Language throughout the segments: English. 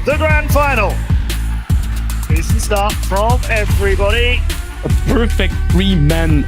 the grand final. Decent start from everybody. A perfect three-man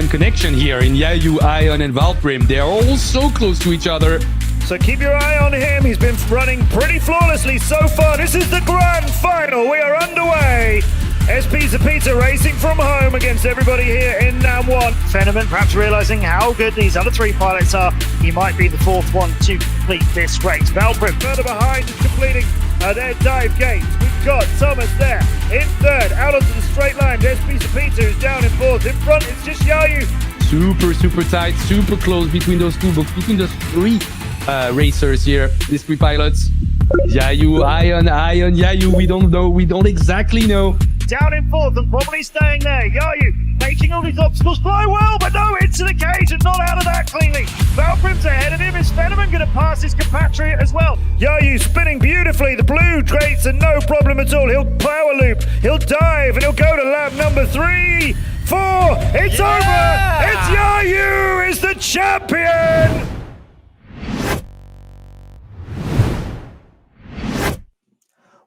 connection here in Yayu, Ion, and Valprim. They are all so close to each other. So keep your eye on him. He's been running pretty flawlessly so far. This is the grand final. We are underway. SP Zapita racing from home against everybody here in NAM 1. Fenneman perhaps realizing how good these other three pilots are. He might be the fourth one to complete this race. Valprim further behind is completing their dive gate. We've got Thomas there in third, out onto the straight line. SP Zapita is down in fourth. In front, it's just Yayu. Super tight, super close between those two, but between those three racers here, these three pilots. Yayu, Ion, Yayu, we don't exactly know. Down in fourth and probably staying there. Yayu making all these obstacles fly well, but no, into the cage and not out of that cleanly. Valprim's ahead of him. Is Fenneman going to pass his compatriot as well? Yayu spinning beautifully. The blue grates are no problem at all. He'll power loop, he'll dive, and he'll go to lap number 3, 4. It's over. It's Yayu is the champion.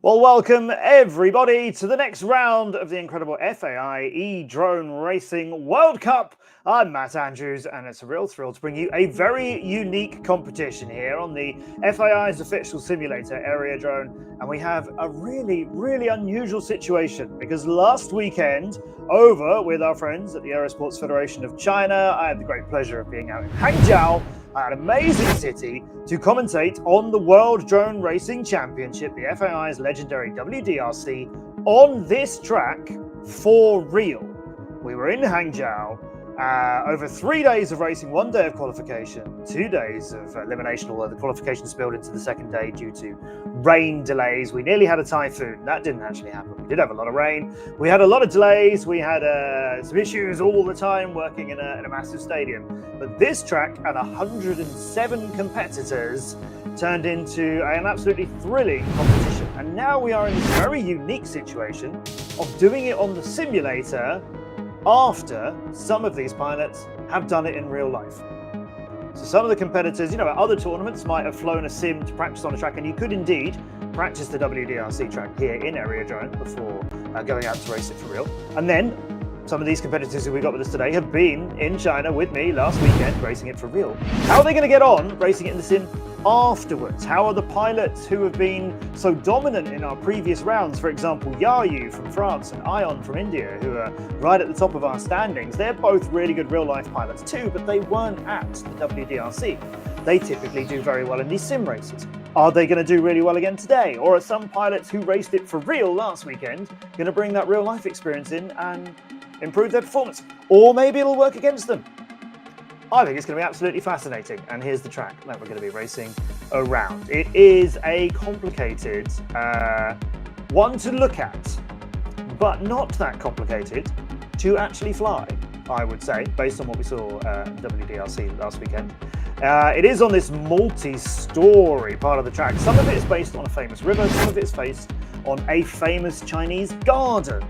Well, welcome everybody to the next round of the incredible FAI E-Drone Racing World Cup. I'm Matt Andrews, and it's a real thrill to bring you a very unique competition here on the FAI's official simulator, Area Drone. And we have a really unusual situation because last weekend, over with our friends at the Aerosports Federation of China, I had the great pleasure of being out in Hangzhou, an amazing city, to commentate on the World Drone Racing Championship, the FAI's legendary WDRC, on this track for real. We were in Hangzhou, over 3 days of racing, 1 day of qualification, 2 days of elimination, although the qualification spilled into the second day due to rain delays. We nearly had a typhoon. That didn't actually happen. We did have a lot of rain. We had a lot of delays. We had some issues all the time working in a massive stadium. But this track and 107 competitors turned into an absolutely thrilling competition. And now we are in this very unique situation of doing it on the simulator after some of these pilots have done it in real life. So some of the competitors, at other tournaments might have flown a sim to practice on a track, and you could indeed practice the WDRC track here in Area Drone before going out to race it for real. And then some of these competitors who we got with us today have been in China with me last weekend racing it for real. How are they going to get on racing it in the sim afterwards? How are the pilots who have been so dominant in our previous rounds, for example, Yayu from France and Ion from India, who are right at the top of our standings? They're both really good real-life pilots too, but they weren't at the WDRC. They typically do very well in these sim races. Are they going to do really well again today? Or are some pilots who raced it for real last weekend going to bring that real-life experience in and improve their performance? Or maybe it'll work against them. I think it's going to be absolutely fascinating, and here's the track that we're going to be racing around. It is a complicated one to look at, but not that complicated to actually fly, I would say, based on what we saw WDRC last weekend. It is on this multi-story part of the track. Some of it is based on a famous river, some of it is based on a famous Chinese garden.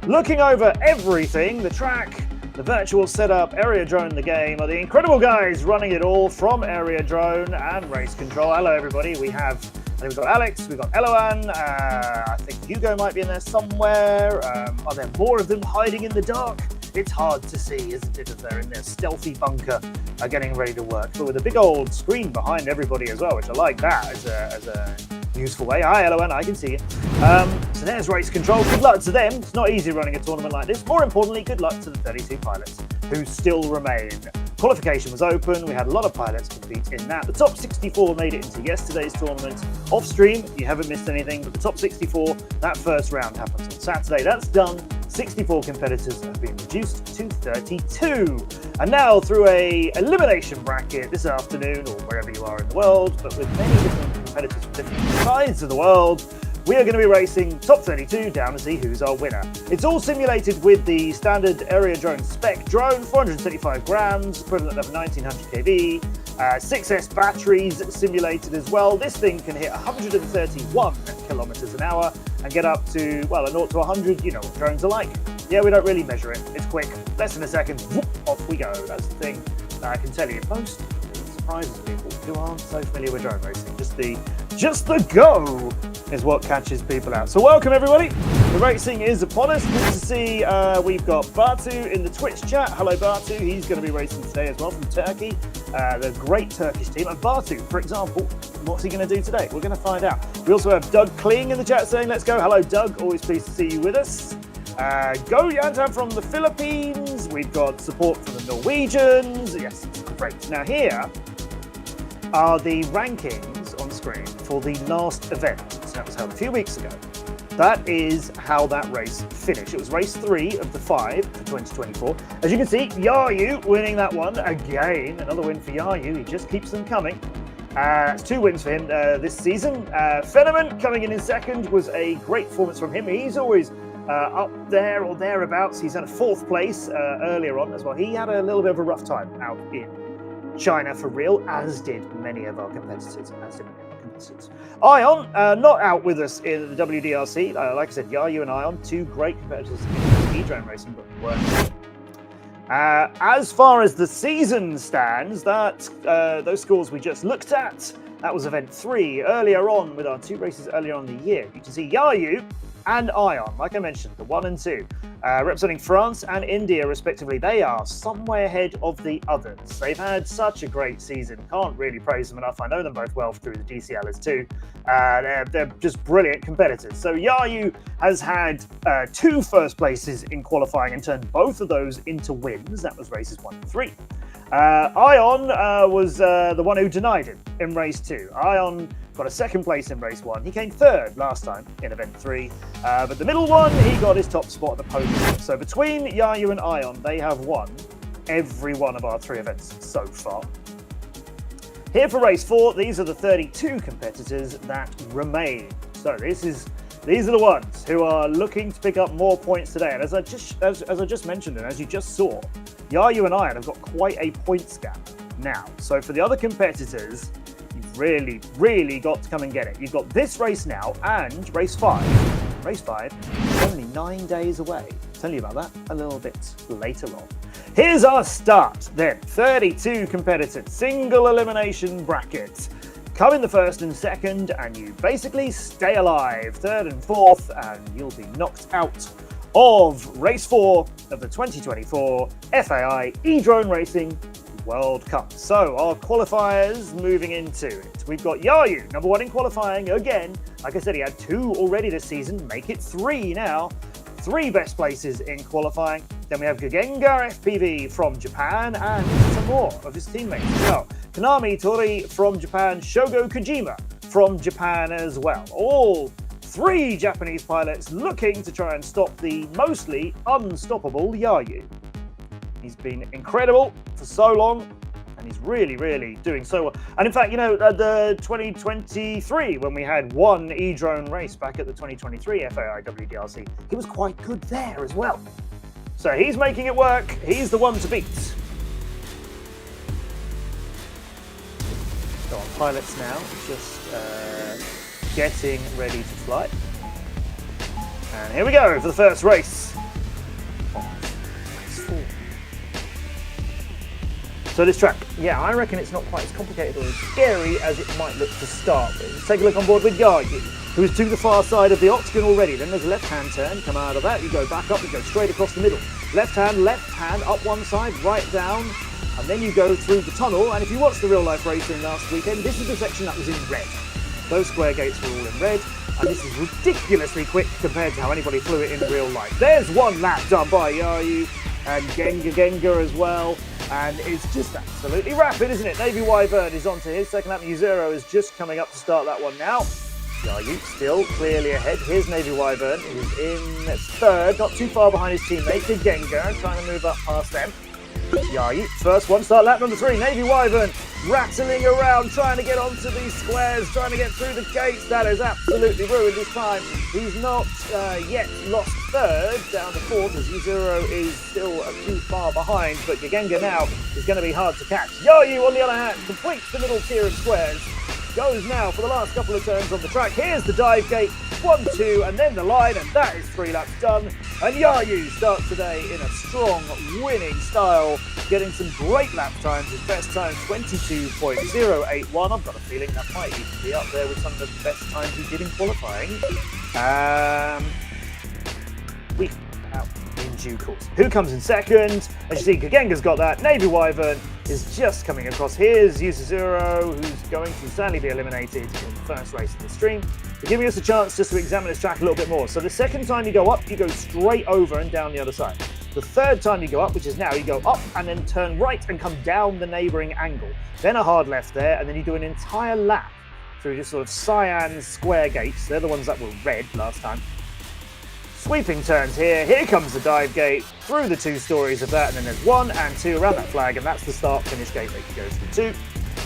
Looking over everything, the track, the virtual setup, Area Drone, the game, are the incredible guys running it all from Area Drone and Race Control. Hello, everybody. We've got Alex, we've got Eloan, I think Hugo might be in there somewhere. Are there more of them hiding in the dark? It's hard to see, isn't it, as they're in their stealthy bunker getting ready to work. But with a big old screen behind everybody as well, which I like that as a useful way. Hi, Eloan, I can see you. So there's Race Control. Good luck to them. It's not easy running a tournament like this. More importantly, good luck to the 32 pilots who still remain. Qualification was open. We had a lot of pilots compete in that. The top 64 made it into yesterday's tournament. Off stream, you haven't missed anything, but the top 64, that first round happens on Saturday. That's done. 64 competitors have been reduced to 32. And now through a elimination bracket this afternoon, or wherever you are in the world, but with many different competitors from different sides of the world, we are going to be racing top 32 down to see who's our winner. It's all simulated with the standard Area Drone spec drone, 475 grams, equivalent of 1900 kV, 6S batteries simulated as well. This thing can hit 131 kilometers an hour and get up to, well, a 0 to 100, you know what drones are like. Yeah, we don't really measure it. It's quick, less than a second, whoop, off we go. That's the thing that I can tell you. Most surprises people who aren't so familiar with drone racing. Just the go is what catches people out. So welcome everybody. The racing is upon us. Good to see we've got Batu in the Twitch chat. Hello Batu, he's going to be racing today as well from Turkey. The great Turkish team. And Batu, for example, what's he going to do today? We're going to find out. We also have Doug Kling in the chat saying let's go. Hello Doug, always pleased to see you with us. Go Yantam from the Philippines. We've got support from the Norwegians. Yes, it's great. Now here are the rankings on screen for the last event. So that was held a few weeks ago. That is how that race finished. It was race 3 of the 5 for 2024. As you can see, Yayu winning that one again. Another win for Yayu. He just keeps them coming. It's 2 wins for him this season. Fenneman coming in second was a great performance from him. He's always up there or thereabouts. He's at a 4th place earlier on as well. He had a little bit of a rough time out in China for real, as did many of our competitors. Ion, not out with us in the WDRC. Like I said, Yayu and Ion, 2 great competitors in speedrun racing, but weren't. As far as the season stands, those scores we just looked at, that was event 3 earlier on with our 2 races earlier on in the year. You can see Yayu and Ion, like I mentioned, the 1 and 2, representing France and India respectively. They are somewhere ahead of the others. They've had such a great season. Can't really praise them enough. I know them both well through the DCLs too. They're just brilliant competitors. So Yayu has had 2 first places in qualifying and turned both of those into wins. That was races 1 and 3. Ion was the one who denied him in race 2. Ion got a 2nd place in race 1. He came 3rd last time in event 3. But the middle one, he got his top spot at the podium. So between Yayu and Ion, they have won every one of our 3 events so far. Here for race 4, these are the 32 competitors that remain. So these are the ones who are looking to pick up more points today. And as I just mentioned, and as you just saw, Yayu and Ion have got quite a points gap now. So for the other competitors, you've really got to come and get it. You've got this race now and race 5. Race 5 is only 9 days away. I'll tell you about that a little bit later on. Here's our start then. 32 competitors, single elimination bracket. Come in the 1st and 2nd, and you basically stay alive. 3rd and 4th, and you'll be knocked out of race 4 of the 2024 FAI E-Drone Racing World Cup. So our qualifiers moving into it. We've got Yayu, number 1 in qualifying again. Like I said, he had 2 already this season, make it 3 now. 3 best places in qualifying. Then we have Gegengar FPV from Japan and some more of his teammates as well. Konami Tori from Japan, Shogo Kojima from Japan as well. All 3 Japanese pilots looking to try and stop the mostly unstoppable Yayu. He's been incredible for so long, and he's really doing so well. And in fact, you know, the 2023, when we had 1 E-Drone race back at the 2023 FAI WDRC, he was quite good there as well. So he's making it work. He's the one to beat. So our pilots now just getting ready to fly. And here we go for the first race. Race 4. So this track, yeah, I reckon it's not quite as complicated or as scary as it might look to start with. Let's take a look on board with Yayu, who is to the far side of the octagon already. Then there's a left-hand turn, come out of that, you go back up, you go straight across the middle. Left hand, up one side, right down, and then you go through the tunnel. And if you watched the real-life racing last weekend, this is the section that was in red. Those square gates were all in red, and this is ridiculously quick compared to how anybody flew it in real life. There's 1 lap done by Yayu, and Gengar as well. And it's just absolutely rapid, isn't it? Navy Wyvern is on to his 2nd lap. Uzero is just coming up to start that one now. Yayu still clearly ahead. Here's Navy Wyvern, who's in 3rd, not too far behind his teammate, Gengar, trying to move up past them. Yayu, first one, start lap number 3. Navy Wyvern rattling around, trying to get onto these squares, trying to get through the gates. That has absolutely ruined his time. He's not yet lost 3rd, down to 4th, as Uzero is still too far behind. But Gengar now is going to be hard to catch. Yayu, on the other hand, completes the middle tier of squares. goes now for the last couple of turns on the track. Here's the dive gate, 1, 2, and then the line, and that is 3 laps done. And Yayu starts today in a strong winning style, getting some great lap times. His best time 22.081. I've got a feeling that might even be up there with some of the best times he did in qualifying. We find out in due course. Who comes in second? As you see, Gagenga's got that. Navy Wyvern is just coming across. Here's Yuzuru, who's going to sadly be eliminated in the first race of the stream. But giving us a chance just to examine this track a little bit more. So the second time you go up, you go straight over and down the other side. The third time you go up, which is now, you go up and then turn right and come down the neighbouring angle. Then a hard left there, and then you do an entire lap through just sort of cyan square gates. They're the ones that were red last time. Sweeping turns here. Here comes the dive gate through the 2 stories of that, and then there's 1 and 2 around that flag, and that's the start-finish gate that you go through 2.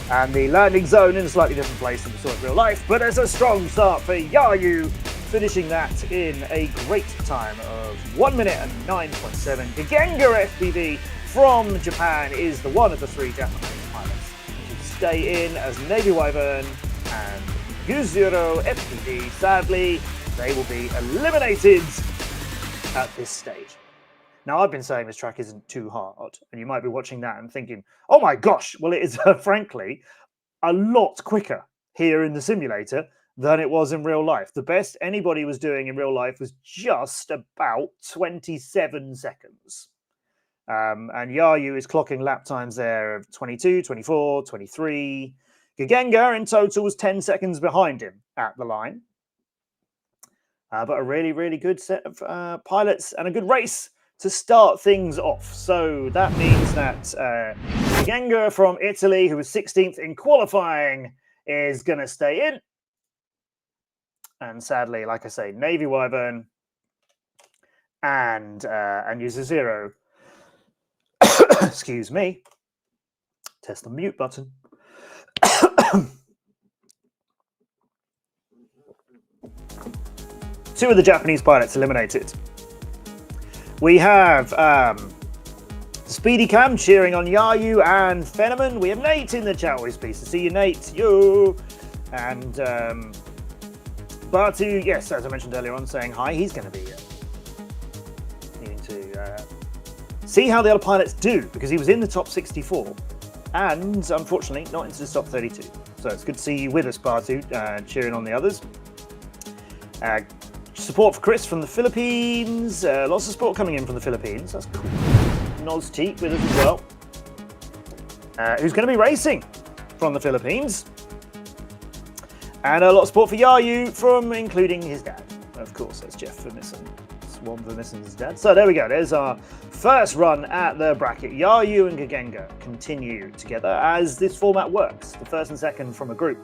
And the landing zone in a slightly different place than we saw in real life, but there's a strong start for Yayu, finishing that in a great time of 1 minute and 9.7. Gagenga FPV from Japan is the one of the 3 Japanese pilots to stay in, as Navy Wyvern and Yuzuru FPV, sadly, they will be eliminated at this stage. Now, I've been saying this track isn't too hard, and you might be watching that and thinking, oh my gosh, well, it is frankly a lot quicker here in the simulator than it was in real life. The best anybody was doing in real life was just about 27 seconds. And Yayu is clocking lap times there of 22, 24, 23. Gagenga in total was 10 seconds behind him at the line. But a really, really good set of pilots and a good race to start things off. So that means that Gagenga from Italy, who was 16th in qualifying, is going to stay in. And sadly, like I say, Navy Wyvern and Yuzuru, excuse me, test the mute button. 2 of the Japanese pilots eliminated. We have Speedy Cam cheering on Yayu and Fenneman. We have Nate in the chat. Always pleased to see you, Nate. You and Batu. Yes, as I mentioned earlier on, saying hi. He's going to be needing to see how the other pilots do, because he was in the top 64 and unfortunately not into the top 32. So it's good to see you with us, Batu, cheering on the others. Support for Chris from the Philippines. Lots of support coming in from the Philippines. That's cool. Noz Teak with us as well. Who's going to be racing from the Philippines. And a lot of support for Yayu from including his dad. Of course, that's Jeff Vermissen. Swan Vermissen's dad. So there we go. There's our first run at the bracket. Yayu and Gagenga continue together as this format works. The first and second from a group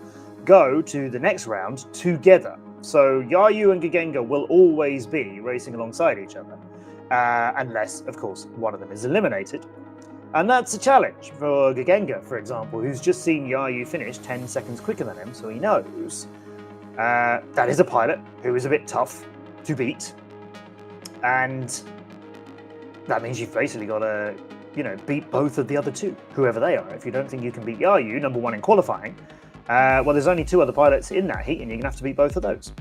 go to the next round together. So Yayu and Gagenga will always be racing alongside each other, unless, of course, one of them is eliminated. And that's a challenge for Gagenga, for example, who's just seen Yayu finish 10 seconds quicker than him, so he knows that is a pilot who is a bit tough to beat. And that means you've basically got to, beat both of the other 2, whoever they are. If you don't think you can beat Yayu, number 1 in qualifying, well, there's only 2 other pilots in that heat, and you're going to have to beat both of those.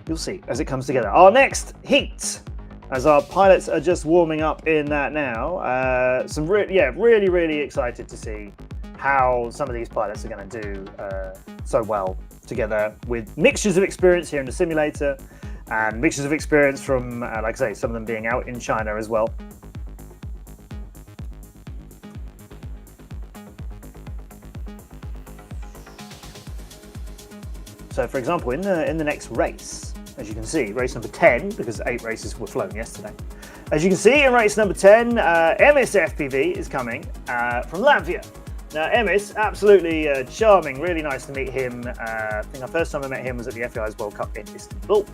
You'll see as it comes together. Our next heat, as our pilots are just warming up in that now. Really, really excited to see how some of these pilots are going to do so well together, with mixtures of experience here in the simulator and mixtures of experience from, like I say, some of them being out in China as well. So, for example, in the next race, as you can see, race number 10, because 8 races were flown yesterday. As you can see, in race number 10, Emis FPV is coming from Latvia. Now, Emis, absolutely charming, really nice to meet him. I think the first time I met him was at the FAI's World Cup in Istanbul,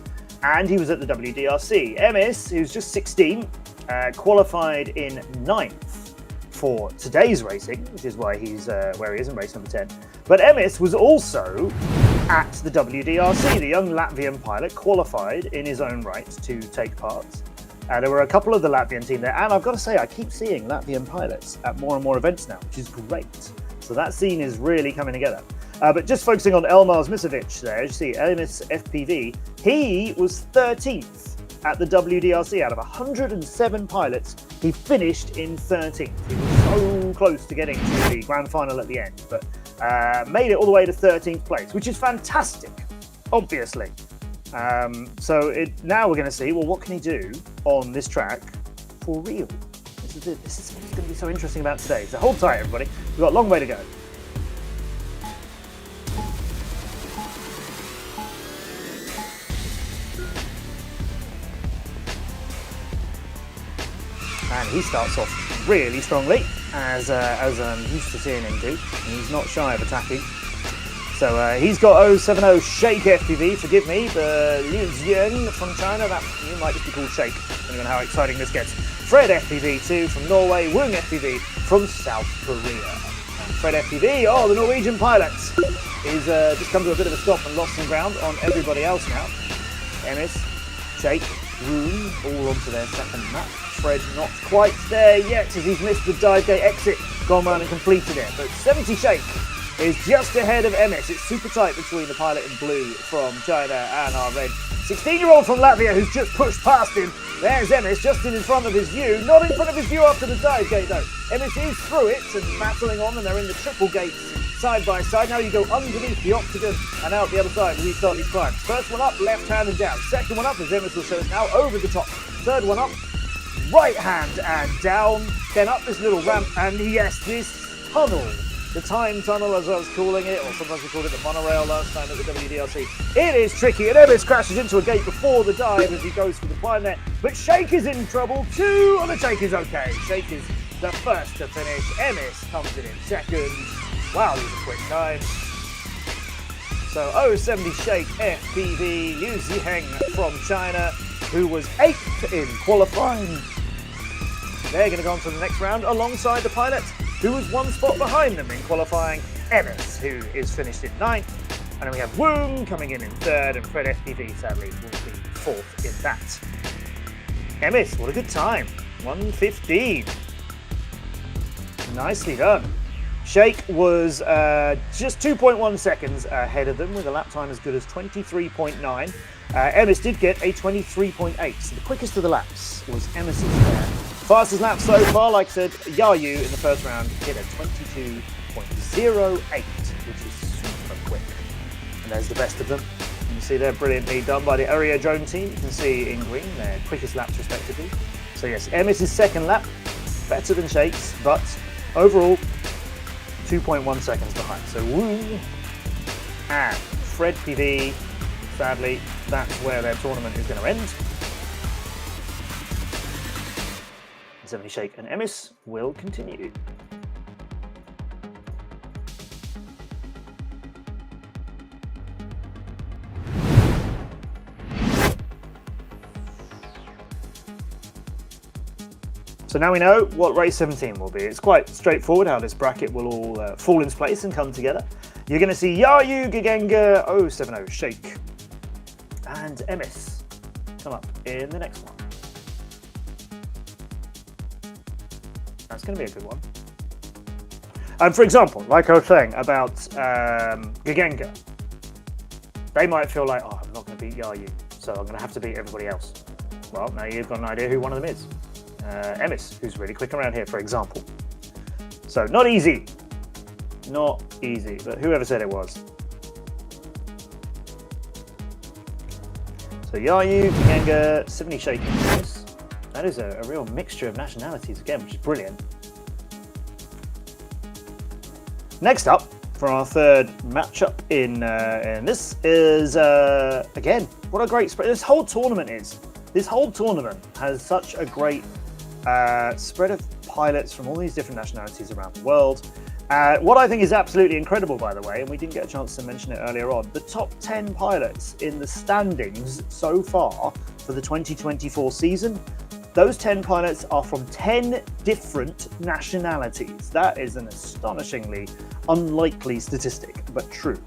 and he was at the WDRC. Emis, who's just 16, qualified in 9th for today's racing, which is why he's where he is in race number 10. But Emis was also at the WDRC. The young Latvian pilot qualified in his own right to take part. There were a couple of the Latvian team there, and I've got to say, I keep seeing Latvian pilots at more and more events now, which is great. So that scene is really coming together. But just focusing on Elmar Zmisovic there, as you see, Emis FPV, he was 13th at the WDRC. Out of 107 pilots, he finished in 13th. He was so close to getting to the grand final at the end, but made it all the way to 13th place, which is fantastic, obviously. So now we're going to see, well, what can he do on this track for real? This is what's going to be so interesting about today. So hold tight, everybody. We've got a long way to go. And he starts off really strongly, as I'm used to seeing him do. And he's not shy of attacking. So he's got 070 Shake FPV, forgive me, the Liu Ziyang from China, that you might just be called Shake, depending on how exciting this gets. Fred FPV too from Norway, Woong FPV from South Korea. And Fred FPV, oh, the Norwegian pilot, is just come to a bit of a stop and lost some ground on everybody else now. Emis, Shake, Woong, all onto their second map. Fred not quite there yet as he's missed the dive gate exit, gone round and completed it. But 70 Shake is just ahead of Emis. It's super tight between the pilot in blue from China and our red 16-year-old from Latvia who's just pushed past him. There's Emis just in front of his view. Not in front of his view after the dive gate though. Emis is through it and battling on, and they're in the triple gates side by side. Now you go underneath the octagon and out the other side and restart these climbs. First one up, left hand and down. Second one up, as Emis will show us now, over the top. Third one up, right hand and down. Then up this little ramp, and yes, this tunnel. The time tunnel, as I was calling it, or sometimes we called it the monorail last time at the WDRC. It is tricky, and Emis crashes into a gate before the dive as he goes for the climb there. But Shake is in trouble too, and the Shake is okay. Shake is the first to finish. Emis comes in second. Wow, these are quick times. So 070 Shake FPV, Liu Ziyang from China, who was 8th in qualifying. They're going to go on to the next round alongside the pilot who was one spot behind them in qualifying, Emis, who is finished in 9th. And then we have Woong coming in 3rd, and Fred FPV, sadly, will be 4th in that. Emis, what a good time. 1:15. Nicely done. Shake was just 2.1 seconds ahead of them with a lap time as good as 23.9. Emis did get a 23.8, so the quickest of the laps was Emis's there. Fastest lap so far, like I said, Yayu in the first round hit a 22.08, which is super quick. And there's the best of them. You can see they're brilliantly done by the Area Drone team. You can see in green their quickest laps respectively. So yes, Emis's second lap, better than Shake's, but overall 2.1 seconds behind. So Woong and Fred PV, sadly, that's where their tournament is going to end. 70 Shake and Emis will continue. So now we know what race 17 will be. It's quite straightforward how this bracket will all fall into place and come together. You're going to see Yayu, Gigenga, 070 Shake and Emis come up in the next one. That's going to be a good one. For example, like I was saying about Gigenga, they might feel like, oh, I'm not going to beat Yayu, so I'm going to have to beat everybody else. Well, now you've got an idea who one of them is. Emis, who's really quick around here, for example. So not easy. Not easy, but whoever said it was. So Yayu, Gigenga, 70 Shake and Emis. That is a real mixture of nationalities again, which is brilliant. Next up, for our third matchup in this is, again, what a great spread. This whole tournament has such a great spread of pilots from all these different nationalities around the world. What I think is absolutely incredible, by the way, and we didn't get a chance to mention it earlier on, the top 10 pilots in the standings so far for the 2024 season, those 10 pilots are from 10 different nationalities. That is an astonishingly unlikely statistic, but true.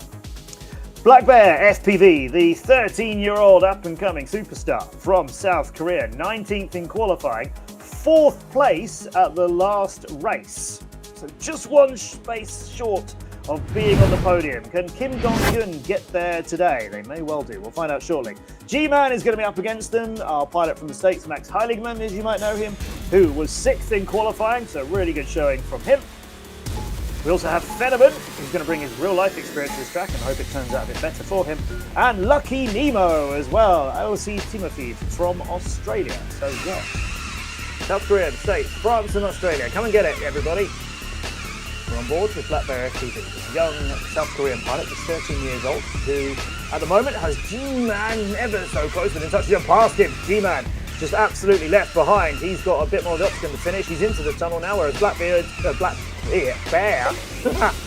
Black Bear FPV, the 13-year-old up-and-coming superstar from South Korea, 19th in qualifying, 4th place at the last race. So just one space short of being on the podium. Can Kim Dong-hyun get there today? They may well do. We'll find out shortly. G-Man is going to be up against them. Our pilot from the States, Max Heiligman, as you might know him, who was 6th in qualifying, so really good showing from him. We also have Fenneman, who's going to bring his real-life experience to this track, and I hope it turns out a bit better for him. And Lucky Nemo as well, LC Timothy from Australia. So, yeah. South Korea, the States, France and Australia. Come and get it, everybody. We're on board with Black Bear FPV, this young South Korean pilot, just 13 years old, who at the moment has G-Man ever so close within touch. Just past him. G-Man just absolutely left behind. He's got a bit more of the option to finish. He's into the tunnel now, whereas Black Bear,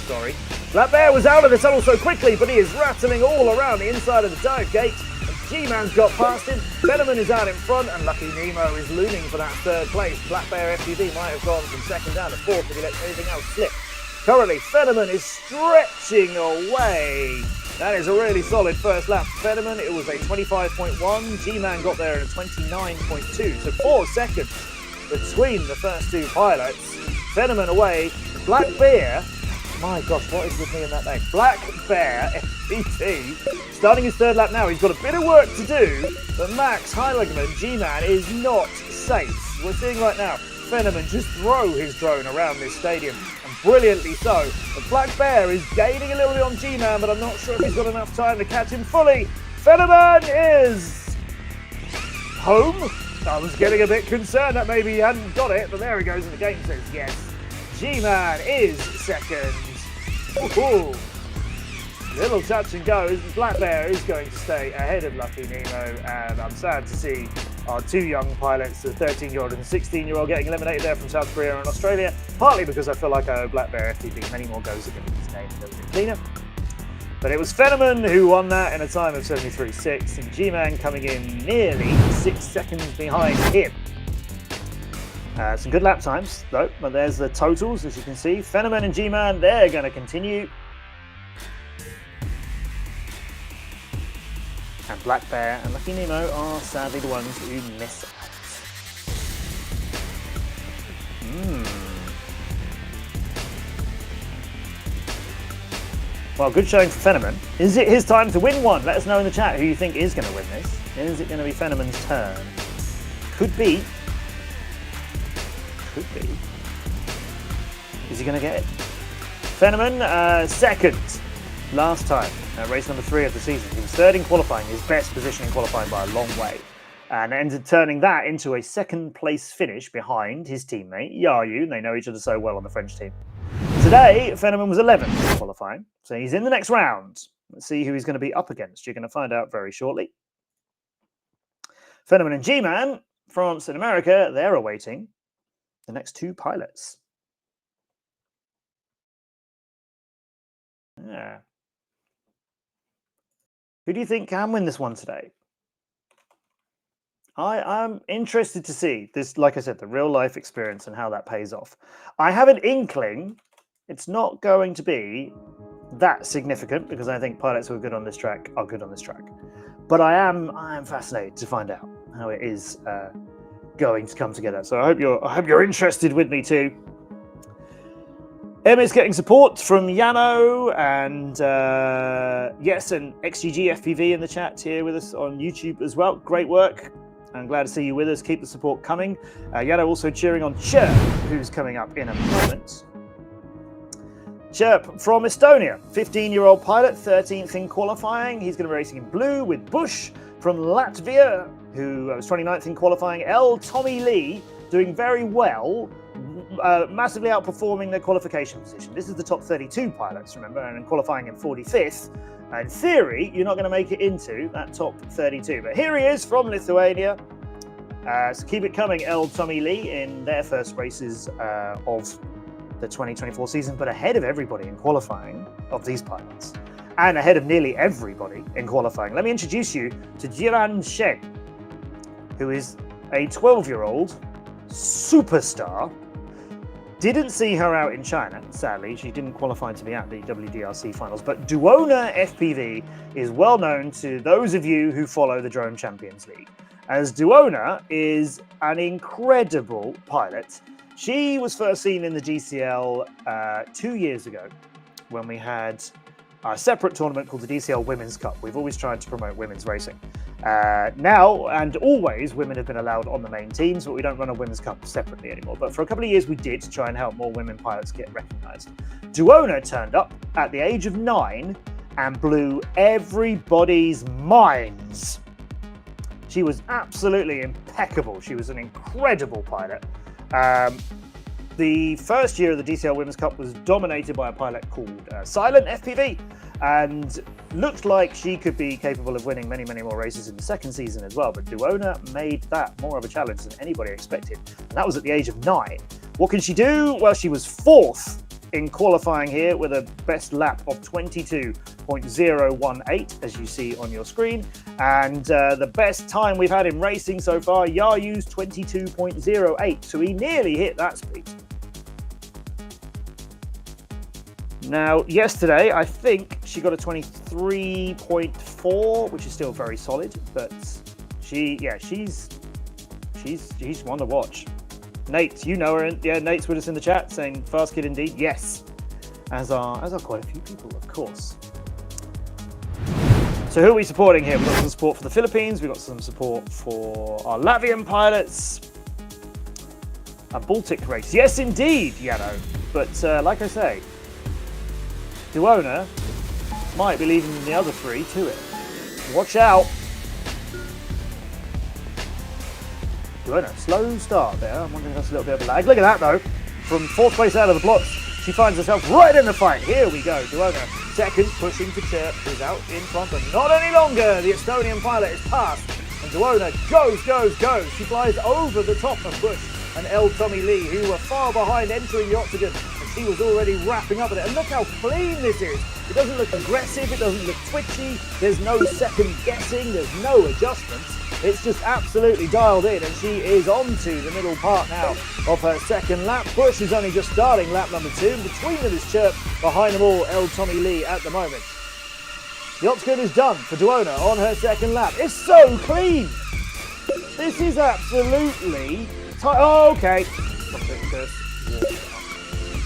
sorry. Black Bear was out of the tunnel so quickly, but he is rattling all around the inside of the dive gate. G-Man's got past him. Fenneman is out in front, and Lucky Nemo is looming for that 3rd place. Black Bear FPV might have gone from 2nd down to 4th if he lets anything else slip. Currently, Fenneman is stretching away. That is a really solid first lap for Fenneman. It was a 25.1. G-Man got there in a 29.2. So 4 seconds between the first 2 pilots. Fenneman away. Black Bear. My gosh, what is with me in that name? Black Bear FPT. Starting his 3rd lap now. He's got a bit of work to do. But Max Heiligman, G-Man, is not safe. We're seeing right now Fenneman just throw his drone around this stadium. Brilliantly so. The Black Bear is gaining a little bit on G-Man, but I'm not sure if he's got enough time to catch him fully. Fenneman is home. I was getting a bit concerned that maybe he hadn't got it, but there he goes, and the game says yes. G-Man is 2nd. Ooh. Little touch and go. Black Bear is going to stay ahead of Lucky Nemo, and I'm sad to see our 2 young pilots, the 13-year-old and the 16-year-old, getting eliminated there from South Korea and Australia, partly because I feel like I owe Black Bear FPV many more goes against his name a little bit cleaner. But it was Fenneman who won that in a time of 73.6, and G-Man coming in nearly 6 seconds behind him. Some good lap times, though, but there's the totals, as you can see. Fenneman and G-Man, they're going to continue. And Black Bear and Lucky Nemo are sadly the ones who miss out. Well, good showing for Fenneman. Is it his time to win one? Let us know in the chat who you think is going to win this. Is it going to be Fenneman's turn? Could be. Could be. Is he going to get it? Fenneman, 2nd. Last time, race number 3 of the season. He was 3rd in qualifying, his best position in qualifying by a long way. And ended turning that into a 2nd place finish behind his teammate, Yayu. They know each other so well on the French team. Today, Fenneman was 11th in qualifying, so he's in the next round. Let's see who he's going to be up against. You're going to find out very shortly. Fenneman and G-Man, France and America, they're awaiting the next 2 pilots. Yeah. Who do you think can win this one today? I'm interested to see this, like I said, the real life experience and how that pays off. I have an inkling it's not going to be that significant because I think pilots who are good on this track are good on this track. But I am fascinated to find out how it is going to come together. So I hope you're interested with me too. Emma's getting support from Yano and yes, and XGG FPV in the chat here with us on YouTube as well. Great work. I'm glad to see you with us. Keep the support coming. Yano also cheering on Chirp, who's coming up in a moment. Chirp from Estonia, 15-year-old pilot, 13th in qualifying. He's going to be racing in blue with Bush from Latvia, who was 29th in qualifying. Tommy Lee doing very well, massively outperforming their qualification position. This is the top 32 pilots, remember, and qualifying in 45th. In theory, you're not going to make it into that top 32. But here he is from Lithuania. So keep it coming, Tommy Lee, in their first races of the 2024 season, but ahead of everybody in qualifying of these pilots, and ahead of nearly everybody in qualifying. Let me introduce you to Jiran Shen, who is a 12-year-old superstar. Didn't see her out in China, sadly. She didn't qualify to be at the WDRC finals, but Duona FPV is well known to those of you who follow the Drone Champions League, as Duona is an incredible pilot. She was first seen in the GCL 2 years ago when we had a separate tournament called the DCL Women's Cup. We've always tried to promote women's racing. Now and always, women have been allowed on the main teams, but we don't run a Women's Cup separately anymore. But for a couple of years, we did try and help more women pilots get recognised. Duona turned up at the age of 9 and blew everybody's minds. She was absolutely impeccable. She was an incredible pilot. The first year of the DCL Women's Cup was dominated by a pilot called Silent FPV, and looked like she could be capable of winning many, many more races in the second season as well. But Duona made that more of a challenge than anybody expected, and that was at the age of 9. What can she do? Well, she was 4th in qualifying here with a best lap of 22.018, as you see on your screen. And the best time we've had in racing so far, Yayu's 22.08. So he nearly hit that speed. Now, yesterday, I think she got a 23.4, which is still very solid, but she's one to watch. Nate, you know her. Yeah, Nate's with us in the chat saying fast kid indeed. Yes, as are quite a few people, of course. So who are we supporting here? We've got some support for the Philippines. We've got some support for our Latvian pilots. A Baltic race. Yes, indeed, Yano. But like I say, Duona might be leaving the other 3 to it. Watch out. Duona, slow start there. I'm wondering if that's a little bit of a lag. Look at that, though. From 4th place out of the blocks, she finds herself right in the fight. Here we go. Duona, second, pushing to Chirp, who's out in front, but not any longer. The Estonian pilot is past, and Duona goes. She flies over the top of Bush and L. Tommy Lee, who were far behind entering the octagon, and she was already wrapping up with it. And look how clean this is. It doesn't look aggressive, it doesn't look twitchy, there's no second guessing, there's no adjustments. It's just absolutely dialed in, and she is onto the middle part now of her second lap. Bush is only just starting lap number 2. Between them is Chirp, behind them all, L. Tommy Lee at the moment. The octagon is done for Duona on her second lap. It's so clean! This is absolutely... Oh, okay.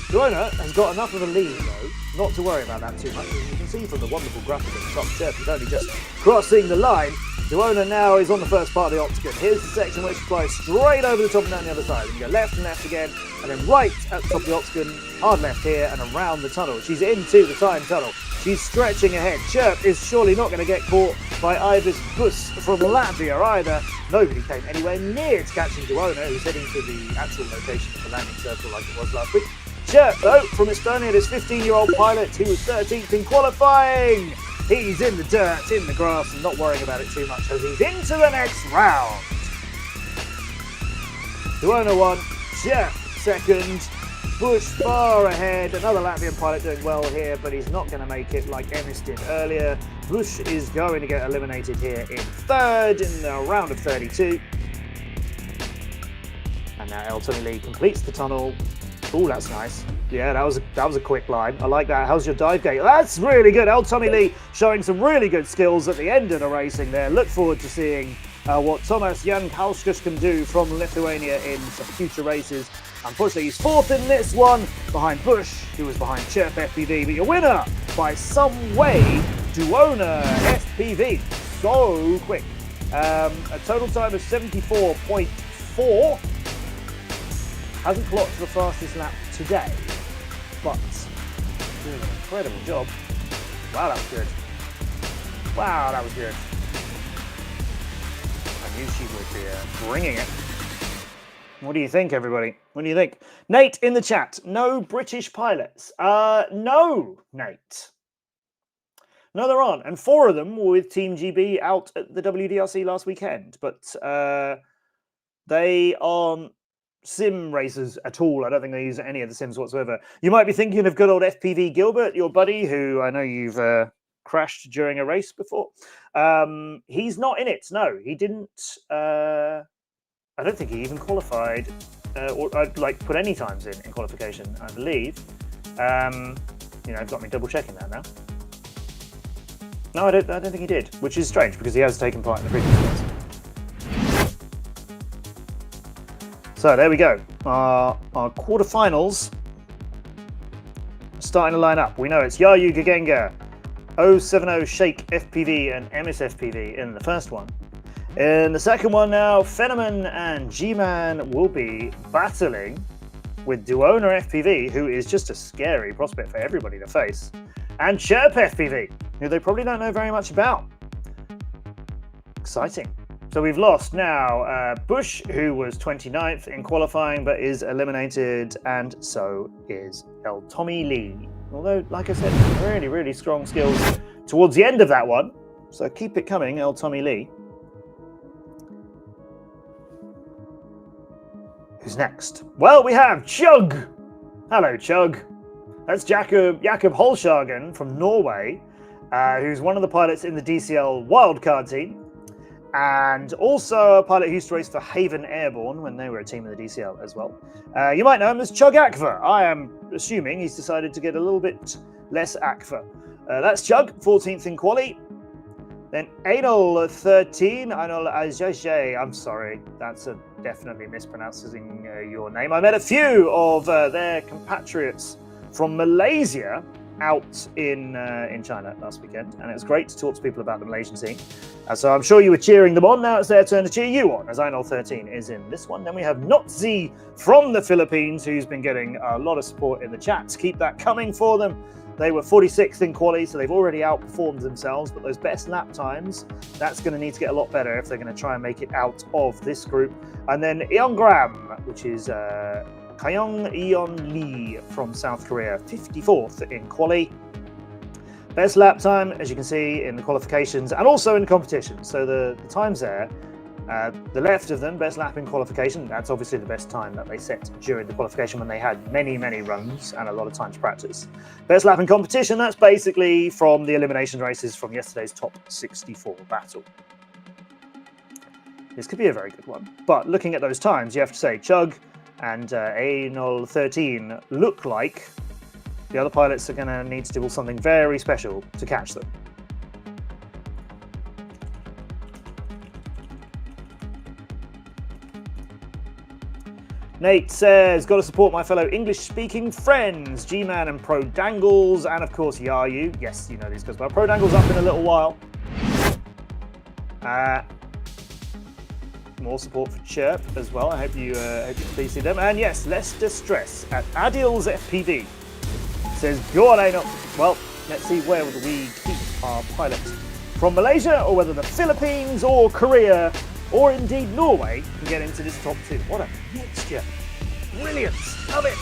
Duona has got enough of a lead, though, not to worry about that too much. As you can see from the wonderful graphic at the top, Chirp is only just crossing the line. Duona now is on the first part of the octagon. Here's the section where she flies straight over the top and down the other side. You can go left and left again, and then right at the top of the octagon, hard left here, and around the tunnel. She's into the time tunnel. She's stretching ahead. Chirp is surely not going to get caught by Ivis Bus from Latvia either. Nobody came anywhere near to catching Duona, who's heading to the actual location of the landing circle like it was last week. Chirp, though, from Estonia, this 15-year-old pilot who was 13th in qualifying. He's in the dirt, in the grass, and not worrying about it too much as he's into the next round. Duona 1, Chirp 2nd, Bush far ahead. Another Latvian pilot doing well here, but he's not going to make it like Ennis did earlier. Bush is going to get eliminated here in 3rd in the round of 32. And now Elton Lee completes the tunnel. Oh, that's nice. Yeah, that was a quick line. I like that. How's your dive gate? That's really good. El Tommy Lee showing some really good skills at the end of the racing there. Look forward to seeing what Tomas Jankauskas can do from Lithuania in some future races. Unfortunately, he's 4th in this one, behind Bush, who was behind Chirp FPV. But your winner, by some way, Duona FPV. So quick. A total time of 74.4. Hasn't clocked the fastest lap today, but doing an incredible job. Wow, that was good. Wow, that was good. I knew she would be bringing it. What do you think, everybody? What do you think? Nate in the chat, no British pilots. No, Nate. No, there aren't. And 4 of them were with Team GB out at the WDRC last weekend, but they aren't sim racers at all. I don't think they use any of the sims whatsoever. You might be thinking of good old FPV Gilbert, your buddy, who I know you've crashed during a race before. He's not in it. No, he didn't. I don't think he even qualified or like put any times in qualification, I believe. You know, I've got me double checking that now. No, I don't think he did, which is strange because he has taken part in the previous race. So there we go. Our quarterfinals starting to line up. We know it's Yayu Gagenga, 070 Shake FPV and MS FPV in the first one. In the second one now, Phenomen and G-Man will be battling with Duona FPV, who is just a scary prospect for everybody to face, and Chirp FPV, who they probably don't know very much about. Exciting. So we've lost now Bush, who was 29th in qualifying but is eliminated, and so is El Tommy Lee. Although, like I said, really, really strong skills towards the end of that one. So keep it coming, El Tommy Lee. Who's next? Well, we have Chug. Hello, Chug. That's Jakob Holshagen from Norway, who's one of the pilots in the DCL wildcard team, and also a pilot who used to race for Haven Airborne when they were a team in the DCL as well. You might know him as Chug Akva. I am assuming he's decided to get a little bit less Akva. That's Chug, 14th in quali. Then Anol 13, Anol Ajaje. I'm sorry, that's definitely mispronouncing your name. I met a few of their compatriots from Malaysia out in China last weekend, and it was great to talk to people about the Malaysian team. So I'm sure you were cheering them on. Now it's their turn to cheer you on, as Anol 13 is in this one. Then we have Notzi from the Philippines, who's been getting a lot of support in the chat. Keep that coming for them. They were 46th in quali, so they've already outperformed themselves, but those best lap times, that's going to need to get a lot better if they're going to try and make it out of this group. And then Eongram, which is Kyung Eon Lee from South Korea, 54th in quali. Best lap time, as you can see, in the qualifications and also in competition. So the times there, the left of them, best lap in qualification, that's obviously the best time that they set during the qualification when they had many, many runs and a lot of time to practice. Best lap in competition, that's basically from the elimination races from yesterday's top 64 battle. This could be a very good one. But looking at those times, you have to say Chug and Anol 13 look like the other pilots are going to need to do something very special to catch them. Nate says, got to support my fellow English-speaking friends, G-Man and Pro Dangles, and of course Yayu. Yes, you know these guys well. Pro Dangles up in a little while. More support for Chirp as well. I hope you please see them. And yes, less distress at Adil's FPV. Says, go on, Anol. Well, let's see where we keep our pilots from Malaysia, or whether the Philippines or Korea or indeed Norway can get into this top two. What a mixture. Brilliant. Love it.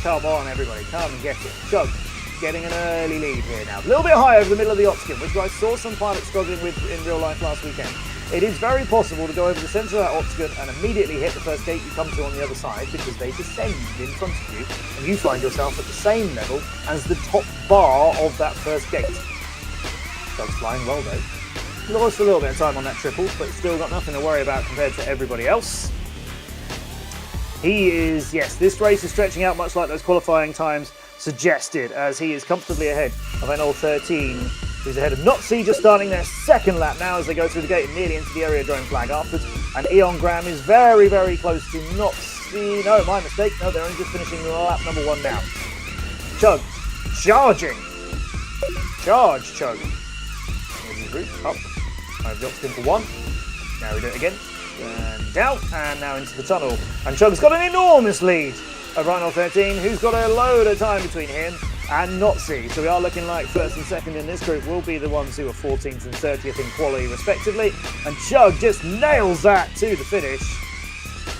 Come on, everybody. Come and get it. Chug getting an early lead here now. A little bit high over the middle of the octagon, which I saw some pilots struggling with in real life last weekend. It is very possible to go over the centre of that octagon and immediately hit the first gate you come to on the other side, because they descend in front of you and you find yourself at the same level as the top bar of that first gate. Chug's flying well though. Lost a little bit of time on that triple, but still got nothing to worry about compared to everybody else. He is, yes, this race is stretching out much like those qualifying times suggested, as he is comfortably ahead of Anol 13, who's ahead of Notzi, just starting their second lap now as they go through the gate and nearly into the area drone flag afterwards. And Eon Graham is very, very close to Notzi. No, my mistake. No, they're only just finishing lap number one now. Chug, charging. Charge, Chug. Up. I've got spin for one. Now we do it again. And down. And now into the tunnel. And Chug's got an enormous lead of Anol 13, who's got a load of time between him and Notzi. So we are looking like first and second in this group will be the ones who are 14th and 30th in quali respectively. And Chug just nails that to the finish.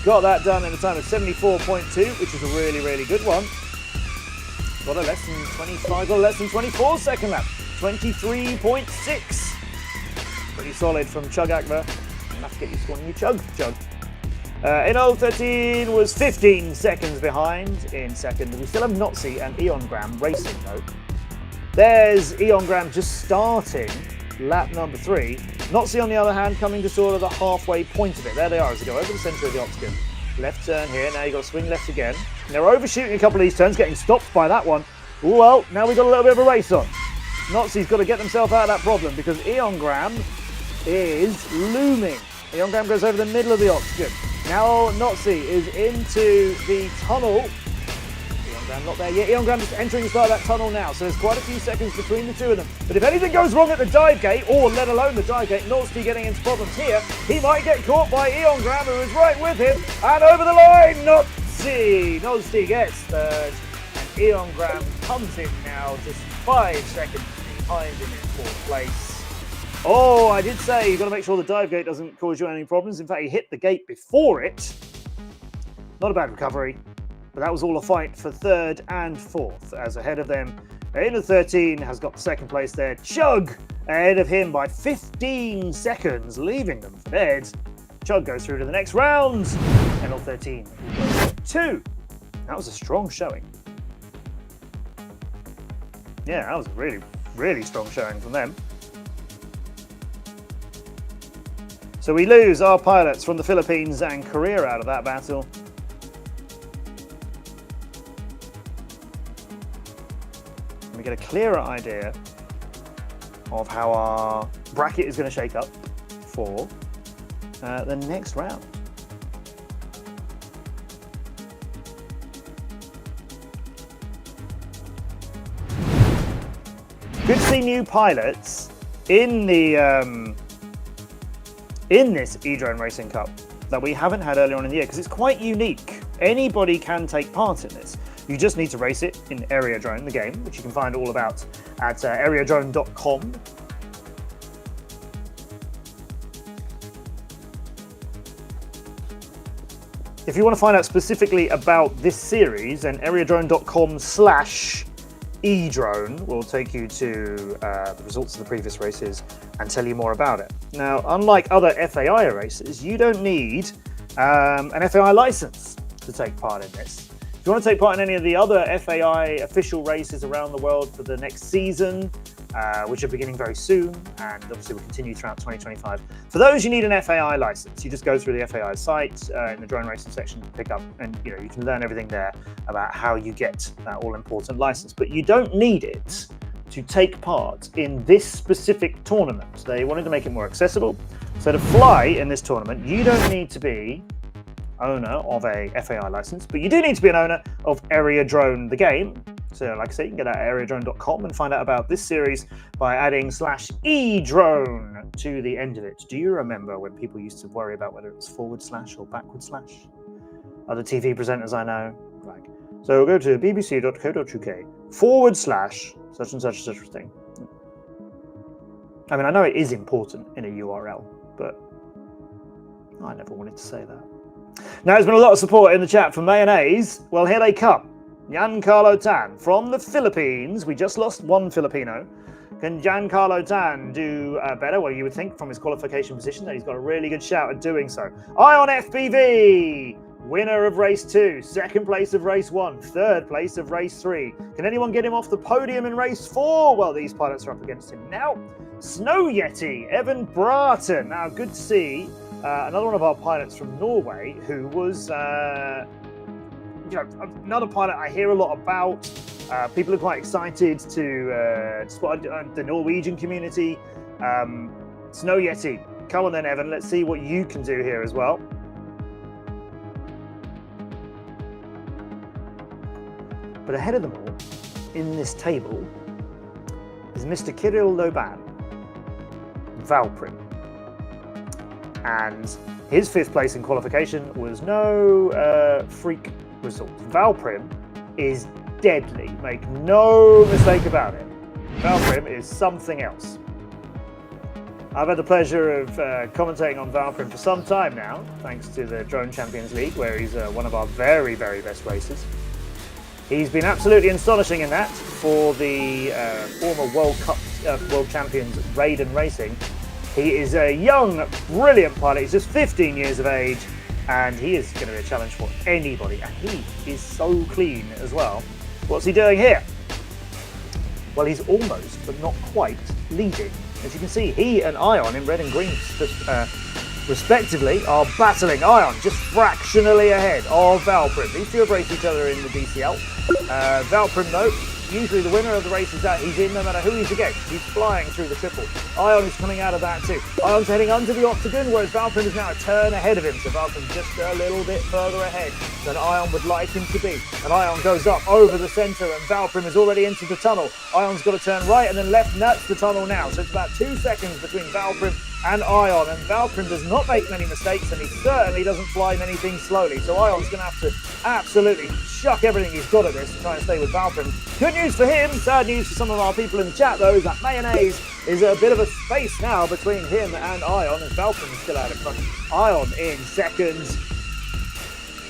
Got that done in a time of 74.2, which is a really, really good one. Got a less than 25, got a less than 24 second lap. 23.6. Pretty solid from Chug Akbar. Enough to get you scoring you Chug. Anol 13 was 15 seconds behind in second. We still have Notzi and Eon Graham racing though. There's Eon Graham just starting lap number 3. Notzi on the other hand coming to sort of the halfway point of it. There they are as they go over the centre of the octagon. Left turn here, now you've got to swing left again. And they're overshooting a couple of these turns, getting stopped by that one. Ooh, well, now we've got a little bit of a race on. Notzi's got to get themselves out of that problem because Eon Graham is looming. Eon Graham goes over the middle of the octagon. Now Notzi is into the tunnel. Eon Graham not there yet. Eon Graham is entering the start of that tunnel now, so there's quite a few seconds between the two of them. But if anything goes wrong at the dive gate, or let alone the dive gate, Norsky getting into problems here, he might get caught by Eon Graham, who is right with him, and over the line, Norsky gets third, and Eon Graham comes in now, just 5 seconds behind him in fourth place. Oh, I did say you've got to make sure the dive gate doesn't cause you any problems. In fact, he hit the gate before it. Not a bad recovery, but that was all a fight for third and fourth, as ahead of them, in the 13 has got second place there. Chug ahead of him by 15 seconds, leaving them for dead. Chug goes through to the next round. NL13 2. That was a strong showing. Yeah, that was a really, really strong showing from them. So we lose our pilots from the Philippines and Korea out of that battle. And we get a clearer idea of how our bracket is going to shake up for the next round. Good to see new pilots in the in this E-Drone Racing Cup that we haven't had earlier on in the year, because it's quite unique. Anybody can take part in this. You just need to race it in Area Drone, the game, which you can find all about at areadrone.com. If you want to find out specifically about this series, then areadrone.com/E-Drone will take you to the results of the previous races and tell you more about it. Now, unlike other FAI races, you don't need an FAI license to take part in this. If you want to take part in any of the other FAI official races around the world for the next season, which are beginning very soon, and obviously will continue throughout 2025. For those, you need an FAI license. You just go through the FAI site in the drone racing section, pick up, and you can learn everything there about how you get that all-important license. But you don't need it to take part in this specific tournament. They wanted to make it more accessible. So to fly in this tournament, you don't need to be owner of a FAI license, but you do need to be an owner of Area Drone, the game. So like I say, you can get out at areadrone.com and find out about this series by adding /E-Drone to the end of it. Do you remember when people used to worry about whether it was / or /? Other TV presenters I know, like, so go to bbc.co.uk / such and such thing. I mean, I know it is important in a URL, but I never wanted to say that. Now, there's been a lot of support in the chat for Mayonnaise. Well, here they come. Giancarlo Tan from the Philippines. We just lost one Filipino. Can Giancarlo Tan do better? Well, you would think from his qualification position that he's got a really good shout at doing so. Ion FPV, winner of race 2, second place of race 1, third place of race 3. Can anyone get him off the podium in race 4? Well, these pilots are up against him now. Snow Yeti, Evan Bratton. Now, good to see another one of our pilots from Norway who was another pilot I hear a lot about. People are quite excited to spot the Norwegian community. Snow Yeti, come on then, Evan. Let's see what you can do here as well. But ahead of them all, in this table, is Mr. Kirill Loban, Valprim. And his 5th place in qualification was no freak result. Valprim is deadly, make no mistake about it. Valprim is something else. I've had the pleasure of commentating on Valprim for some time now, thanks to the Drone Champions League, where he's one of our very, very best racers. He's been absolutely astonishing in that for the former World Champions Raiden Racing. He is a young, brilliant pilot. He's just 15 years of age, and he is going to be a challenge for anybody. And he is so clean as well. What's he doing here? Well, he's almost, but not quite, leading. As you can see, he and Ion in red and green, respectively, are battling. Ion just fractionally ahead of Valprim. These two have raced each other in the DCL. Valprim, though, usually the winner of the race is out. He's in no matter who he's against. He's flying through the triple. Ion is coming out of that too. Ion's heading under the octagon, whereas Valprim is now a turn ahead of him. So Valprim's just a little bit further ahead than Ion would like him to be. And Ion goes up over the centre, and Valprim is already into the tunnel. Ion's got to turn right and then left, and that's the tunnel now. So it's about 2 seconds between Valprim and Ion, and Valprim does not make many mistakes, and he certainly doesn't fly many things slowly. So Ion's going to have to absolutely chuck everything he's got at this to try and stay with Valprim. Good news for him, sad news for some of our people in the chat though, is that Mayonnaise is a bit of a space now between him and Ion, as Valprim is still out in front. Ion in second.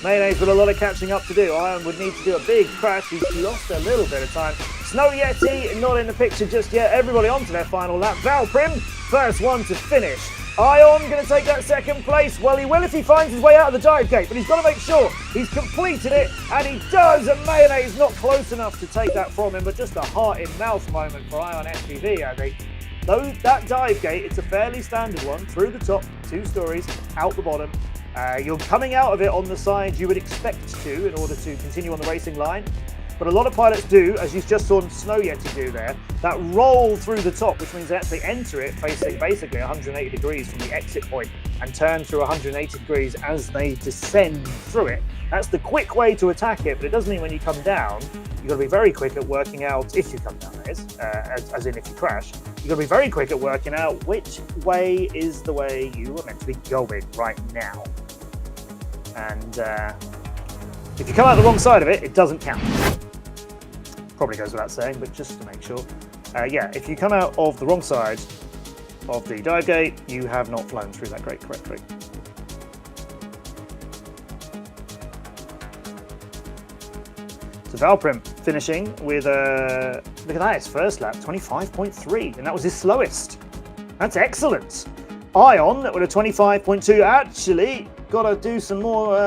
Mayonnaise with a lot of catching up to do. Ion would need to do a big crash. He's lost a little bit of time. Snow Yeti not in the picture just yet. Everybody onto their final lap. Valprim, first one to finish. Ion going to take that second place. Well, he will if he finds his way out of the dive gate, but he's got to make sure he's completed it, and he does. And Mayonnaise not close enough to take that from him, but just a heart-in-mouth moment for Ion FPV, I think. Though that dive gate, it's a fairly standard one, through the top, 2 stories, out the bottom. You're coming out of it on the side you would expect to in order to continue on the racing line. But a lot of pilots do, as you just saw Snow Yeti do there, that roll through the top, which means they actually enter it facing basically 180 degrees from the exit point and turn through 180 degrees as they descend through it. That's the quick way to attack it, but it doesn't mean when you come down, you've got to be very quick at working out, if you come down that is, as in if you crash, you've got to be very quick at working out which way is the way you are meant to be going right now. And if you come out the wrong side of it, it doesn't count. Probably goes without saying, but just to make sure. Yeah, if you come out of the wrong side of the dive gate, you have not flown through that gate correctly. So Valprim finishing with look at that, his first lap, 25.3, and that was his slowest. That's excellent. Ion with a 25.2, actually got to do some more,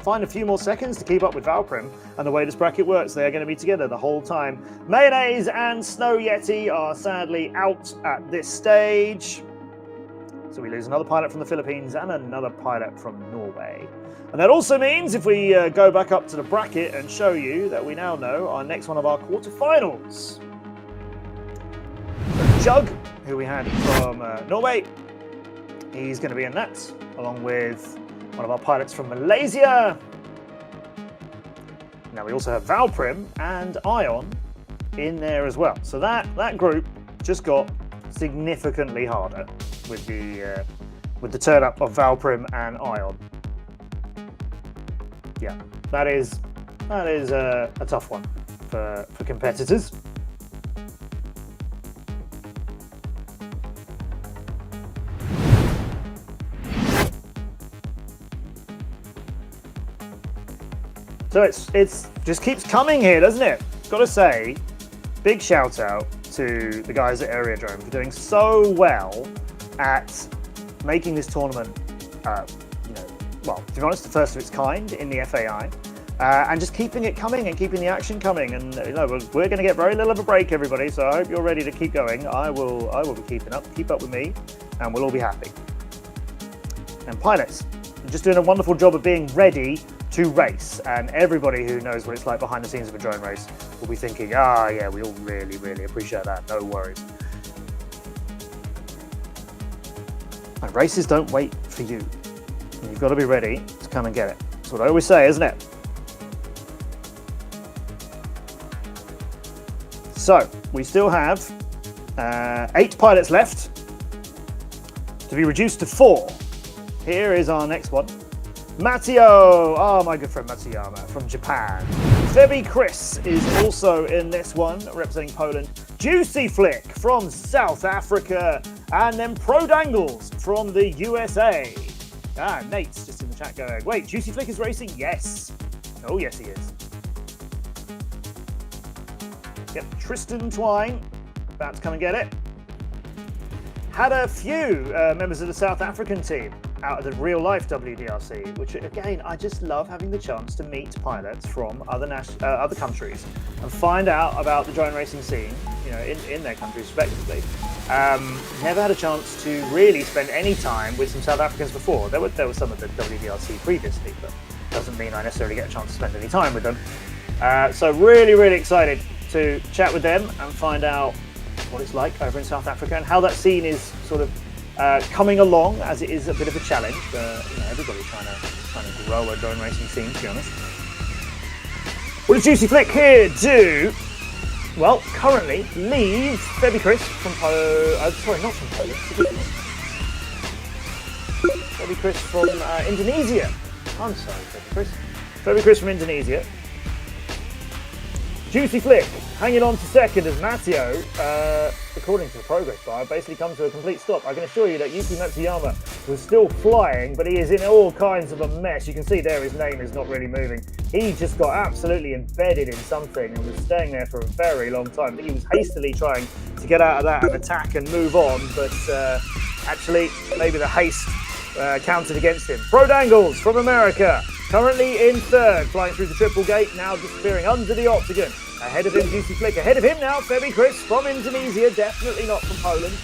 find a few more seconds to keep up with Valprim. And the way this bracket works, they are going to be together the whole time. Mayonnaise and Snow Yeti are sadly out at this stage. So we lose another pilot from the Philippines and another pilot from Norway. And that also means if we go back up to the bracket and show you that we now know our next one of our quarterfinals. So Jug, who we had from Norway, he's going to be in that, along with one of our pilots from Malaysia. Now we also have Valprim and Ion in there as well. So that group just got significantly harder with the turn up of Valprim and Ion. Yeah, that is a tough one for competitors. So it's just keeps coming here, doesn't it? Got to say, big shout out to the guys at Aerodrome for doing so well at making this tournament, well, to be honest, the first of its kind in the FAI, and just keeping it coming and keeping the action coming. And we're going to get very little of a break, everybody. So I hope you're ready to keep going. I will be keeping up. Keep up with me, and we'll all be happy. And pilots, you're just doing a wonderful job of being ready to race, and everybody who knows what it's like behind the scenes of a drone race will be thinking, yeah, we all really, really appreciate that, no worries. And races don't wait for you. You've got to be ready to come and get it. That's what I always say, isn't it? So, we still have 8 pilots left to be reduced to 4. Here is our next one. Matteo, my good friend Matsuyama from Japan. Febi Chris is also in this one, representing Poland. Juicy Flick from South Africa. And then Pro Dangles from the USA. Nate's just in the chat going, wait, Juicy Flick is racing? Yes. Oh, yes, he is. Yep, Tristan Twine, about to come and get it. Had a few members of the South African team out of the real-life WDRC, which again, I just love having the chance to meet pilots from other countries and find out about the drone racing scene, in their countries respectively. Never had a chance to really spend any time with some South Africans before. There were some of the WDRC previously, but doesn't mean I necessarily get a chance to spend any time with them. So really, really excited to chat with them and find out what it's like over in South Africa and how that scene is sort of coming along, as it is a bit of a challenge. Everybody's trying to grow a drone racing scene, to be honest. What does Juicy Flick here do? Well, currently leads Febby Chris from not from Poland. Febby Chris from Indonesia. I'm sorry, Febby Chris. Febby Chris from Indonesia. Juicy Flick hanging on to second as Matteo, according to the progress bar, basically comes to a complete stop. I can assure you that Yuki Matsuyama was still flying, but he is in all kinds of a mess. You can see there his name is not really moving. He just got absolutely embedded in something and was staying there for a very long time. I think he was hastily trying to get out of that and attack and move on, but actually maybe the haste counted against him. Pro Dangles from America, currently in third, flying through the triple gate, now disappearing under the octagon. Ahead of him, Juicy Flick. Ahead of him now, Febby Chris from Indonesia, definitely not from Poland.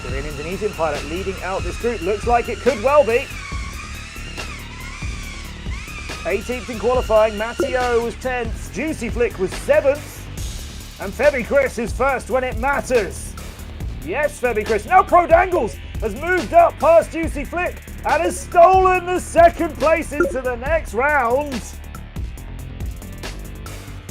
So an Indonesian pilot leading out this group. Looks like it could well be. 18th in qualifying, Matteo was 10th, Juicy Flick was 7th, and Febby Chris is first when it matters. Yes, Febby Chris. Now Pro Dangles has moved up past Juicy Flick and has stolen the second place into the next round.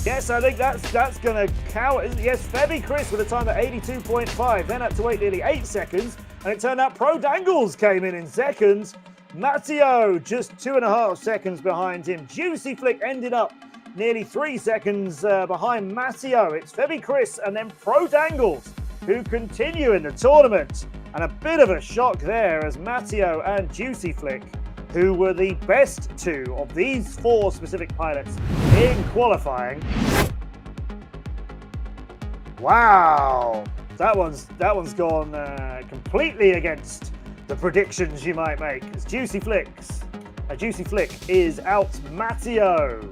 Yes, I think that's going to count. Yes, Febby Chris with a time at 82.5, then had to wait nearly 8 seconds, and it turned out Pro Dangles came in second. Matteo just 2.5 seconds behind him. Juicy Flick ended up nearly 3 seconds behind Matteo. It's Febby Chris and then Pro Dangles who continue in the tournament. And a bit of a shock there as Matteo and Juicy Flick, who were the best two of these 4 specific pilots in qualifying. Wow, that one's gone completely against the predictions you might make. As Juicy Flick is out Matteo.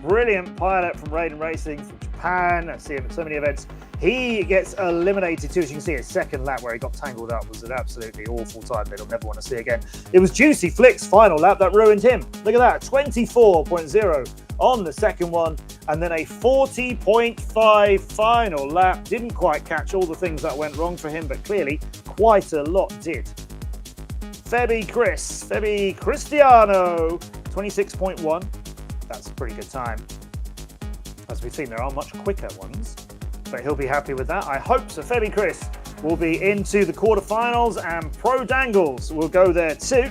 Brilliant pilot from Raiden Racing from Japan. I see him at so many events. He gets eliminated too. As you can see, his second lap where he got tangled up was an absolutely awful time that he'll never want to see again. It was Juicy Flick's final lap that ruined him. Look at that, 24.0 on the second one, and then a 40.5 final lap. Didn't quite catch all the things that went wrong for him, but clearly quite a lot did. Febby Cristiano, 26.1. That's a pretty good time. As we've seen, there are much quicker ones, but he'll be happy with that. I hope so. Febby Chris will be into the quarterfinals, and Pro Dangles will go there too.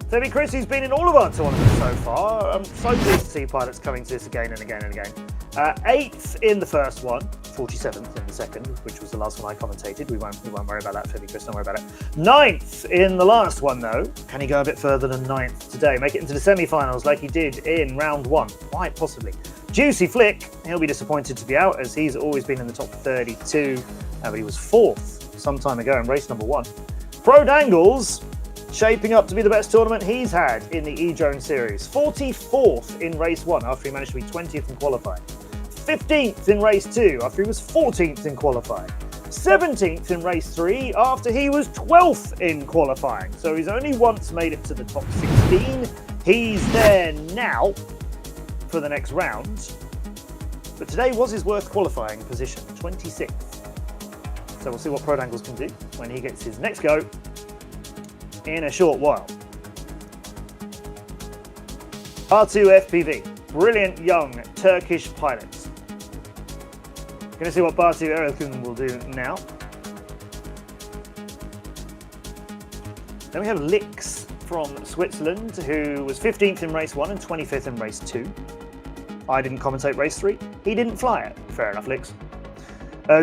Febby Chris, who's been in all of our tournaments so far. I'm so pleased to see pilots coming to this again and again and again. 8th in the first one, 47th in the second, which was the last one I commentated. We won't worry about that, Febby Chris, don't worry about it. 9th in the last one though. Can he go a bit further than 9th today? Make it into the semi-finals like he did in round 1? Quite possibly. Juicy Flick, he'll be disappointed to be out as he's always been in the top 32, but he was 4th some time ago in race number 1. Pro Dangles, shaping up to be the best tournament he's had in the E-Drone series. 44th in race 1 after he managed to be 20th in qualifying. 15th in race 2 after he was 14th in qualifying. 17th in race 3 after he was 12th in qualifying. So he's only once made it to the top 16. He's there now for the next round. But today was his worst qualifying position, 26th. So we'll see what Pro Dangles can do when he gets his next go in a short while. R2 FPV, brilliant young Turkish pilot. Going to see what Bartu Erkin will do now. Then we have Lix from Switzerland, who was 15th in race 1 and 25th in race 2. I didn't commentate race 3. He didn't fly it. Fair enough, Lix.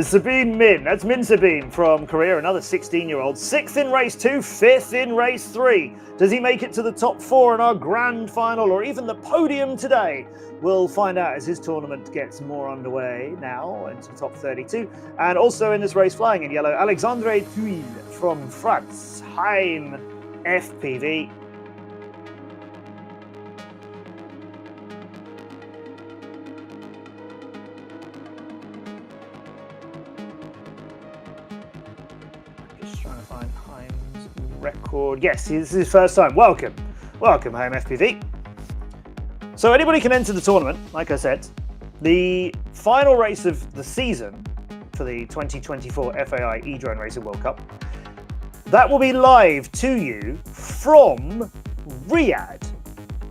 Sabine Min, that's Min Sabine from Korea, another 16-year-old. 6th in race 2, 5th in race 3. Does he make it to the top 4 in our grand final or even the podium today? We'll find out as his tournament gets more underway now into the top 32. And also in this race flying in yellow, Alexandre Tuile from France, Heim FPV. Record. Yes, this is his first time. Welcome, Home FPV. So anybody can enter the tournament, like I said. The final race of the season for the 2024 FAI E-Drone Racing World Cup, that will be live to you from Riyadh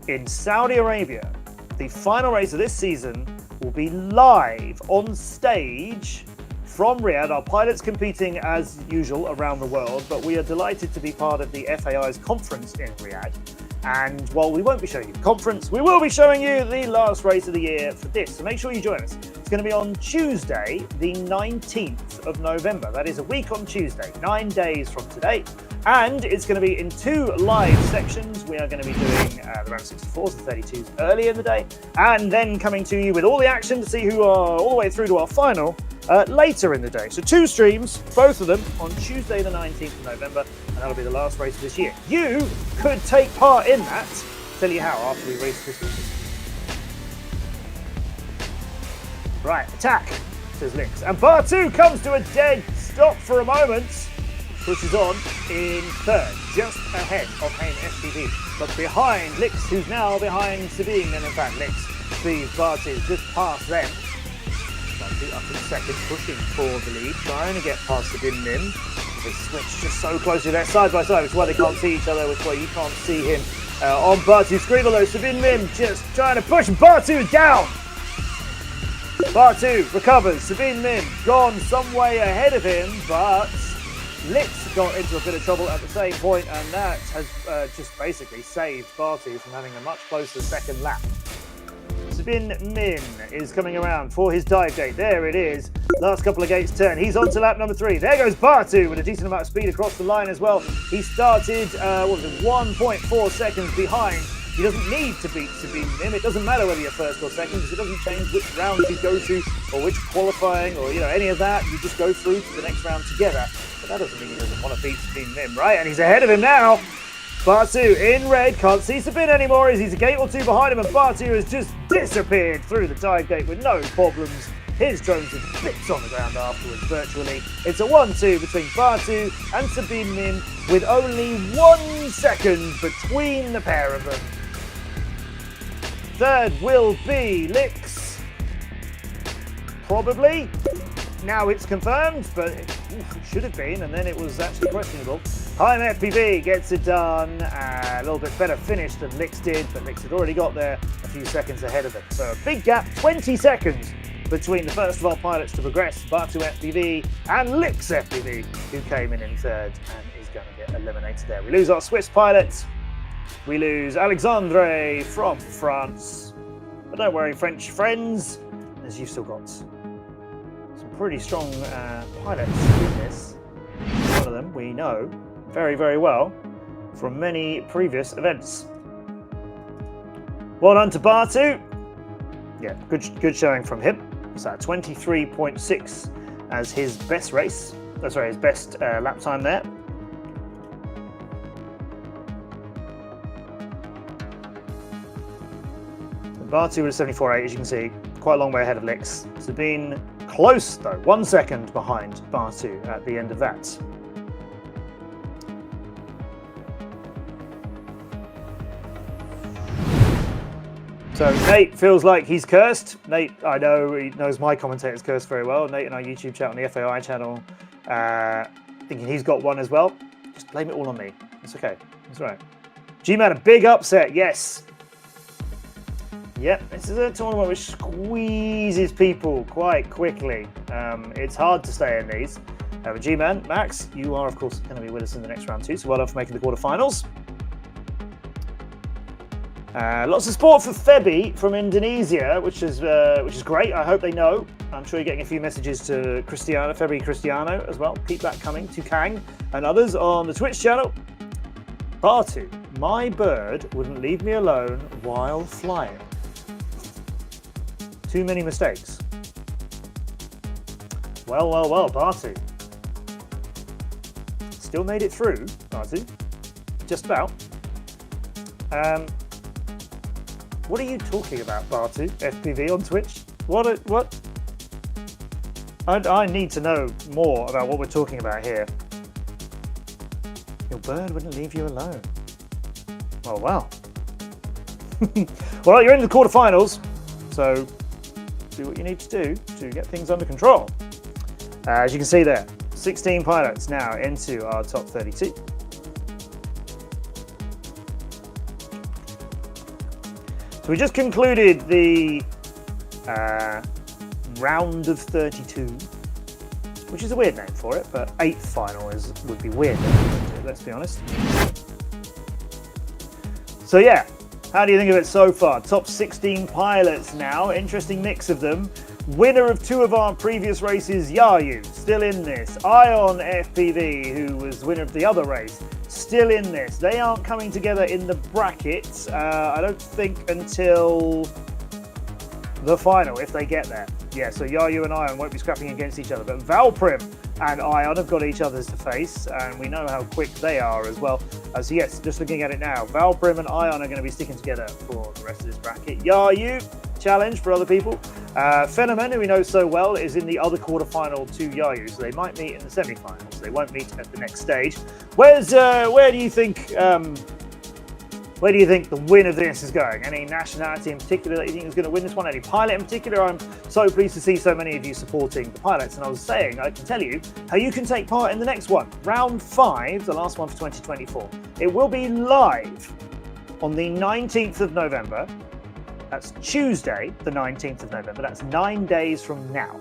in Saudi Arabia. The final race of this season will be live on stage from Riyadh. Our pilots competing as usual around the world, but we are delighted to be part of the FAI's conference in Riyadh. And while we won't be showing you the conference, we will be showing you the last race of the year for this. So make sure you join us. It's going to be on Tuesday, the 19th of November. That is a week on Tuesday, 9 days from today. And it's going to be in 2 live sections. We are going to be doing the round 64s and 32s early in the day, and then coming to you with all the action to see who are all the way through to our final later in the day. So 2 streams, both of them on Tuesday the 19th of November, and that'll be the last race of this year. You could take part in that. I'll tell you how after we race this week. Right, attack, says Lynx. And bar 2 comes to a dead stop for a moment. Pushes on in 3rd, just ahead of Hain FPV. But behind Lix, who's now behind Sabine, and in fact Lix sees bar 2 just past them. Bar 2 up in 2nd, pushing for the lead, trying to get past Sabine Nim. They switch just so closely there, side by side, which is why they can't see each other, which is why you can't see him on bar 2's screen, although Sabine Mim just trying to push bar 2 down. Bar 2 recovers, Sabine Mim gone some way ahead of him, but Litz got into a bit of trouble at the same point, and that has just basically saved bar 2 from having a much closer 2nd lap. Sabine Min is coming around for his dive gate. There it is. Last couple of gates turn. He's on to lap number 3. There goes bar 2 with a decent amount of speed across the line as well. He started, 1.4 seconds behind. He doesn't need to beat Sabine Min. It doesn't matter whether you're 1st or 2nd, because it doesn't change which round you go to or which qualifying or any of that. You just go through to the next round together. But that doesn't mean he doesn't want to beat Sabine Min, right? And he's ahead of him now. Bar 2 in red, can't see Sabine anymore as he's a gate or 2 behind him, and bar 2 has just disappeared through the dive gate with no problems. His drones with flips on the ground afterwards, virtually. It's a 1-2 between bar 2 and Sabine Min, with only 1 second between the pair of them. 3rd will be Lix. Probably. Now it's confirmed, but it should have been, and then it was actually questionable. Hain FPV gets it done. A little bit better finish than Lix did, but Lix had already got there a few seconds ahead of them. So a big gap, 20 seconds between the first of our pilots to progress, bar 2 FPV and Lix FPV, who came in 3rd and is going to get eliminated there. We lose our Swiss pilot. We lose Alexandre from France. But don't worry, French friends, as you've still got some pretty strong pilots in this. One of them we know very, very well from many previous events. Well done to bar 2. Yeah, good showing from him. So 23.6 as his best race. That's right, his best lap time there. Bar 2 with a 74.8, as you can see, quite a long way ahead of Lix. Sabine close though, 1 second behind bar 2 at the end of that. So Nate feels like he's cursed. Nate, I know he knows my commentator's cursed very well. Nate and our YouTube chat on the FAI channel, thinking he's got one as well. Just blame it all on me. It's okay. It's all right. G-Man, a big upset, yes. Yep, this is a tournament which squeezes people quite quickly. It's hard to stay in these. But G-Man, Max, you are of course going to be with us in the next round too, so well done for making the quarterfinals. Lots of support for Febi from Indonesia, which is great. I hope they know. I'm sure you're getting a few messages to Cristiano, Febi Cristiano as well. Keep that coming to Kang and others on the Twitch channel. Bar 2, my bird wouldn't leave me alone while flying. Too many mistakes. Well, bar 2. Still made it through, bar 2. Just about. What are you talking about, bar 2? FPV on Twitch? What? I need to know more about what we're talking about here. Your bird wouldn't leave you alone. Oh, wow. Well, you're in the quarterfinals, so do what you need to do to get things under control. As you can see there, 16 pilots now into our top 32. So we just concluded the round of 32, which is a weird name for it, but 8th final would be weird, let's be honest. So yeah, how do you think of it so far? Top 16 pilots now, interesting mix of them. Winner of 2 of our previous races, Yayu, still in this. Ion FPV, who was winner of the other race, still in this. They aren't coming together in the brackets, I don't think, until the final, if they get there. Yeah, so Yayu and Ion won't be scrapping against each other, but Valprim and Ion have got each other's to face, and we know how quick they are as well. So yes, just looking at it now, Valprim and Ion are going to be sticking together for the rest of this bracket. Yayu, challenge for other people. Phenomen, who we know so well, is in the other quarterfinal to Yayu, so they might meet in the semi-finals. They won't meet at the next stage. Where do you think the win of this is going? Any nationality in particular that you think is going to win this one? Any pilot in particular? I'm so pleased to see so many of you supporting the pilots. And I was saying, I can tell you how you can take part in the next one. Round 5, the last one for 2024. It will be live on the 19th of November. That's Tuesday, the 19th of November. That's 9 days from now.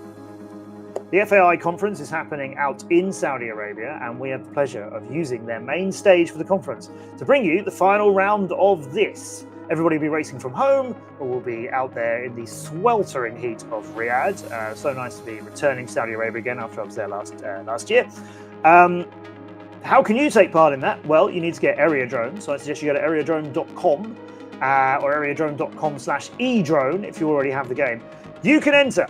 The FAI conference is happening out in Saudi Arabia, and we have the pleasure of using their main stage for the conference to bring you the final round of this. Everybody will be racing from home, or we'll be out there in the sweltering heat of Riyadh. So nice to be returning to Saudi Arabia again after I was there last year. How can you take part in that? Well, you need to get area drone. So I suggest you go to areadrone.com or areadrone.com/edrone if you already have the game. You can enter.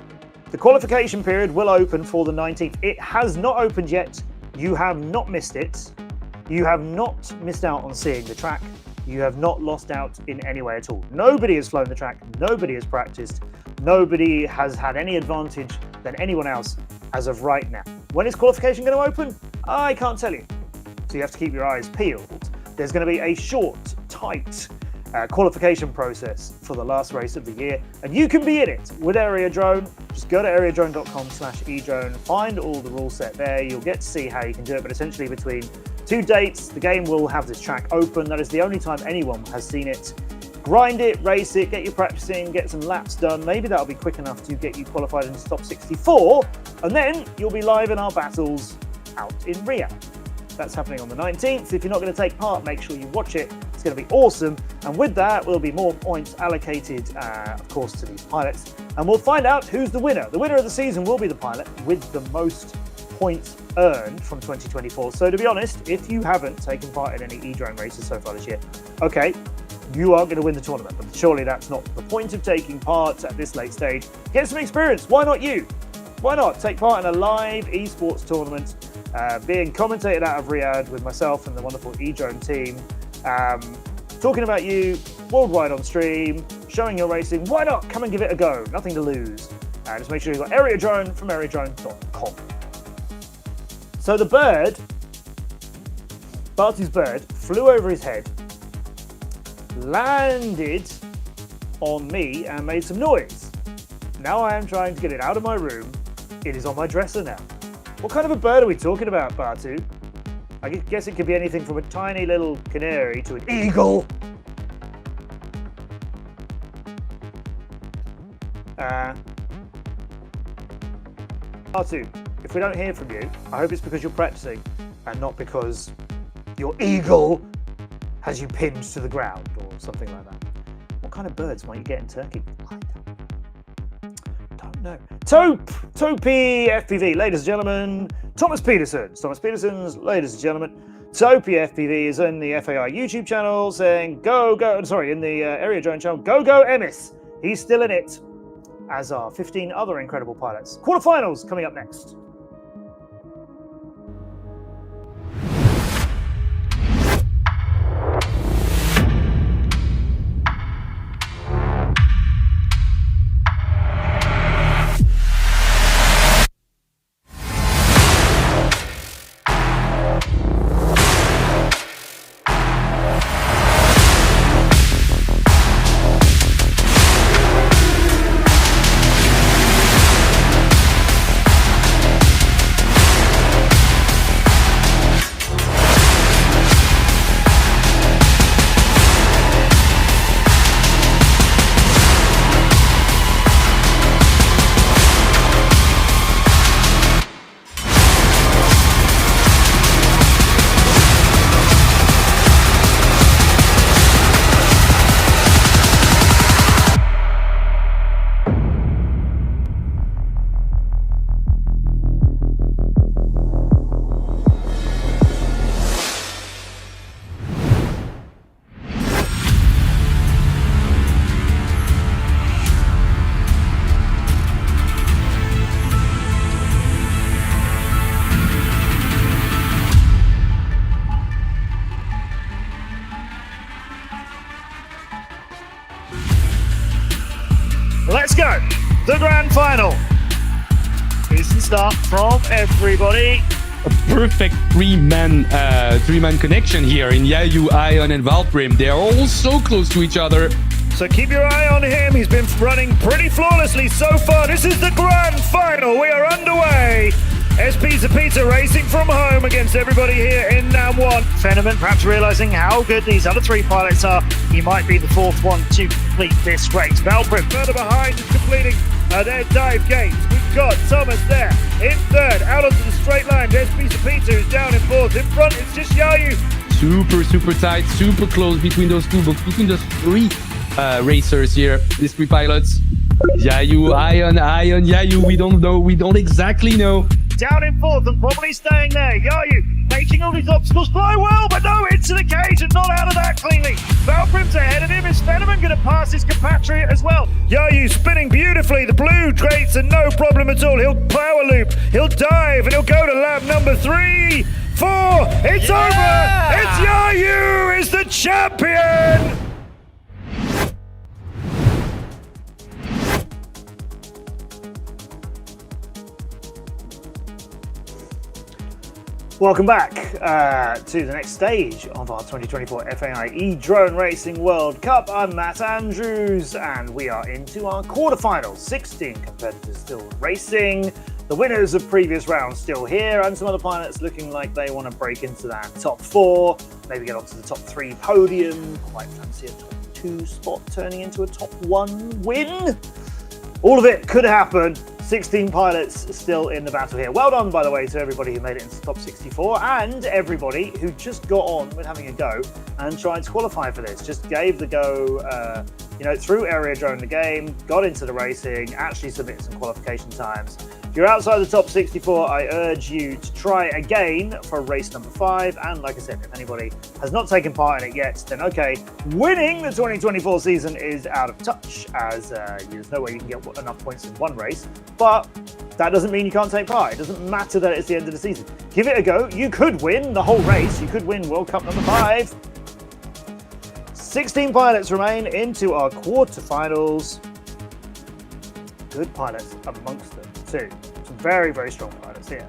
The qualification period will open for the 19th. It has not opened yet. You have not missed it. You have not missed out on seeing the track. You have not lost out in any way at all. Nobody has flown the track. Nobody has practiced. Nobody has had any advantage than anyone else as of right now. When is qualification going to open? I can't tell you. So you have to keep your eyes peeled. There's going to be a short, tight qualification process for the last race of the year, and you can be in it with Area Drone. Just go to areadrone.com/edrone, find all the rule set there. You'll get to see how you can do it, but essentially between 2 dates, the game will have this track open. That is the only time anyone has seen it. Grind it, race it, get you practicing, get some laps done. Maybe that'll be quick enough to get you qualified into top 64, and then you'll be live in our battles out in Riyadh. That's happening on the 19th. If you're not going to take part, make sure you watch it. It's going to be awesome. And with that, will be more points allocated, of course, to these pilots. And we'll find out who's the winner. The winner of the season will be the pilot with the most points earned from 2024. So to be honest, if you haven't taken part in any e-drone races so far this year, okay, you aren't going to win the tournament. But surely that's not the point of taking part at this late stage. Get some experience. Why not you? Why not take part in a live esports tournament, being commentated out of Riyadh with myself and the wonderful e-drone team, talking about you worldwide on stream, showing your racing. Why not? Come and give it a go. Nothing to lose. Just make sure you've got Area Drone from areadrone.com. So the bird, Barty's bird, flew over his head, landed on me and made some noise. Now I am trying to get it out of my room. It is on my dresser now. What kind of a bird are we talking about, Bartu? I guess it could be anything from a tiny little canary to an eagle. Bartu, if we don't hear from you, I hope it's because you're practicing and not because your eagle has you pinned to the ground or something like that. What kind of birds might you get in Turkey? No. Topi FPV, ladies and gentlemen. Thomas Peterson's, ladies and gentlemen. Topi FPV is in the FAI YouTube channel saying in the Area Drone channel, go Emis. He's still in it, as are 15 other incredible pilots. Quarterfinals coming up next. go. The grand final. Decent start from everybody. A perfect three-man connection here in Yayu, Ion, and Valprim. They are all so close to each other. So keep your eye on him. He's been running pretty flawlessly so far. This is the grand final. We are underway. Pizza racing from home against everybody here in NAM 1. Fenneman perhaps realizing how good these other three pilots are. He might be the fourth one to complete this race. Valprim further behind is completing their dive gates. We've got Thomas there in third, out onto the straight line. There's Pizza is down in fourth. In front it's just Yayu. Super tight, super close between those three racers here, these three pilots. Yayu, Ion, Yayu, we don't exactly know. Down in fourth and probably staying there. Yayu making all these obstacles fly well, but no, into the cage and not out of that cleanly. Valprim's ahead of him. Is Fenneman going to pass his compatriot as well? Yayu spinning beautifully. The blue gates are no problem at all. He'll power loop, he'll dive, and he'll go to lap number 3, 4. It's over. It's Yayu is the champion. Welcome back to the next stage of our 2024 FAI Drone Racing World Cup. I'm Matt Andrews and we are into our quarterfinals. 16 competitors still racing. The winners of previous rounds still here, and some other pilots looking like they want to break into that top 4, maybe get onto the top 3 podium, quite fancy a top 2 spot turning into a top 1 win. All of it could happen. 16 pilots still in the battle here. Well done, by the way, to everybody who made it into the top 64 and everybody who just got on with having a go and tried to qualify for this. Just gave the go, through Area Drone the game, got into the racing, actually submitted some qualification times. If you're outside the top 64, I urge you to try again for race number 5. And like I said, if anybody has not taken part in it yet, then okay, winning the 2024 season is out of touch, as there's no way you can get enough points in one race. But that doesn't mean you can't take part. It doesn't matter that it's the end of the season. Give it a go. You could win the whole race. You could win World Cup number 5. 16 pilots remain into our quarterfinals. Good pilots amongst them too. Some very, very strong pilots here.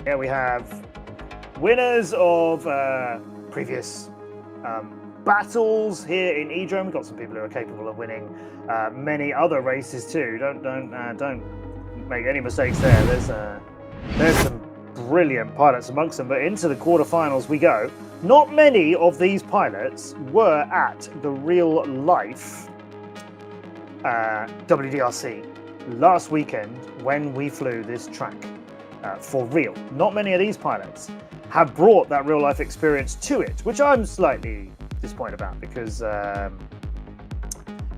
Here we have winners of previous battles here in E-Drone. We've got some people who are capable of winning many other races too. Don't make any mistakes there. There's some brilliant pilots amongst them, but into the quarterfinals we go. Not many of these pilots were at the real life WDRC last weekend when we flew this track for real. Not many of these pilots have brought that real life experience to it, which I'm slightly disappointed about, because I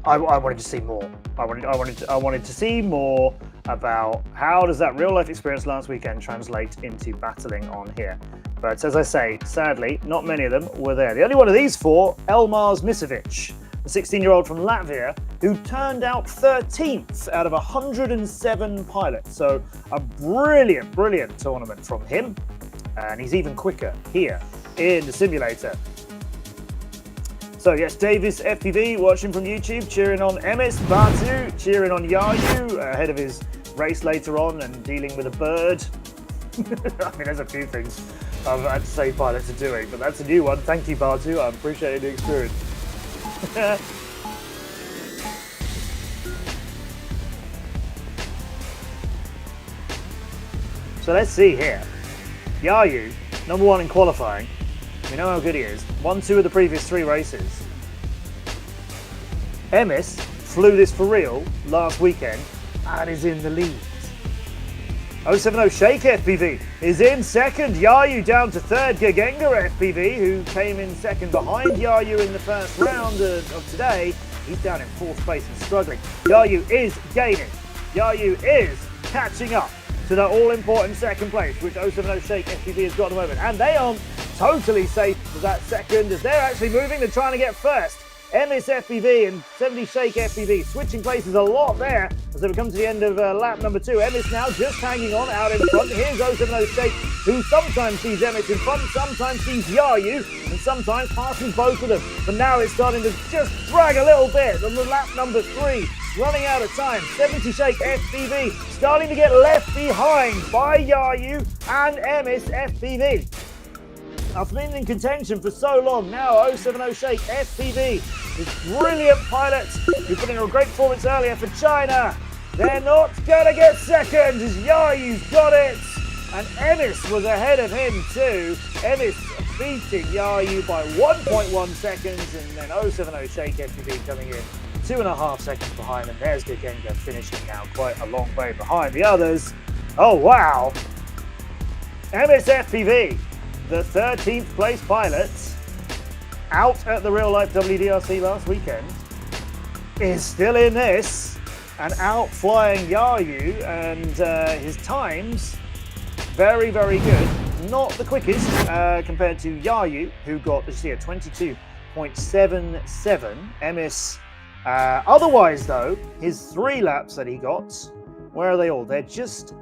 wanted to see more. I wanted to see more about how does that real life experience last weekend translate into battling on here. But as I say, sadly, not many of them were there. The only one of these 4, Elmars Misevic, the 16-year-old from Latvia, who turned out 13th out of 107 pilots. So a brilliant tournament from him. And he's even quicker here in the simulator. So yes, Davis FPV watching from YouTube, cheering on Emis, Batu, cheering on Yayu ahead of his race later on and dealing with a bird. I mean, there's a few things I've had to say pilots are doing, but that's a new one. Thank you, Batu. I appreciate the experience. So let's see here. Yayu, number 1 in qualifying. We know how good he is. Won 2 of the previous 3 races. Emis flew this for real last weekend and is in the lead. 070 Shake FPV is in second. Yayu down to third. Gagenga FPV, who came in second behind Yayu in the first round of today, he's down in 4th place and struggling. Yayu is gaining. Yayu is catching up to the all-important second place, which 070 Shake FPV has got at the moment. And they aren't totally safe for that second, as they're actually moving. They're trying to get first. Emis FPV and 70 Shake FPV switching places a lot there as they come to the end of lap number 2. Emis now just hanging on out in front. Here's 070 Shake, who sometimes sees Emis in front, sometimes sees Yayu, and sometimes passes both of them. But now it's starting to just drag a little bit on the lap number 3. Running out of time. 70 Shake FPV starting to get left behind by Yayu and Emis FPV. After being in contention for so long, now 070 Shake FPV, this brilliant pilot who put in a great performance earlier for China. They're not going to get second as Yayu's got it. And Emis was ahead of him too. Emis beating Yayu by 1.1 seconds, and then 070 Shake FPV coming in 2.5 seconds behind, and there's Gagenga finishing now quite a long way behind the others. Oh wow! Emis FPV, the 13th place pilot, out at the real life WDRC last weekend, is still in this and out flying Yayu, and his times very, very good. Not the quickest compared to Yayu, who got, as you see, a 22.77. Emis. Otherwise, though, his 3 laps that he got, where are they all? They're just,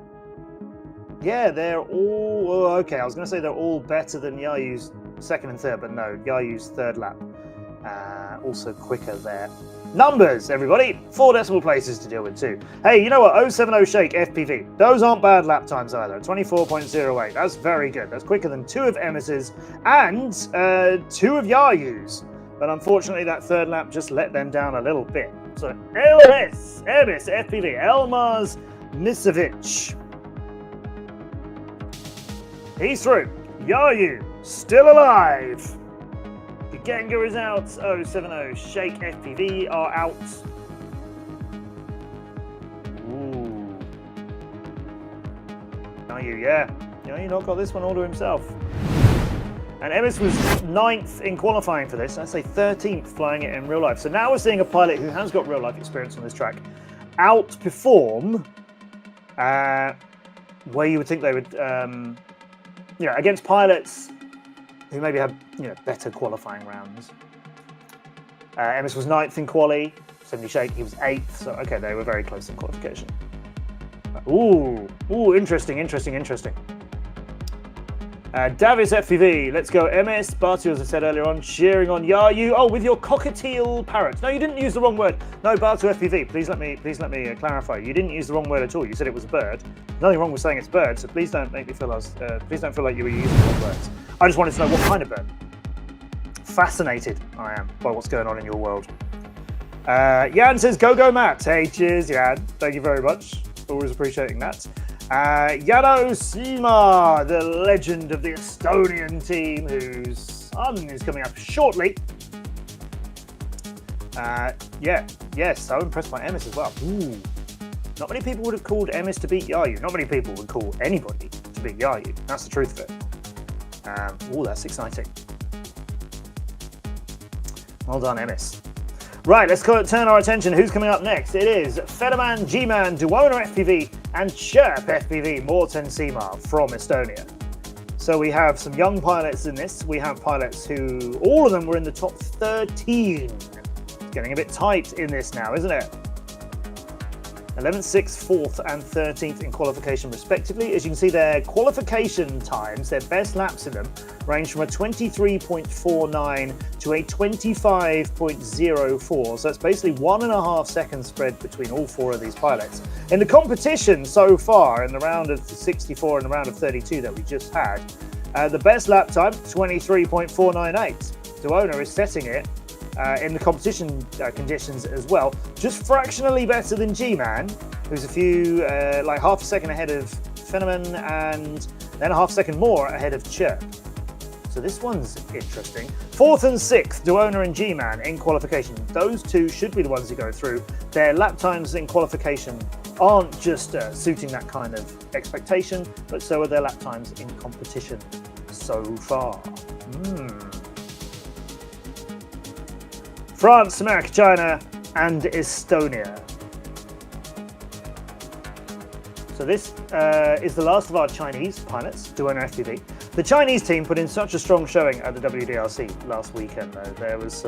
yeah, they're all, okay, I was going to say they're all better than Yayu's 2nd and 3rd, but no, Yayu's 3rd lap, also quicker there. Numbers, everybody, 4 decimal places to deal with too. Hey, you know what, 070 Shake FPV, those aren't bad lap times either, 24.08, that's very good. That's quicker than 2 of Emis's and 2 of Yayu's. But unfortunately, that 3rd lap just let them down a little bit. So, Emis FPV, Elmaz Misovic. He's through. Yayu, still alive. Gagenga is out. 070 Shake FPV are out. Ooh. Yayu, yeah. Yayu not got this one all to himself. And Emis was 9th in qualifying for this. I'd say 13th flying it in real life. So now we're seeing a pilot who has got real life experience on this track outperform where you would think they would, against pilots who maybe have better qualifying rounds. Emis was 9th in quali. 70 Shake, he was 8th. So okay, they were very close in qualification. Ooh, interesting. Davis FPV, let's go. MS, Bartu, as I said earlier on, cheering on Yayu. Oh, with your cockatiel parrot. No, you didn't use the wrong word. No, Bartu FPV, please let me clarify. You didn't use the wrong word at all. You said it was a bird. Nothing wrong with saying it's bird, so please don't make me feel please don't feel like you were using the wrong words. I just wanted to know what kind of bird. Fascinated I am by what's going on in your world. Jan says, go Matt. Hey, cheers, Jan. Thank you very much. Always appreciating that. Yano Sima, the legend of the Estonian team, whose son is coming up shortly. So impressed by Emis as well. Ooh. Not many people would have called Emis to beat Yayu. Not many people would call anybody to beat Yayu. That's the truth of it. That's exciting. Well done, Emis. Right, let's turn our attention. Who's coming up next? It is Federman, G-Man, Duona FPV, and Chirp FPV, Morten Simar from Estonia. So we have some young pilots in this. We have pilots who, all of them were in the top 13. It's getting a bit tight in this now, isn't it? 11th, 6th, 4th, and 13th in qualification respectively. As you can see, their qualification times, their best laps in them, range from a 23.49 to a 25.04. So it's basically 1.5 seconds spread between all 4 of these pilots. In the competition so far, in the round of 64 and the round of 32 that we just had, the best lap time, 23.498. Duona is setting it in the competition conditions as well, just fractionally better than G-Man, who's a few, like half a second ahead of Fenneman and then a half second more ahead of Chirp. So this one's interesting. 4th and 6th, Duona and G-Man in qualification. Those two should be the ones who go through. Their lap times in qualification aren't just suiting that kind of expectation, but so are their lap times in competition so far. France, America, China, and Estonia. So this is the last of our Chinese pilots, Duono FPV. The Chinese team put in such a strong showing at the WDRC last weekend, though. There was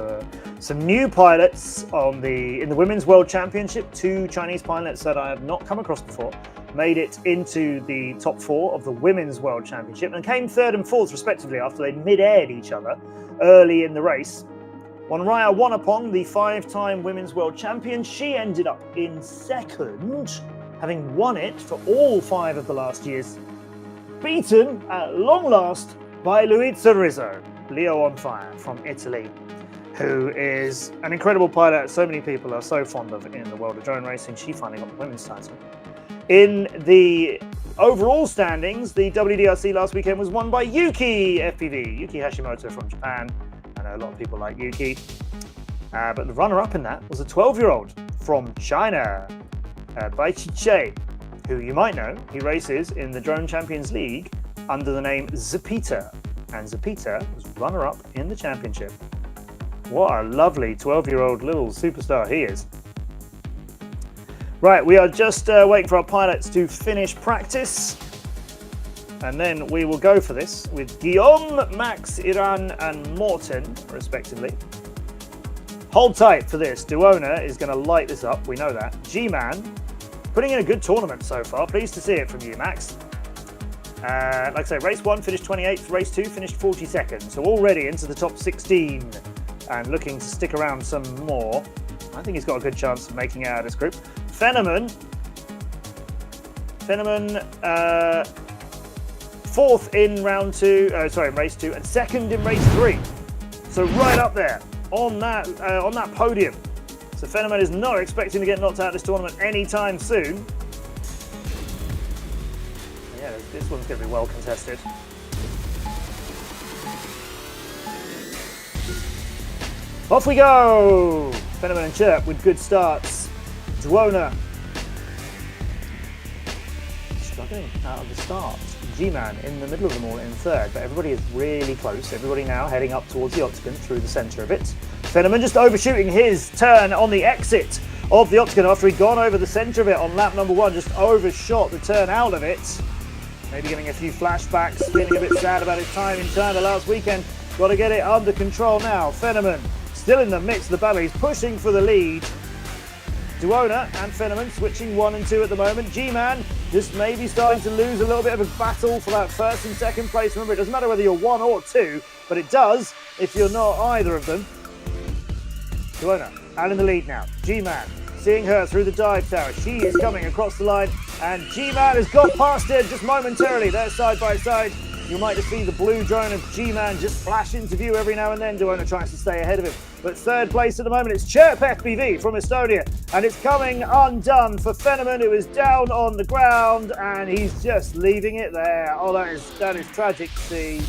some new pilots in the Women's World Championship. 2 Chinese pilots that I have not come across before made it into the top 4 of the Women's World Championship and came 3rd and 4th respectively after they mid-aired each other early in the race. Wanraya Wanapong, the 5-time Women's World Champion, she ended up in 2nd, having won it for all 5 of the last years, beaten at long last by Luisa Rizzo, Leo on Fire from Italy, who is an incredible pilot so many people are so fond of in the world of drone racing. She finally got the women's title. In the overall standings, the WDRC last weekend was won by Yuki FPV, Yuki Hashimoto from Japan. I know a lot of people like Yuki, but the runner-up in that was a 12-year-old from China, Bai Chiche, who you might know. He races in the Drone Champions League under the name Zapita, and Zapita was runner-up in the championship. What a lovely 12-year-old little superstar he is. Right, we are just waiting for our pilots to finish practice, and then we will go for this with Guillaume, Max, Iran, and Morten, respectively. Hold tight for this. Duona is going to light this up. We know that. G-Man, putting in a good tournament so far. Pleased to see it from you, Max. Like I say, race 1 finished 28th, race 2 finished 42nd. So already into the top 16 and looking to stick around some more. I think he's got a good chance of making it out of this group. Fenneman, 4th in race 2, and 2nd in race 3. So right up there on that podium. So Fenneman is not expecting to get knocked out of this tournament anytime soon. Yeah, this one's going to be well contested. Off we go! Fenneman and Chirp with good starts. Duona struggling out of the start. G-Man in the middle of them all in 3rd, but everybody is really close. Everybody now heading up towards the octagon through the centre of it. Fenneman just overshooting his turn on the exit of the octagon after he'd gone over the centre of it on lap number 1, just overshot the turn out of it. Maybe getting a few flashbacks, feeling a bit sad about his time in China last weekend. Got to get it under control now. Fenneman still in the mix of the battle. He's pushing for the lead. Duona and Fenneman switching 1 and 2 at the moment. G-Man just maybe starting to lose a little bit of a battle for that 1st and 2nd place. Remember, it doesn't matter whether you're 1 or 2, but it does if you're not either of them. Duona out in the lead now. G-Man seeing her through the dive tower. She is coming across the line, and G-Man has got past her just momentarily. They're side by side. You might just see the blue drone of G-Man just flash into view every now and then. Duona tries to stay ahead of him. But 3rd place at the moment, it's Chirp FPV from Estonia. And it's coming undone for Fenneman, who is down on the ground, and he's just leaving it there. Oh, that is tragic to see.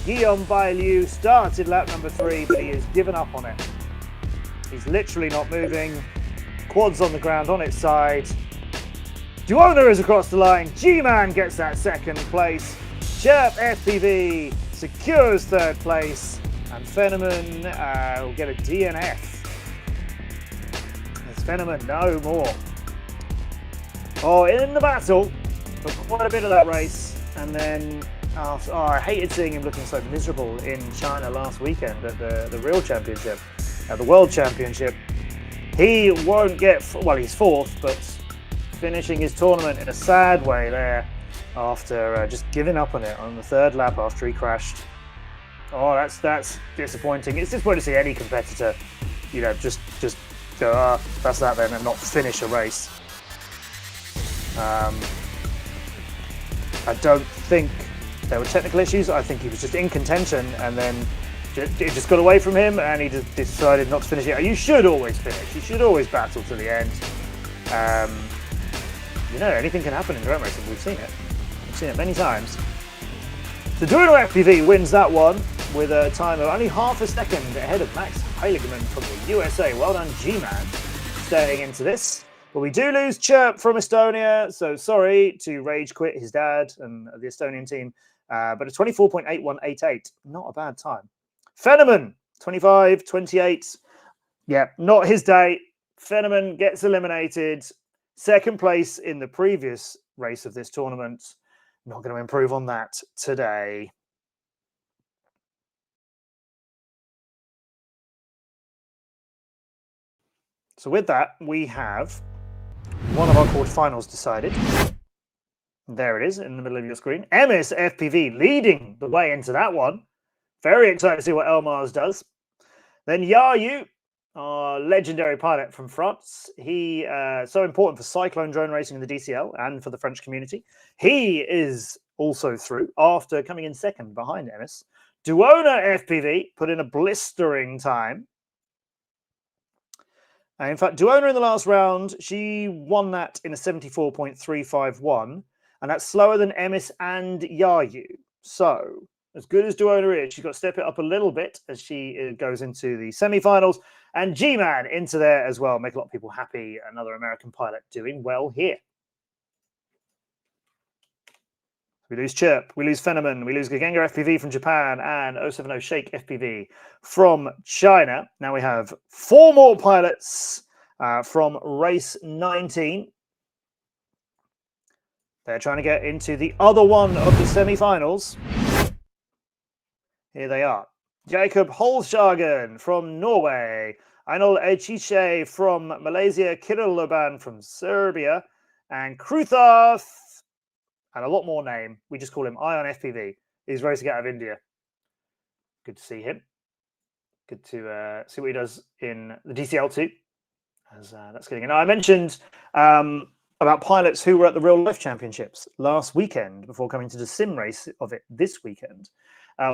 Guillaume Bailiu started lap number 3, but he has given up on it. He's literally not moving. Quads on the ground on its side. Duona is across the line. G-Man gets that 2nd place. Chirp FPV secures 3rd place, and Fenneman will get a DNF. There's Fenneman no more. Oh, in the battle for quite a bit of that race, and then I hated seeing him looking so miserable in China last weekend at the real championship, at the World Championship. He won't get, well, he's 4th, but finishing his tournament in a sad way there, after just giving up on it on the 3rd lap after he crashed. Oh, that's disappointing. It's disappointing to see any competitor, just go, that's that then, and not finish a race. I don't think there were technical issues. I think he was just in contention, and then it just got away from him, and he just decided not to finish it. You should always finish. You should always battle to the end. Anything can happen in drone racing. We've seen it. We've seen it many times. The Duono FPV wins that one with a time of only half a second ahead of Max Heiligemann from the USA. Well done, G-Man, staying into this. But we do lose Chirp from Estonia, so sorry to rage quit his dad and the Estonian team. But a 24.8188, not a bad time. Fenneman, 25.28. Yeah, not his day. Fenneman gets eliminated. 2nd place in the previous race of this tournament. Not going to improve on that today. So with that, we have one of our quarterfinals decided. There it is in the middle of your screen. Emis FPV leading the way into that one. Very excited to see what Elmars does. Then Yayu, our legendary pilot from France. He so important for cyclone drone racing in the DCL and for the French community. He is also through after coming in second behind Emis. Duona FPV put in a blistering time. In fact, Duona in the last round, she won that in a 74.351, and that's slower than Emis and Yayu. So, as good as Duona is, she's got to step it up a little bit as she goes into the semi-finals, and G-Man into there as well. Make a lot of people happy. Another American pilot doing well here. We lose Chirp, we lose Fenneman, we lose Gagenga FPV from Japan, and 070 Shake FPV from China. Now we have 4 more pilots from race 19. They're trying to get into the other one of the semi-finals. Here they are. Jacob Holshagen from Norway, Einol Echiche from Malaysia, Kirill Loban from Serbia, and Krutharth, and a lot more name. We just call him Ion FPV. He's racing out of India. Good to see him. Good to see what he does in the DCL too. As that's getting in. Now, I mentioned about pilots who were at the Real Life Championships last weekend before coming to the sim race of it this weekend.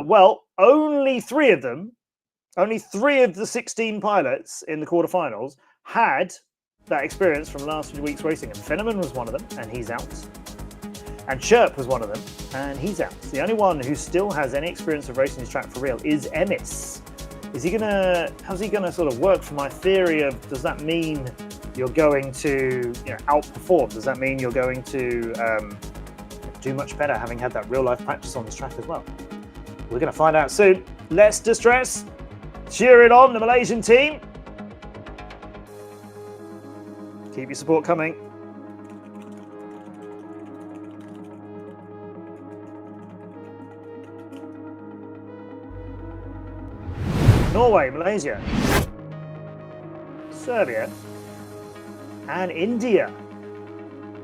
Well, only 3 of them, only 3 of the 16 pilots in the quarterfinals had that experience from last week's racing. And Fenneman was one of them, and he's out. And Chirp was one of them, and he's out. The only one who still has any experience of racing this track for real is Emis. Is he gonna? How's he gonna sort of work for my theory of? Does that mean you're going to outperform? Does that mean you're going to do much better having had that real life practice on this track as well? We're gonna find out soon. Less distress. Cheer it on, the Malaysian team. Keep your support coming. Norway, Malaysia, Serbia, and India.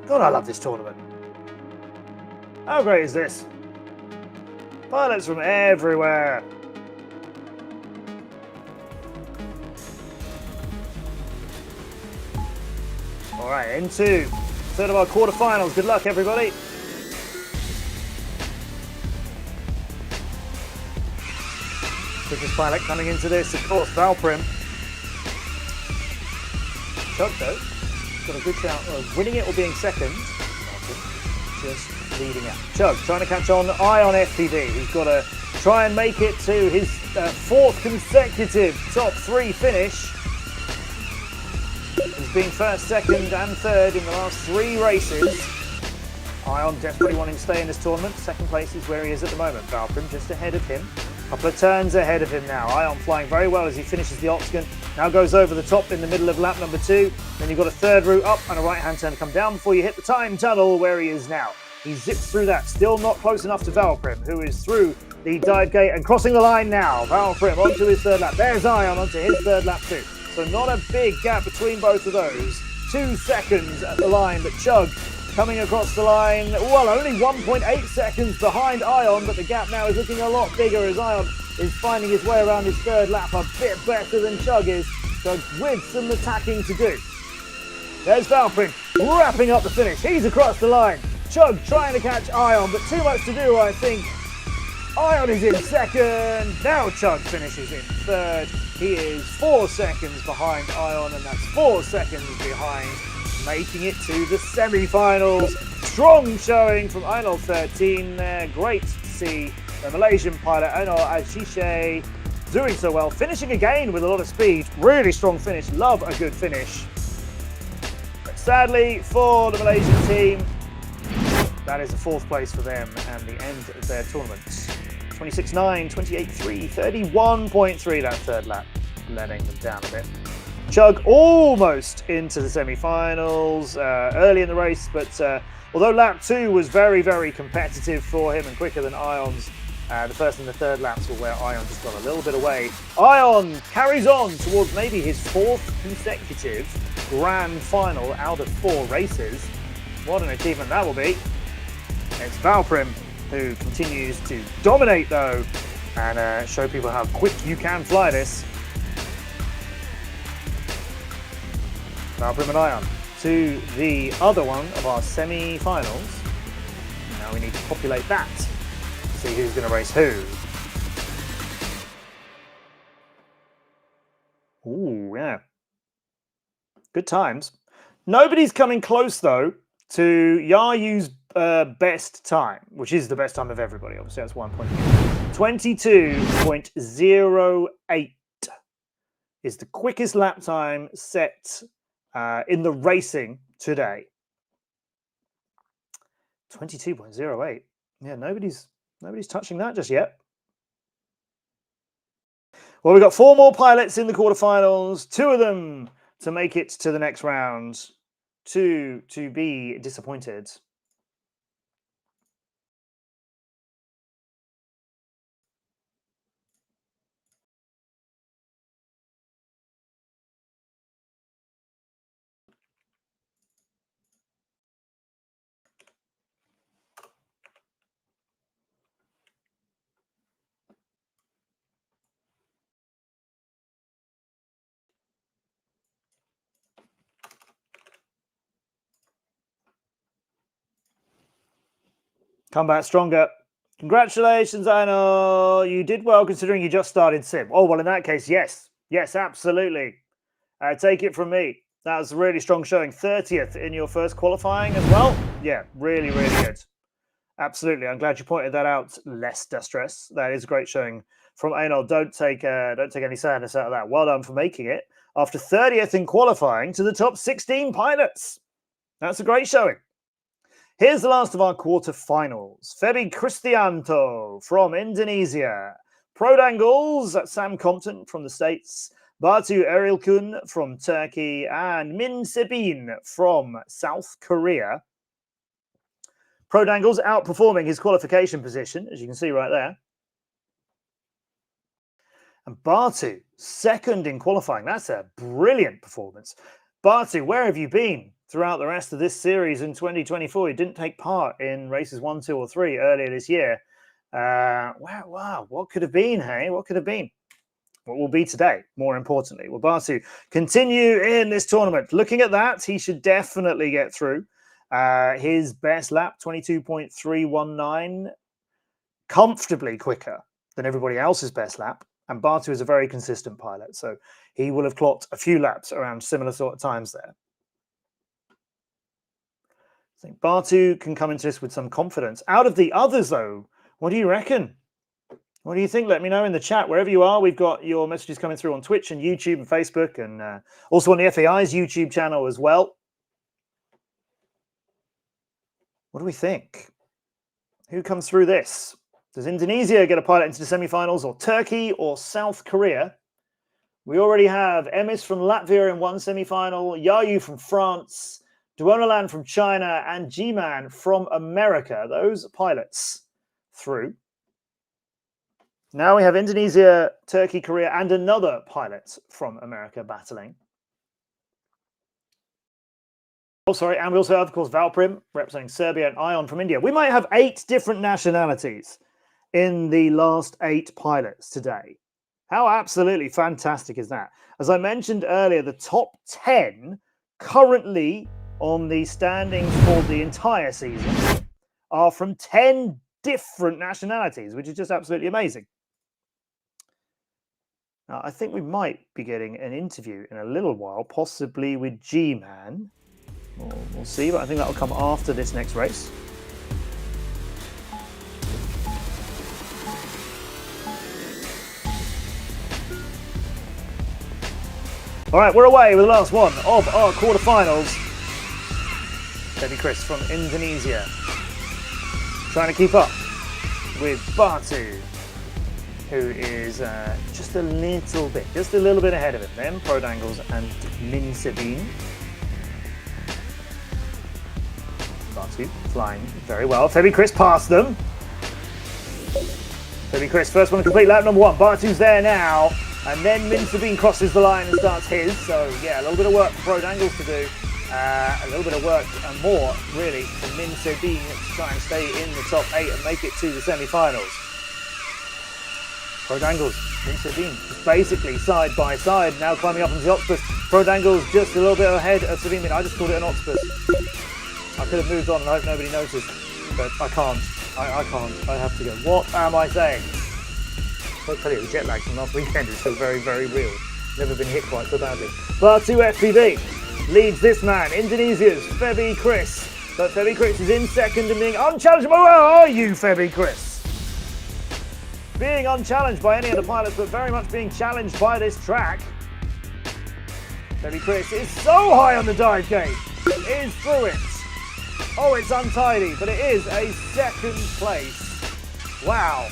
God, I love this tournament. How great is this? Pilots from everywhere. All right, into third of our quarterfinals. Good luck, everybody. Quickest pilot coming into this, of course, Valprim. Chug, though, got a good shout of winning it or being second. Just leading out. Chug trying to catch on Ion FPV, who's got to try and make it to his 4th consecutive top 3 finish. He's been first, second, and third in the last 3 races. Ion desperately wanting to stay in this tournament. Second place is where he is at the moment. Valprim just ahead of him. Couple of turns ahead of him now. Ion flying very well as he finishes the octagon. Now goes over the top in the middle of lap number 2. Then you've got a third route up and a right-hand turn to come down before you hit the time tunnel where he is now. He zips through that, still not close enough to Valprim, who is through the dive gate and crossing the line now. Valprim onto his third lap. There's Ion onto his third lap too. So not a big gap between both of those. 2 seconds at the line, but Chug coming across the line, well, only 1.8 seconds behind Ion, but the gap now is looking a lot bigger as Ion is finding his way around his third lap a bit better than Chug is. Chug with some attacking to do. There's Valprim wrapping up the finish. He's across the line. Chug trying to catch Ion, but too much to do, I think. Ion is in second. Now Chug finishes in third. He is 4 seconds behind Ion, and that's 4 seconds behind, making it to the semi-finals. Strong showing from Einol 13 there. Great to see the Malaysian pilot Einol Ashiche doing so well, finishing again with a lot of speed. Really strong finish. Love a good finish. But sadly for the Malaysian team, that is a 4th place for them and the end of their tournament. 26.9, 28.3, 31.3 that third lap, letting them down a bit. Chug almost into the semi-finals early in the race, but Although lap 2 was very, very competitive for him and quicker than Ion's, the first and the third laps were where Ion just got a little bit away. Ion carries on towards maybe his 4th consecutive grand final out of 4 races. What an achievement that will be. It's Valprim who continues to dominate though and show people how quick you can fly this. Valprim and Ion to the other one of our semi-finals. Now we need to populate that to see who's going to race who. Ooh, yeah. Good times. Nobody's coming close though to Yayu's best time, which is the best time of everybody. Obviously, that's 1 point. 22.08 is the quickest lap time set in the racing today. 22.08. Yeah, nobody's touching that just yet. Well, we've got 4 more pilots in the quarterfinals. 2 of them to make it to the next round. 2 to be disappointed. Come back stronger. Congratulations, Aino. You did well considering you just started Sim. Oh, well, in that case, yes. Yes, absolutely. Take it from me. That was a really strong showing. 30th in your first qualifying as well. Yeah, really, really good. Absolutely. I'm glad you pointed that out, less distress. That is a great showing from Aino. Don't take any sadness out of that. Well done for making it after 30th in qualifying to the top 16 pilots. That's a great showing. Here's the last of our quarterfinals. Febi Cristianto from Indonesia. Prodangles, Sam Compton from the States. Batu Erilkun from Turkey. And Min Sebin from South Korea. Prodangles outperforming his qualification position, as you can see right there. And Batu, 2nd in qualifying. That's a brilliant performance. Batu, where have you been throughout the rest of this series in 2024? You didn't take part in races 1, 2, or 3 earlier this year. Wow, what could have been, hey? What could have been? What will be today, more importantly? Will Batu continue in this tournament? Looking at that, he should definitely get through. His best lap, 22.319, comfortably quicker than everybody else's best lap. And Batu is a very consistent pilot, so he will have clocked a few laps around similar sort of times there. I think Batu can come into this with some confidence. Out of the others, though, what do you reckon? What do you think? Let me know in the chat, wherever you are. We've got your messages coming through on Twitch and YouTube and Facebook, and also on the FAI's YouTube channel as well. What do we think? Who comes through this? Does Indonesia get a pilot into the semi-finals, or Turkey, or South Korea? We already have Emis from Latvia in one semi-final, Yayu from France, Duonalan from China, and G-Man from America. Those pilots through. Now we have Indonesia, Turkey, Korea, and another pilot from America battling. Oh, sorry, and we also have, of course, Valprim representing Serbia and Ion from India. We might have 8 different nationalities in the last 8 pilots today. How absolutely fantastic is that? As I mentioned earlier, the top 10 currently on the standings for the entire season are from 10 different nationalities, which is just absolutely amazing. Now, I think we might be getting an interview in a little while, possibly with G-Man. We'll see, but I think that'll come after this next race. All right, we're away with the last one of our quarterfinals. Baby Chris from Indonesia, trying to keep up with Batu, who is just a little bit ahead of him. Then Prodangles and Min Sebin. Batu Batu flying very well. Febby Chris passed them. Febby Chris, first one to complete lap number 1. Batu's there now. And then Min Sabine crosses the line and starts his. So, yeah, a little bit of work for Pro Dangles to do. A little bit of work and more, really, for Min Sabine to try and stay in the top 8 and make it to the semi-finals. Pro Dangles, Min Sabine, basically side by side, now climbing up onto the octopus. Pro Dangles just a little bit ahead of Sabine Min. I just called it an octopus. I could have moved on and I hope nobody noticed, but I can't. I can't. I have to go. What am I saying? I'll tell you, the jet lag from last weekend is still very, very real. Never been hit quite so badly. Batu FPV leads this man, Indonesia's Febby Chris. But Febby Chris is in second and being unchallenged. Where are you, Febby Chris? Being unchallenged by any of the pilots, but very much being challenged by this track. Febby Chris is so high on the dive gate. It is through it. Oh, it's untidy, but it is a second place. Wow.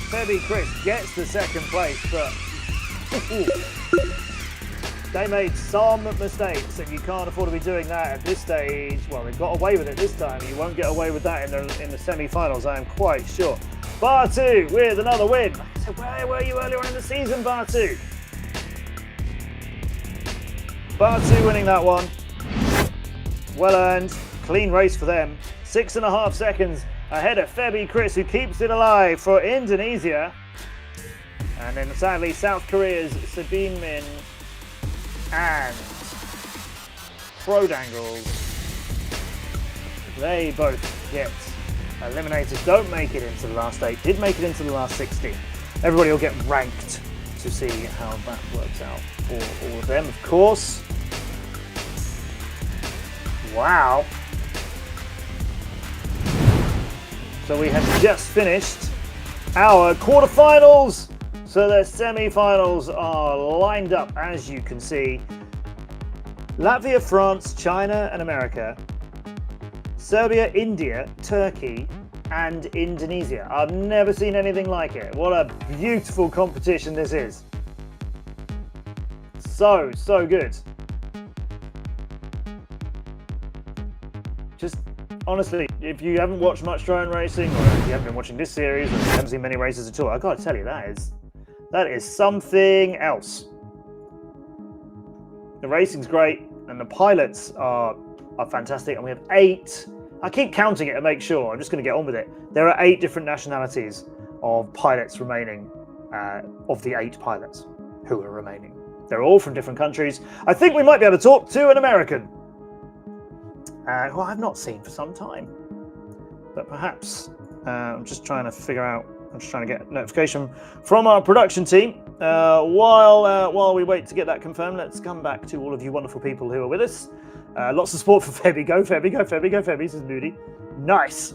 Febby Chris gets the second place, but they made some mistakes, and you can't afford to be doing that at this stage. Well, they got away with it this time. You won't get away with that in the semi-finals, I am quite sure. Batu with another win. So where were you earlier on in the season, Batu? Batu winning that one. Well earned. Clean race for them. 6.5 seconds ahead of Febby Chris, who keeps it alive for Indonesia. And then sadly, South Korea's Sabine Min and Pro Dangles, they both get eliminated, don't make it into the last 8, did make it into the last 16. Everybody will get ranked to see how that works out for all of them, of course. Wow. So we have just finished our quarterfinals. So the semi-finals are lined up, as you can see. Latvia, France, China and America, Serbia, India, Turkey and Indonesia. I've never seen anything like it. What a beautiful competition this is. So good. Just honestly, if you haven't watched much drone racing, or if you haven't been watching this series, or if you haven't seen many races at all, I've got to tell you, that is something else. The racing's great, and the pilots are fantastic, and we have 8. I keep counting it to make sure. I'm just going to get on with it. There are 8 different nationalities of pilots remaining, of the 8 pilots who are remaining. They're all from different countries. I think we might be able to talk to an American, who I've not seen for some time. But perhaps, I'm just trying to figure out, I'm just trying to get notification from our production team. While we wait to get that confirmed, let's come back to all of you wonderful people who are with us. Lots of support for Febby. Go Febby, go Febby, go Febby, says Moody. Nice.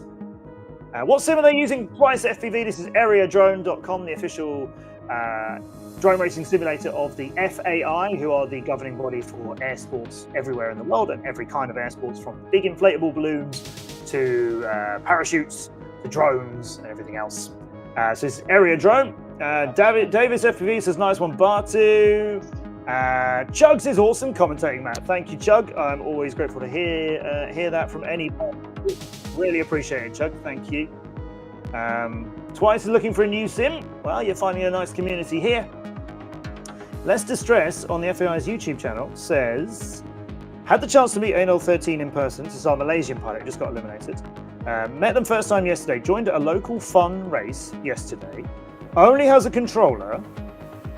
What sim are they using? Twice FPV. This is areadrone.com, the official drone racing simulator of the FAI, who are the governing body for air sports everywhere in the world, and every kind of air sports, from big inflatable balloons to parachutes to drones and everything else. So this is Areadrone. Davis FPV says, nice one, Batu. Chugs is awesome commentating, Matt. Thank you, Chug. I'm always grateful to hear that from anybody. Really appreciate it, Chug. Thank you. Twice is looking for a new sim. Well, you're finding a nice community here. Less Distress on the FAI's YouTube channel says, had the chance to meet Anil 13 in person. This is our Malaysian pilot who just got eliminated. Met them first time yesterday. Joined a local fun race yesterday. Only has a controller,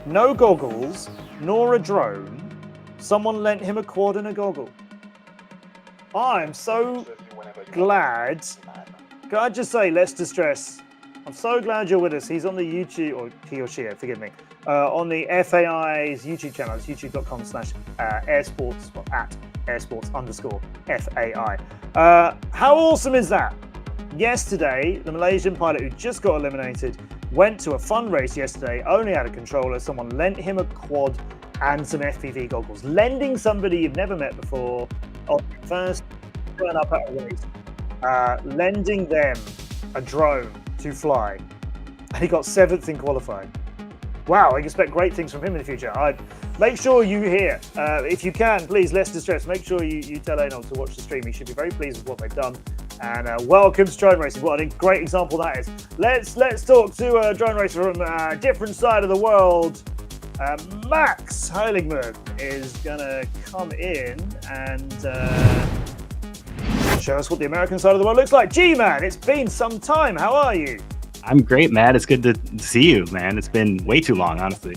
no goggles, nor a drone. Someone lent him a quad and a goggle. I'm so glad. Can I just say, Less Distress, I'm so glad you're with us. He's on the YouTube, or he or she, forgive me, on the FAI's YouTube channel. It's youtube.com/airsports, well, at airsports_FAI. How awesome is that? Yesterday, the Malaysian pilot who just got eliminated went to a fun race yesterday, only had a controller. Someone lent him a quad and some FPV goggles. Lending somebody you've never met before on the first turn up at a race, lending them a drone to fly. And he got 7th in qualifying. wow, I expect great things from him in the future. Make sure you hear, if you can, please, less distress. Make sure you tell Anol to watch the stream. He should be very pleased with what they've done. And welcome to drone racing. What a great example that is. Let's talk to a drone racer from a different side of the world. Max Heiligman is gonna come in and show us what the American side of the world looks like. G-Man, it's been some time. How are you? I'm great, Matt. It's good to see you, man. It's been way too long, honestly.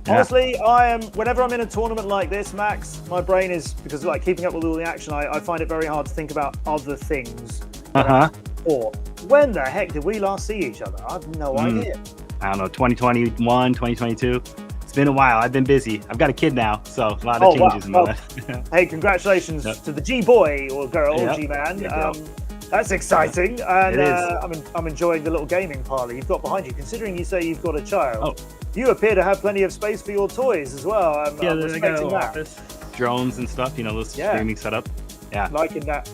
Yeah. Honestly, whenever I'm in a tournament like this, Max, my brain is, because like keeping up with all the action, I find it very hard to think about other things. Or when the heck did we last see each other? I have no idea. I don't know, 2021, 2022. It's been a while. I've been busy. I've got a kid now, so a lot of changes in my life. Hey, congratulations to the G-boy or girl, G-Man. That's exciting, and I'm enjoying the little gaming parlor you've got behind you. Considering you say you've got a child, you appear to have plenty of space for your toys as well. I'm respecting that. Office, drones and stuff, little streaming setup. Yeah, liking that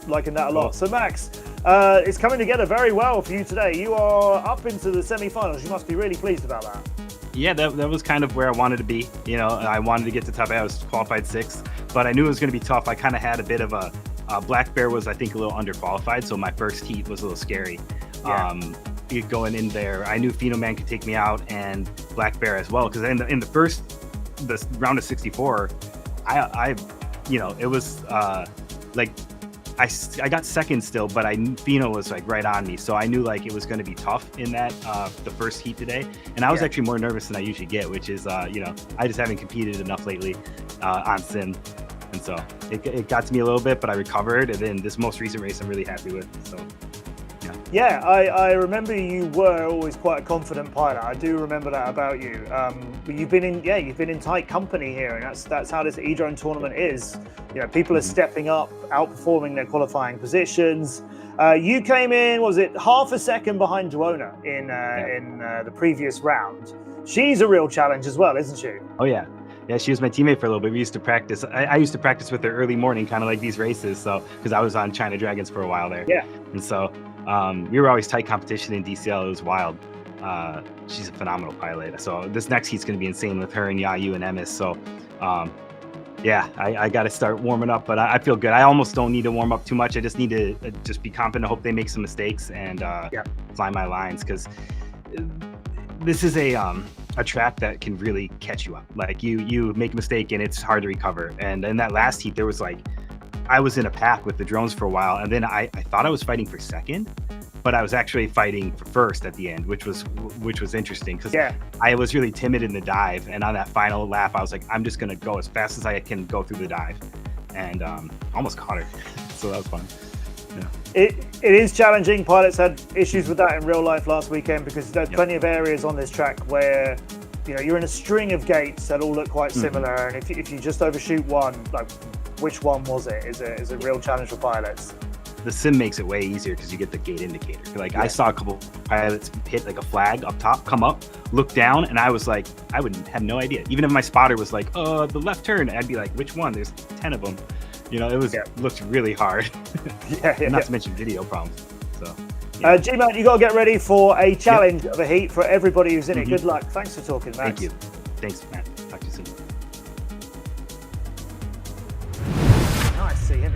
a lot. So Max, it's coming together very well for you today. You are up into the semi-finals. You must be really pleased about that. Yeah, that was kind of where I wanted to be. I wanted to get to top 8. I was qualified 6th, but I knew it was going to be tough. I kind of had a bit of a Black Bear was, I think, a little underqualified, so my first heat was a little scary. Going in there, I knew Phenoman could take me out, and Black Bear as well, because in the round of 64, it was I got second still, but Pheno was like right on me, so I knew like it was going to be tough in that the first heat today, and I was actually more nervous than I usually get, which is I just haven't competed enough lately on Sim. And so it got to me a little bit, but I recovered. And then this most recent race, I'm really happy with. So, yeah. Yeah, I remember you were always quite a confident pilot. I do remember that about you. But you've been in tight company here, and that's how this e-drone tournament is. People are stepping up, outperforming their qualifying positions. You came in, was it half a second behind Duona in the previous round? She's a real challenge as well, isn't she? Oh yeah. Yeah, she was my teammate for a little bit. We used to practice. I used to practice with her early morning, kind of like these races. So, because I was on China Dragons for a while there. Yeah. And so we were always tight competition in DCL. It was wild. She's a phenomenal pilot. So this next heat's going to be insane with her and Yayu and Emis. So, I got to start warming up, but I feel good. I almost don't need to warm up too much. I just need to just be confident. Hope they make some mistakes and fly my lines, because this is a track that can really catch you up. Like you make a mistake and it's hard to recover. And in that last heat, there was I was in a pack with the drones for a while, and then I thought I was fighting for second, but I was actually fighting for first at the end, which was interesting, because I was really timid in the dive, and on that final lap, I was like, I'm just gonna go as fast as I can go through the dive, and almost caught her. So that was fun. Yeah. It is challenging. Pilots had issues with that in real life last weekend, because there's plenty of areas on this track where you're in a string of gates that all look quite similar, and if you just overshoot one, like which one was it, is a real challenge for pilots. The sim makes it way easier because you get the gate indicator. I saw a couple pilots hit like a flag up top, come up, look down, and I was like, I would have no idea. Even if my spotter was like, the left turn, I'd be like, which one? There's 10 of them. It looked really hard. Not to mention video problems. So, G-Man, you got to get ready for a challenge of a heat for everybody who's in it. Good luck. Thanks for talking, Max. Thank you. Thanks, Matt. Talk to you soon. Nice to see him.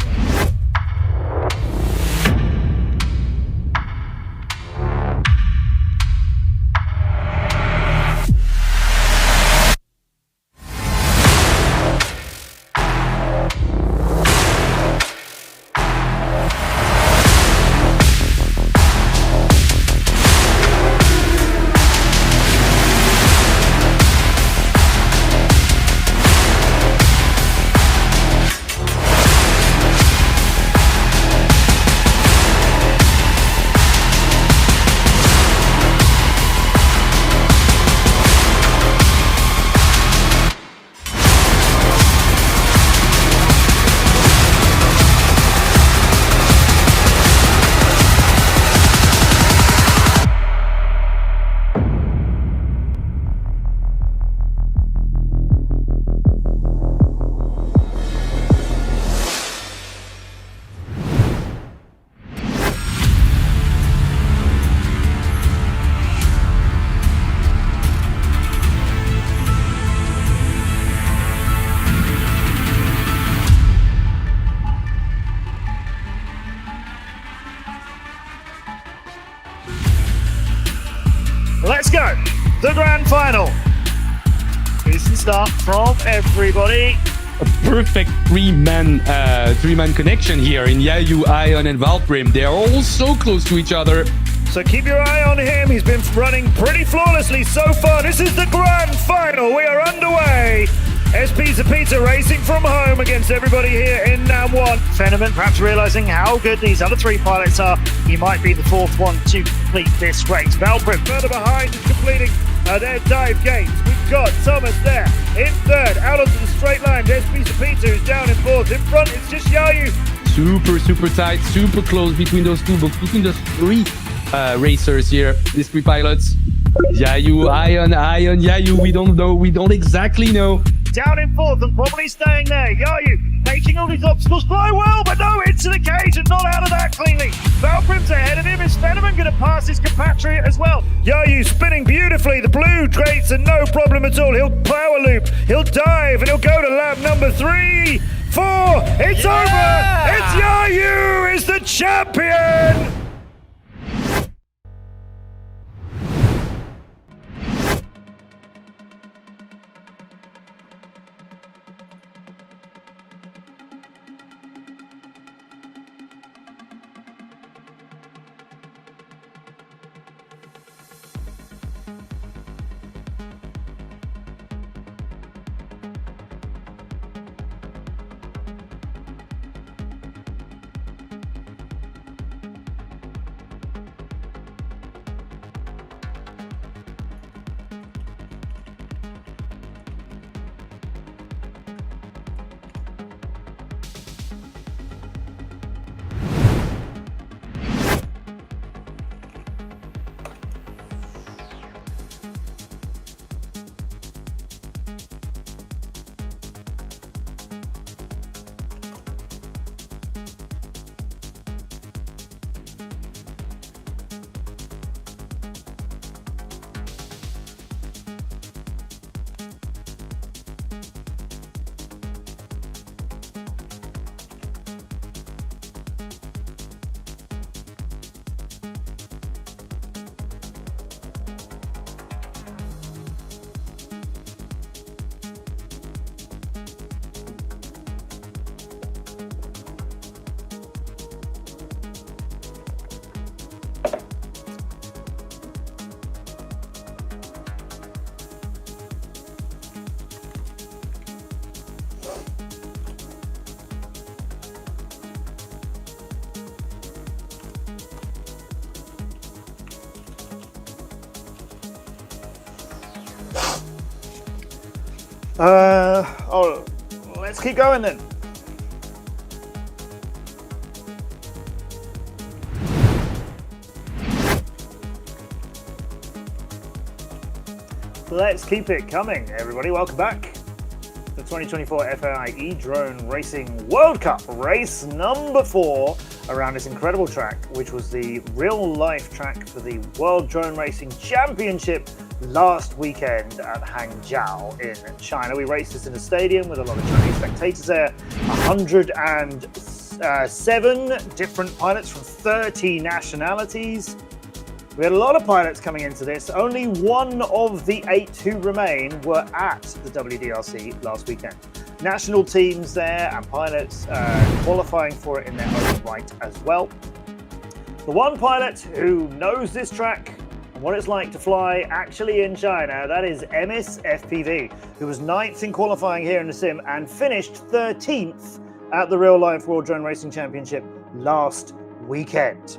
Let's go. The grand final. Decent start from everybody. A perfect three-man connection here in Yayu, Ion, and Valprim. They are all so close to each other. So keep your eye on him. He's been running pretty flawlessly so far. This is the grand final. We are underway. SP's Pizza racing from home against everybody here in Nam 1. Fenneman perhaps realizing how good these other three pilots are. He might be the fourth one to complete this race. Valprim further behind is completing their dive gates. We've got Thomas there in third, out onto the straight line. SP's Pizza is down in fourth. In front, it's just Yayu. Super tight, super close between those two, but between those three racers here, these three pilots. Yayu, Ion, Yayu, we don't know, we don't exactly know. Down in fourth and probably staying there. Yayu making all these obstacles fly well, but no, into the cage and not out of that cleanly. Valprim's ahead of him. Is Fenneman going to pass his compatriot as well? Yayu spinning beautifully. The blue grates are no problem at all. He'll power loop, he'll dive, and he'll go to lap number 3, 4. It's over. It's Yayu is the champion. Let's keep going then. Let's keep it coming, everybody. Welcome back to the 2024 FAI E-Drone Racing World Cup race number 4 around this incredible track, which was the real-life track for the World Drone Racing Championship last weekend at Hangzhou in China. We raced this in a stadium with a lot of Chinese spectators there. 107 different pilots from 30 nationalities. We had a lot of pilots coming into this. Only one of the 8 who remain were at the WDRC last weekend. National teams there and pilots qualifying for it in their own right as well. The one pilot who knows this track and what it's like to fly actually in China, that is Emis FPV, who was 9th in qualifying here in the sim and finished 13th at the Real Life World Drone Racing Championship last weekend.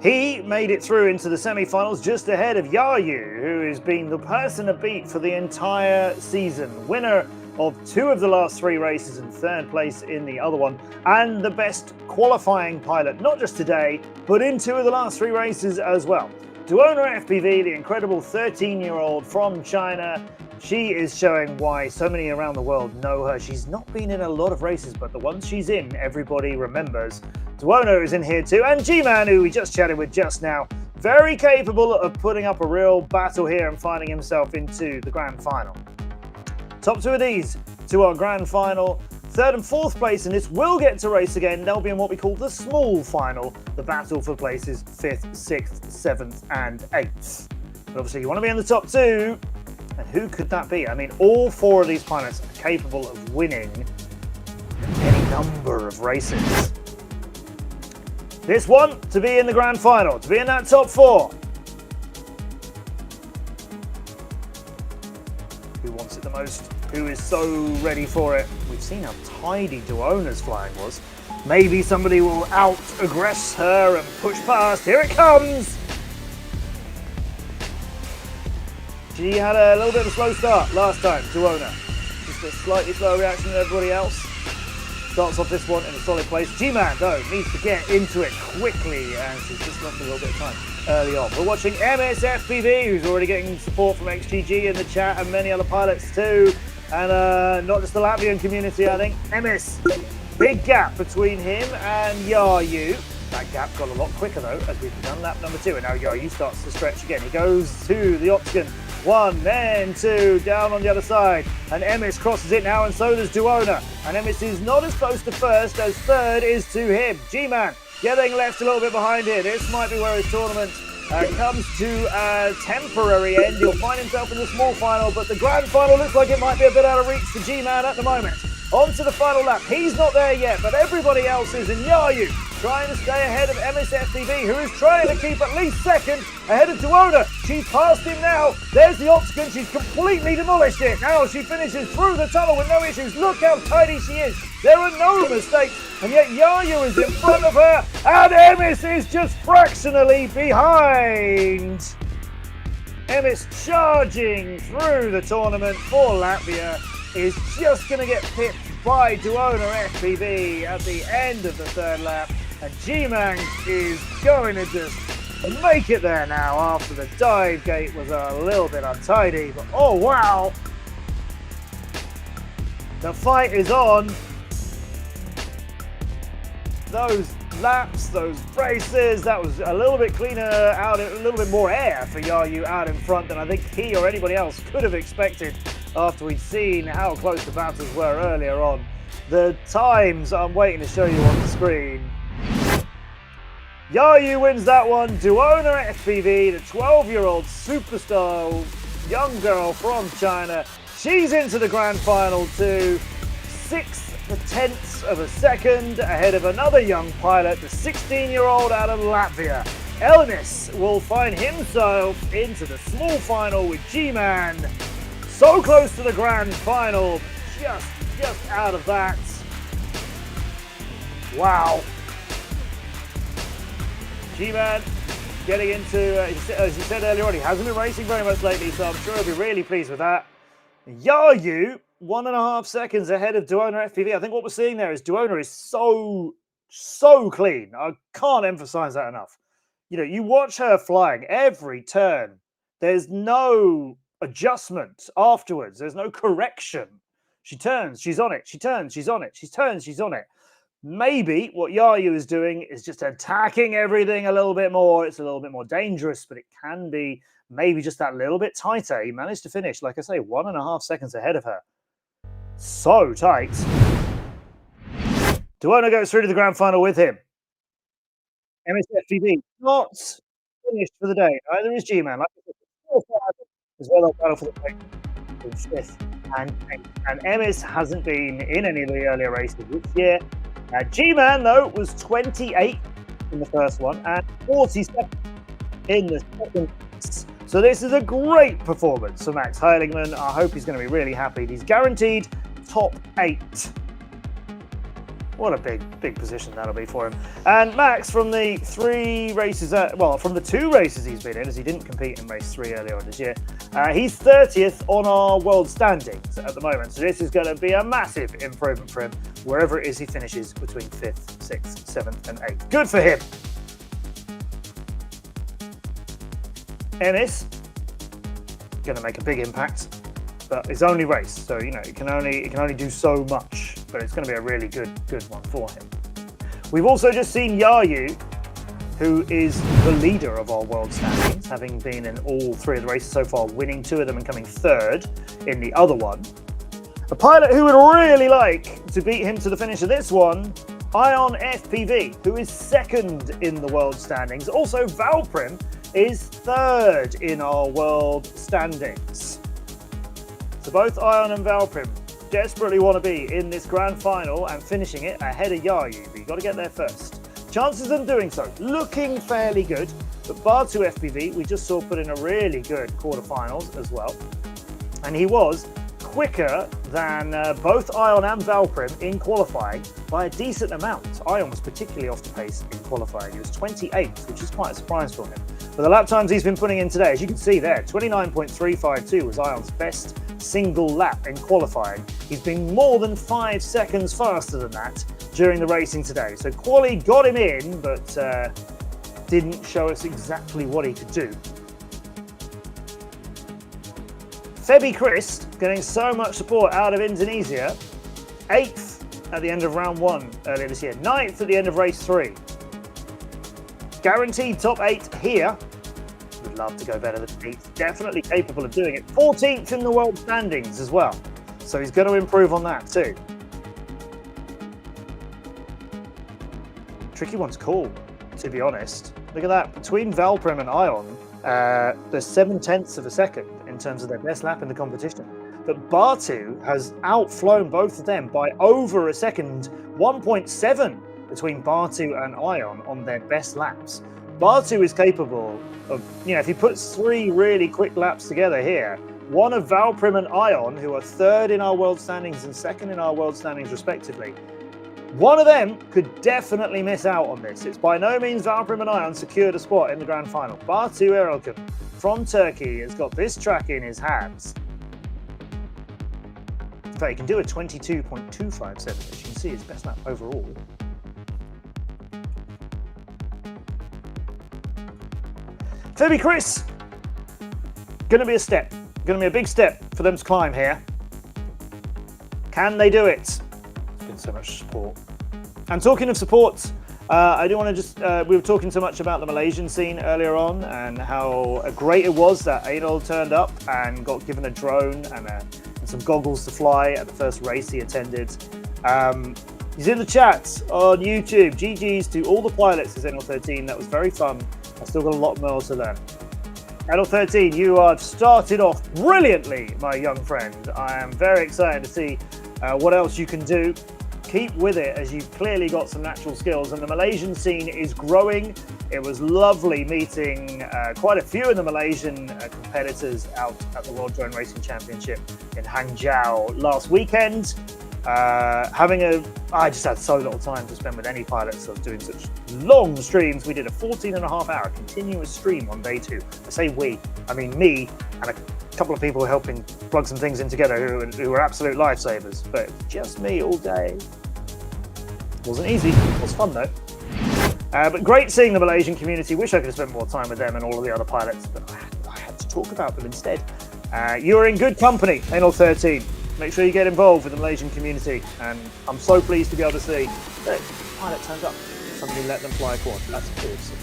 He made it through into the semi-finals just ahead of Yayu, who has been the person to beat for the entire season. Winner of 2 of the last 3 races and 3rd place in the other one, and the best qualifying pilot, not just today, but in 2 of the last 3 races as well. Duona FPV, the incredible 13-year-old from China, she is showing why so many around the world know her. She's not been in a lot of races, but the ones she's in, everybody remembers. Duona is in here too, and G-Man, who we just chatted with just now, very capable of putting up a real battle here and finding himself into the grand final. Top 2 of these to our grand final. 3rd and 4th place in this will get to race again. They'll be in what we call the small final, the battle for places 5th, 6th, 7th and 8th. But obviously you want to be in the top 2. And who could that be? I mean, all 4 of these pilots are capable of winning any number of races. This one to be in the grand final, to be in that top 4. Who wants it the most? Who is so ready for it? We've seen how tidy Duona's flying was. Maybe somebody will out-aggress her and push past. Here it comes! She had a little bit of a slow start last time, Duona. Just a slightly slower reaction than everybody else. Starts off this one in a solid place. G-Man, though, needs to get into it quickly, and she's just lost a little bit of time early on. We're watching MSFPV, who's already getting support from XGG in the chat, and many other pilots too. And not just the Latvian community, I think. MS, big gap between him and Yayu. That gap got a lot quicker, though, as we've done lap number 2. And now Yayu starts to stretch again. He goes to the Opskin. 1, then 2, down on the other side. And Emis crosses it now, and so does Duona. And Emis is not as close to first as third is to him. G-Man getting left a little bit behind here. This might be where his tournament comes to a temporary end. He'll find himself in the small final, but the grand final looks like it might be a bit out of reach for G-Man at the moment. On to the final lap. He's not there yet, but everybody else is. And Yayu trying to stay ahead of MSFTV, who is trying to keep at least second ahead of Duona. She's passed him now. There's the Opskin. She's completely demolished it. Now she finishes through the tunnel with no issues. Look how tidy she is. There are no mistakes. And yet Yayu is in front of her. And Emis is just fractionally behind. Emis charging through the tournament for Latvia is just going to get pipped by Duona FPV at the end of the 3rd lap. And G-Man is going to just make it there now after the dive gate was a little bit untidy. But oh wow! The fight is on. Those laps, those races, that was a little bit cleaner out, a little bit more air for Yayu out in front than I think he or anybody else could have expected after we'd seen how close the battles were earlier on. The times I'm waiting to show you on the screen. Yayu wins that one. Duona FPV, the 12-year-old superstar young girl from China. She's into the grand final too. 6/10 of a second ahead of another young pilot, the 16-year-old out of Latvia. Elimis will find himself into the small final with G-Man. So close to the grand final, just out of that. Wow. G-Man getting into, as you said earlier on, he hasn't been racing very much lately, so I'm sure he'll be really pleased with that. Yayu, 1.5 seconds ahead of Duona FPV. I think what we're seeing there is Duona is so clean. I can't emphasize that enough. You know, you watch her flying every turn. There's no adjustment afterwards. There's no correction. She turns, she's on it. She turns, she's on it. She turns, she's on it. Maybe what Yayu is doing is just attacking everything a little bit more. It's a little bit more dangerous, but it can be maybe just that little bit tighter. He managed to finish, like I say, 1.5 seconds ahead of her. So tight. Duona goes through to the grand final with him. MSFTV not finished for the day. Neither is G-Man. Like I said, as well as battle for the 5th and 8th. And MS hasn't been in any of the earlier races this year. G-Man, though, was 28 in the first one and 42nd in the second. So this is a great performance for Max Heilingman. I hope he's going to be really happy. He's guaranteed top 8. What a big position that'll be for him. And Max, from the 3 races, from the 2 races he's been in, as he didn't compete in race 3 earlier on this year, he's 30th on our world standings at the moment. So this is going to be a massive improvement for him, wherever it is he finishes between 5th, 6th, 7th, and 8th. Good for him. Ennis, going to make a big impact, but it's only race, so you know it can only do so much. But it's going to be a really good one for him. We've also just seen Yayu, who is the leader of our world standings, having been in all 3 of the races so far, winning 2 of them and coming 3rd in the other one. A pilot who would really like to beat him to the finish of this one, Ion FPV, who is 2nd in the world standings. Also Valprim, is third in our world standings. So both Ion and Valprim desperately want to be in this grand final and finishing it ahead of Yayu, but you've got to get there first. Chances of them doing so looking fairly good, but Bar2 FPV we just saw put in a really good quarterfinals as well, and he was quicker than both Ion and Valprim in qualifying by a decent amount. Ion was particularly off the pace in qualifying. He was 28th, which is quite a surprise for him. But the lap times he's been putting in today, as you can see there, 29.352 was Ion's best single lap in qualifying. He's been more than 5 seconds faster than that during the racing today. So Quali got him in, but didn't show us exactly what he could do. Febi Chris getting so much support out of Indonesia. 8th at the end of round 1 earlier this year. 9th at the end of race 3. Guaranteed top 8 here. Would love to go better than 8th. Definitely capable of doing it. 14th in the world standings as well. So he's going to improve on that too. Tricky one's cool, to be honest. Look at that. Between Valprim and Ion, there's 7/10 of a second in terms of their best lap in the competition. But Bar2 has outflown both of them by over a second, 1.7 between Bar2 and Ion on their best laps. Bar2 is capable of, if he puts 3 really quick laps together here, one of Valprim and Ion, who are 3rd in our world standings and 2nd in our world standings respectively, one of them could definitely miss out on this. It's by no means Valprim and Ion secured a spot in the grand final. Bar2 Erelkin from Turkey has got this track in his hands. In fact, he can do a 22.257, as you can see, his best lap overall. Febi Chris, going to be a step. Going to be a big step for them to climb here. Can they do it? There's been so much support. And talking of support, I do want to just, we were talking so much about the Malaysian scene earlier on and how great it was that Adol turned up and got given a drone and some goggles to fly at the first race he attended. He's in the chat on YouTube. GG's to all the pilots as NL13. That was very fun. I've still got a lot more to learn. NL13, you have started off brilliantly, my young friend. I am very excited to see what else you can do. Keep with it, as you've clearly got some natural skills, and the Malaysian scene is growing. It was lovely meeting quite a few of the Malaysian competitors out at the World Drone Racing Championship in Hangzhou last weekend. I just had so little time to spend with any pilots. I was doing such long streams. We did a 14.5-hour continuous stream on day 2. I say we, I mean me and a couple of people helping plug some things in together who were absolute lifesavers, but just me all day. Wasn't easy. It was fun though. But great seeing the Malaysian community. Wish I could have spent more time with them and all of the other pilots, but I had to talk about them instead. You're in good company, NL13. Make sure you get involved with the Malaysian community, and I'm so pleased to be able to see that the pilot turned up. Somebody let them fly a quad. That's awesome.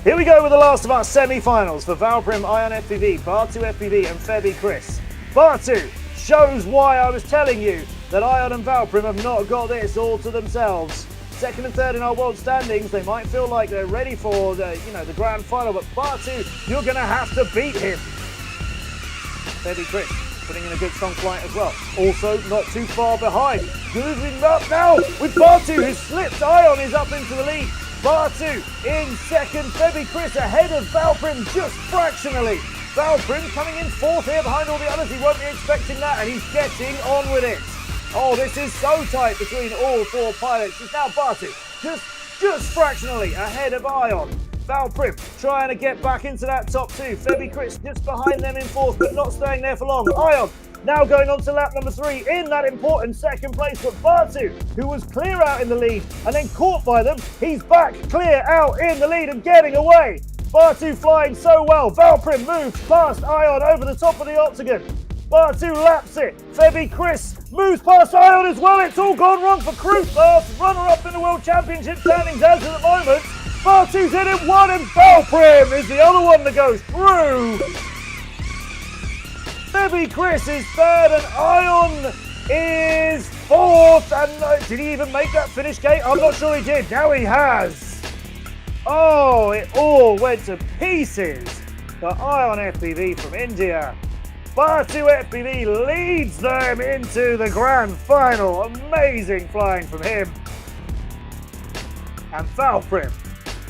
Here we go with the last of our semi-finals for Valprim, Ion FPV, Bar2 FPV and Febi Chris. Bar2 shows why I was telling you that Ion and Valprim have not got this all to themselves. 2nd and 3rd in our world standings. They might feel like they're ready for the grand final, but Bar2, you're going to have to beat him. Febi Chris putting in a good strong flight as well. Also not too far behind. Moving up now with Bar2, who slipped. Ion is up into the lead. Bar2 in 2nd. Febi Chris ahead of Valprim just fractionally. Valprim coming in 4th here behind all the others. He won't be expecting that, and he's getting on with it. Oh, this is so tight between all 4 pilots. It's now Bar2 just fractionally ahead of Ion. Valprim trying to get back into that top 2. Febi Chris just behind them in 4th, but not staying there for long. Ion now going on to lap number 3 in that important 2nd place, but Bar2, who was clear out in the lead and then caught by them, he's back clear out in the lead and getting away. Bar2 flying so well. Valprim moves past Ion over the top of the octagon. Bar2 laps it. Febi Chris moves past Ion as well. It's all gone wrong for Cruz, runner-up in the World Championship standings as of the moment. Bar2's in it 1 and Valprim is the other one that goes through. Febi Chris is 3rd and Ion is 4th. And did he even make that finish gate? I'm not sure he did. Now he has. Oh, it all went to pieces for Ion FPV from India. Batu FPV leads them into the grand final. Amazing flying from him. And Valprim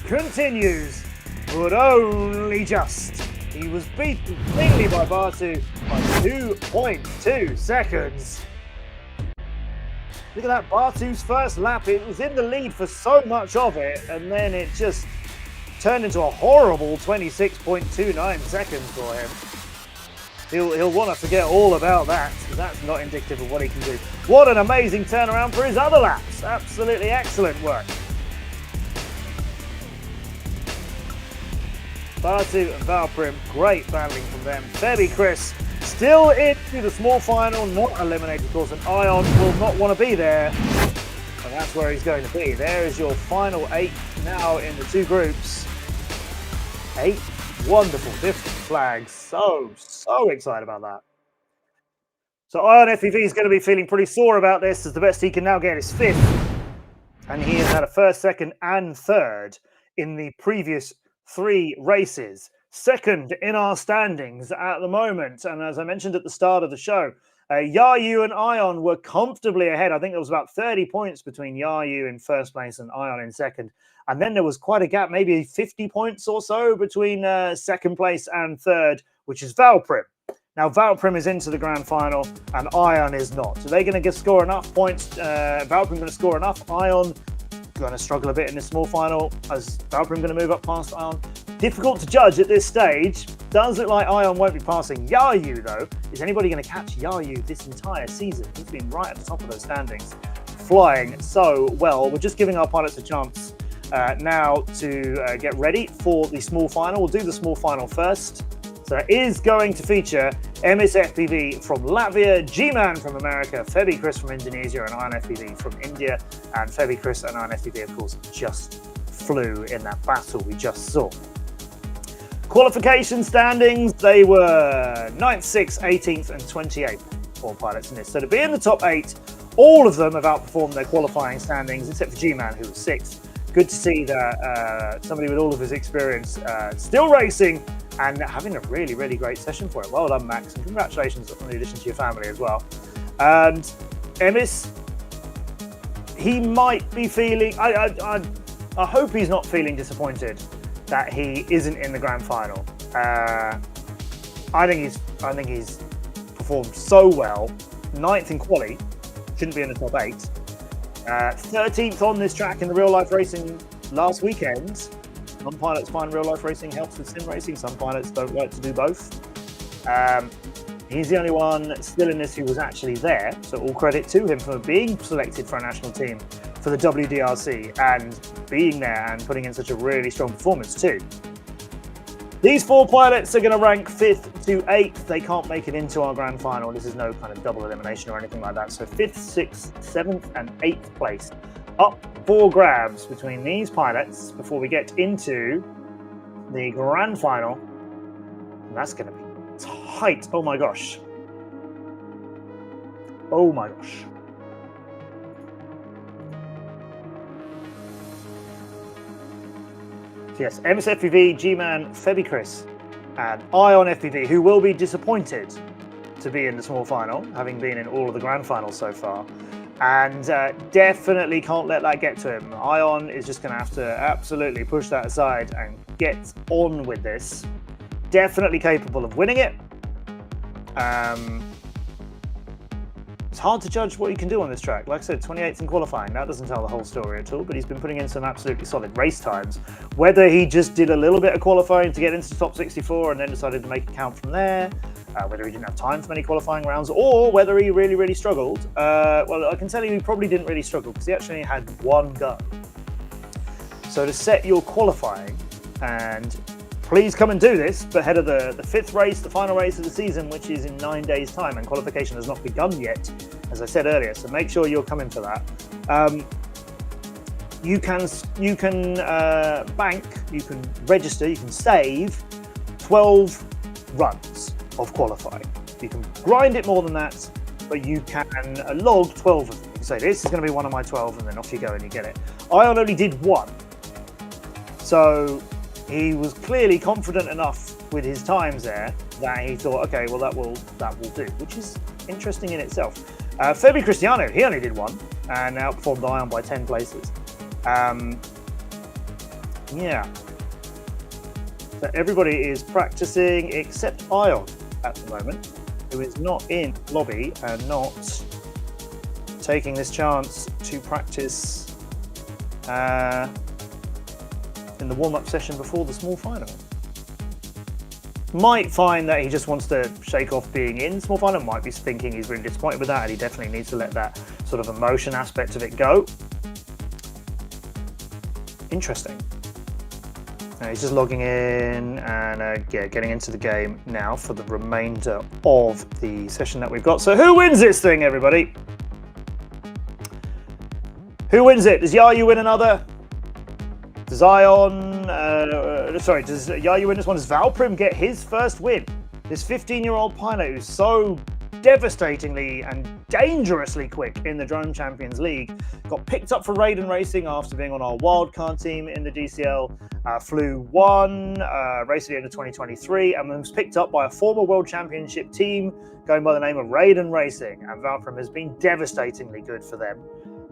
continues, but only just. He was beaten cleanly by Batu by 2.2 seconds. Look at that, Batu's first lap. It was in the lead for so much of it, and then it just turned into a horrible 26.29 seconds for him. He'll want to forget all about that, because that's not indicative of what he can do. What an amazing turnaround for his other laps. Absolutely excellent work. Batu and Valprim, great battling from them. Febby Chris still into the small final, not eliminated, of course, and Ion will not want to be there. And that's where he's going to be. There is your final 8 now in the 2 groups. 8 wonderful different flags. So excited about that. So Ion FPV is going to be feeling pretty sore about this, as the best he can now get is 5th. And he has had a 1st, 2nd, and 3rd in the previous 3 races. 2nd in our standings at the moment. And as I mentioned at the start of the show, Yayu and Ion were comfortably ahead. I think there was about 30 points between Yayu in 1st place and Ion in 2nd. And then there was quite a gap, maybe 50 points or so between 2nd place and 3rd, which is Valprim. Now, Valprim is into the grand final and Ion is not. So they're going to score enough points. Valprim going to score enough. Ion going to struggle a bit in the small final, as Valprim going to move up past Ion. Difficult to judge at this stage. Does look like Ion won't be passing Yayu, though. Is anybody going to catch Yayu this entire season? He's been right at the top of those standings, flying so well. We're just giving our pilots a chance now to get ready for the small final. We'll do the small final first. So it is going to feature MSFPV from Latvia, G-Man from America, Febby Chris from Indonesia, and Ion FPV from India. And Febby Chris and Ion FPV, of course, just flew in that battle we just saw. Qualification standings, they were 9th, 6th, 18th, and 28th for pilots in this. So to be in the top 8, all of them have outperformed their qualifying standings, except for G-Man, who was 6th. Good to see that somebody with all of his experience still racing and having a really, really great session for it. Well done, Max, and congratulations on the addition to your family as well. And Emis, he might be feeling, I hope he's not feeling disappointed that he isn't in the grand final. I think he's performed so well. 9th in quali, shouldn't be in the top 8. 13th on this track in the real life racing last weekend. Some pilots find real life racing helps with sim racing. Some pilots don't like to do both. He's the only one still in this who was actually there. So all credit to him for being selected for a national team for the WDRC and being there and putting in such a really strong performance too. These 4 pilots are going to rank 5th to 8th. They can't make it into our grand final. This is no kind of double elimination or anything like that. So 5th, 6th, 7th, and 8th place up for grabs between these pilots before we get into the grand final. And that's going to be tight. Oh my gosh. Oh my gosh. Yes, MSFPV, G-Man, Febby Chris, and Ion FPV, who will be disappointed to be in the small final, having been in all of the grand finals so far, and definitely can't let that get to him. Ion is just going to have to absolutely push that aside and get on with this. Definitely capable of winning it. It's hard to judge what he can do on this track. Like I said, 28th in qualifying. That doesn't tell the whole story at all, but he's been putting in some absolutely solid race times. Whether he just did a little bit of qualifying to get into the top 64 and then decided to make it count from there, whether he didn't have time for many qualifying rounds, or whether he really, really struggled. Well, I can tell you he probably didn't really struggle because he actually had 1 go. So to set your qualifying, and please come and do this ahead of the 5th race, the final race of the season, which is in 9 days' time, and qualification has not begun yet, as I said earlier. So make sure you're coming for that. You can bank, you can register, you can save 12 runs of qualifying. You can grind it more than that, but you can log 12 of them. You can say, this is going to be one of my 12, and then off you go and you get it. Ion only did 1. So he was clearly confident enough with his times there that he thought, okay, well that will do, which is interesting in itself. Fabi Cristiano, he only did one and outperformed Ion by 10 places. Yeah. So everybody is practicing except Ion at the moment, who is not in lobby and not taking this chance to practice in the warm-up session before the small final. Might find that he just wants to shake off being in small final, might be thinking he's really disappointed with that and he definitely needs to let that sort of emotion aspect of it go. Interesting. He's just logging in and yeah, getting into the game now for the remainder of the session that we've got. So who wins this thing, everybody? Who wins it? Does Yayu win another? Does Ion, does Yayu win this one? Does Valprim get his first win? This 15-year-old pilot who's so devastatingly and dangerously quick in the Drone Champions League got picked up for Raiden Racing after being on our wildcard team in the DCL, flew one race at the end of 2023 and was picked up by a former World Championship team going by the name of Raiden Racing, and Valprim has been devastatingly good for them.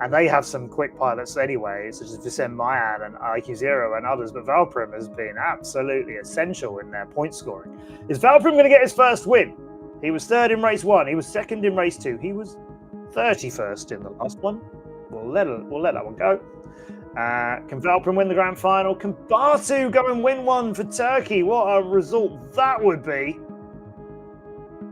And they have some quick pilots anyway, such as Vicen Mayan and IQ0 and others, but Valprim has been absolutely essential in their point scoring. Is Valprim going to get his first win? He was third in race 1, he was second in race 2, he was 31st in the last one. We'll let that one go. Can Valprim win the grand final? Can Batu go and win one for Turkey? What a result that would be.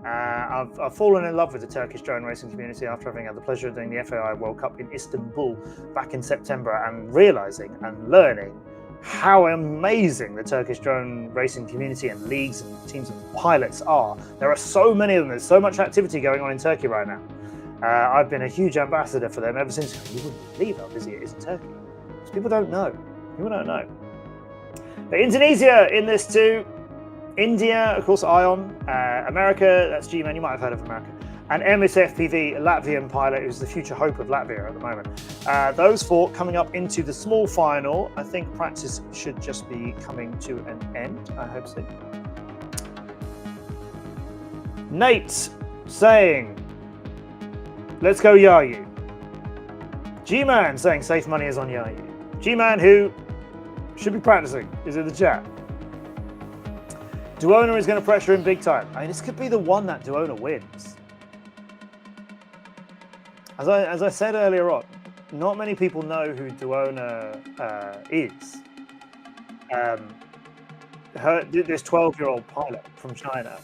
I've fallen in love with the Turkish drone racing community after having had the pleasure of doing the FAI World Cup in Istanbul back in September and realising and learning how amazing the Turkish drone racing community and leagues and teams of pilots are. There are so many of them, there's so much activity going on in Turkey right now. I've been a huge ambassador for them ever since. You wouldn't believe how busy it is in Turkey. Because people don't know. People don't know. But Indonesia in this too. India, of course, Ion. America, that's G-Man, you might have heard of America. And MSFPV, Latvian pilot, who's the future hope of Latvia at the moment. Those four coming up into the small final. I think practice should just be coming to an end. I hope so. Nate saying, let's go Yayu. G-Man saying safe money is on Yayu. G-Man, who should be practicing, is in the chat. Duona is going to pressure him big time. I mean, this could be the one that Duona wins. As I said earlier on, not many people know who Duona is. This 12-year-old pilot from China.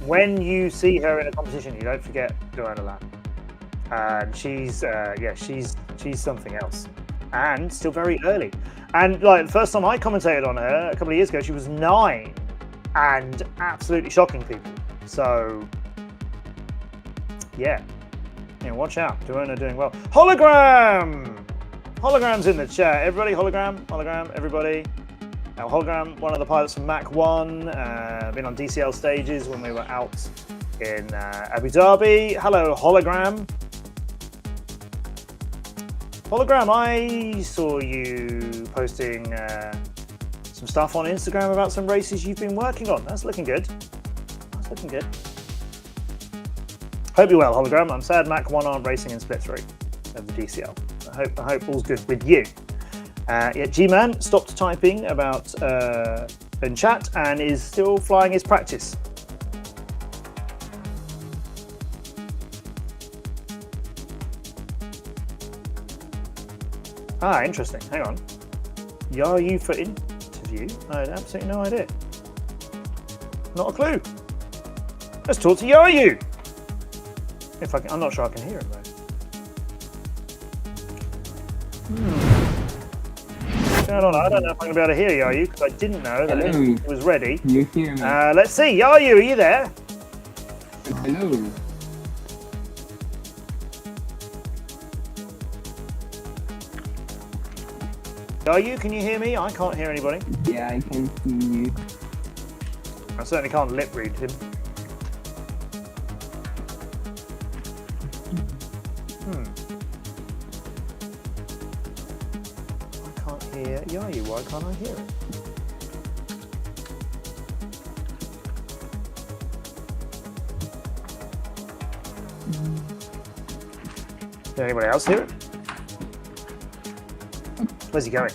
When you see her in a competition, you don't forget Duona Lan. And she's something else. And still very early. And like the first time I commentated on her a couple of years ago, she was 9. And absolutely shocking people. So, yeah, watch out. Duona doing well. Hologram! Hologram's in the chat. Everybody, hologram, everybody. Now, Hologram, one of the pilots from Mach 1, been on DCL stages when we were out in Abu Dhabi. Hello, Hologram. Hologram, I saw you posting some stuff on Instagram about some races you've been working on. That's looking good. That's looking good. Hope you're well, Hologram. I'm sad Mach 1 aren't racing in Split 3 of the DCL. I hope all's good with you. Yeah, G-Man stopped typing about in chat and is still flying his practice. Ah, interesting. Hang on. Yayu for interview? I had absolutely no idea. Not a clue. Let's talk to Yayu. If I can, I'm not sure I can hear him though. I don't know if I'm going to be able to hear Yayu because I didn't know that it was ready. You hear me? Let's see. Yayu, are you there? Hello. Yayu, can you hear me? I can't hear anybody. Yeah, I can see you. I certainly can't lip read him. I can't hear hear Yayu? Why can't I hear it? Did anybody else hear it? Where's he going?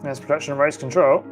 There's production and race control.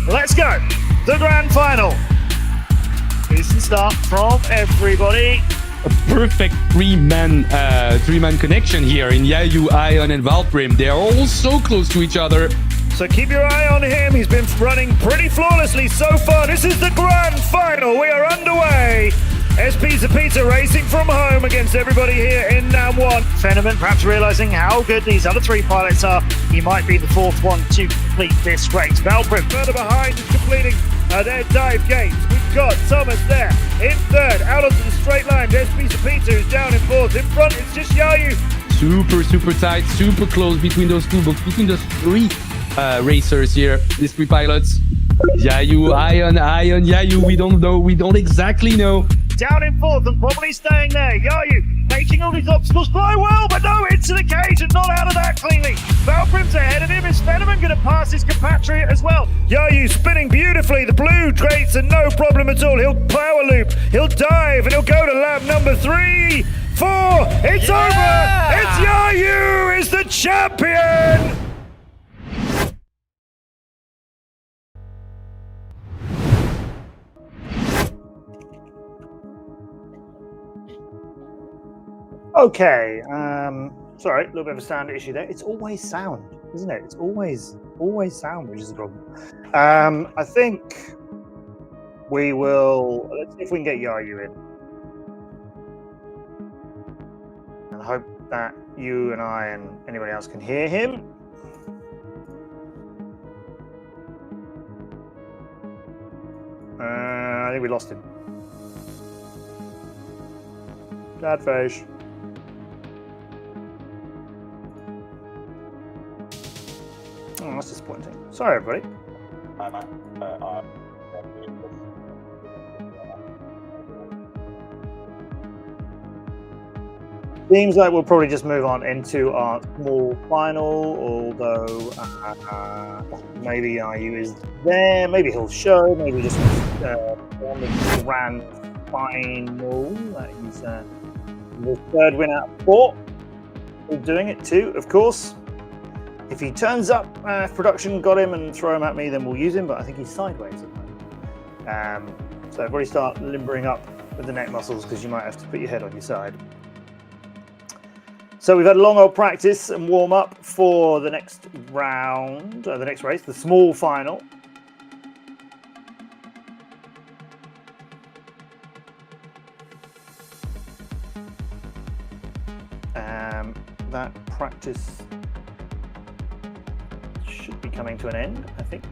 Let's go. The grand final. Decent start from everybody. A perfect three-man connection here in Yayu, Ion, and Valprim. They are all so close to each other. So keep your eye on him. He's been running pretty flawlessly so far. This is the grand final. We are underway. SP Zapita racing from home against everybody here in NAM1. Fenneman perhaps realizing how good these other three pilots are. He might be the fourth one to complete this race. Valprim further behind is completing their dive gates. We've got Thomas there in third, out onto the straight line. SP Zapita is down in fourth. In front, it's just Yayu. Super tight, super close between those two, between those three racers here, these three pilots. Yayu, Ion, Yayu, we don't know, we don't exactly know. Down in fourth and probably staying there. Yayu making all these obstacles fly well, but no, into the cage and not out of that cleanly. Valprim's ahead of him. Is Fenneman going to pass his compatriot as well? Yayu spinning beautifully. The blue gates are no problem at all. He'll power loop, he'll dive, and he'll go to lap number 3, 4. It's over. It's Yayu is the champion. Okay, sorry, a little bit of a sound issue there. It's always sound, isn't it? It's always sound, which is a problem. I think we will, let's see if we can get Yayu in. And I hope that you and I and anybody else can hear him. I think we lost him. Bad face. Oh, that's disappointing. Sorry, everybody. Seems like we'll probably just move on into our small final, although maybe Yayu is there. Maybe he'll show. Maybe just on the grand final. That he's the third win out of 4. We're doing it too, of course. If he turns up, if production got him and throw him at me, then we'll use him, but I think he's sideways at the moment. So everybody start limbering up with the neck muscles because you might have to put your head on your side. So we've had a long old practice and warm up for the next round, the next race, the small final. That practice should be coming to an end, I think.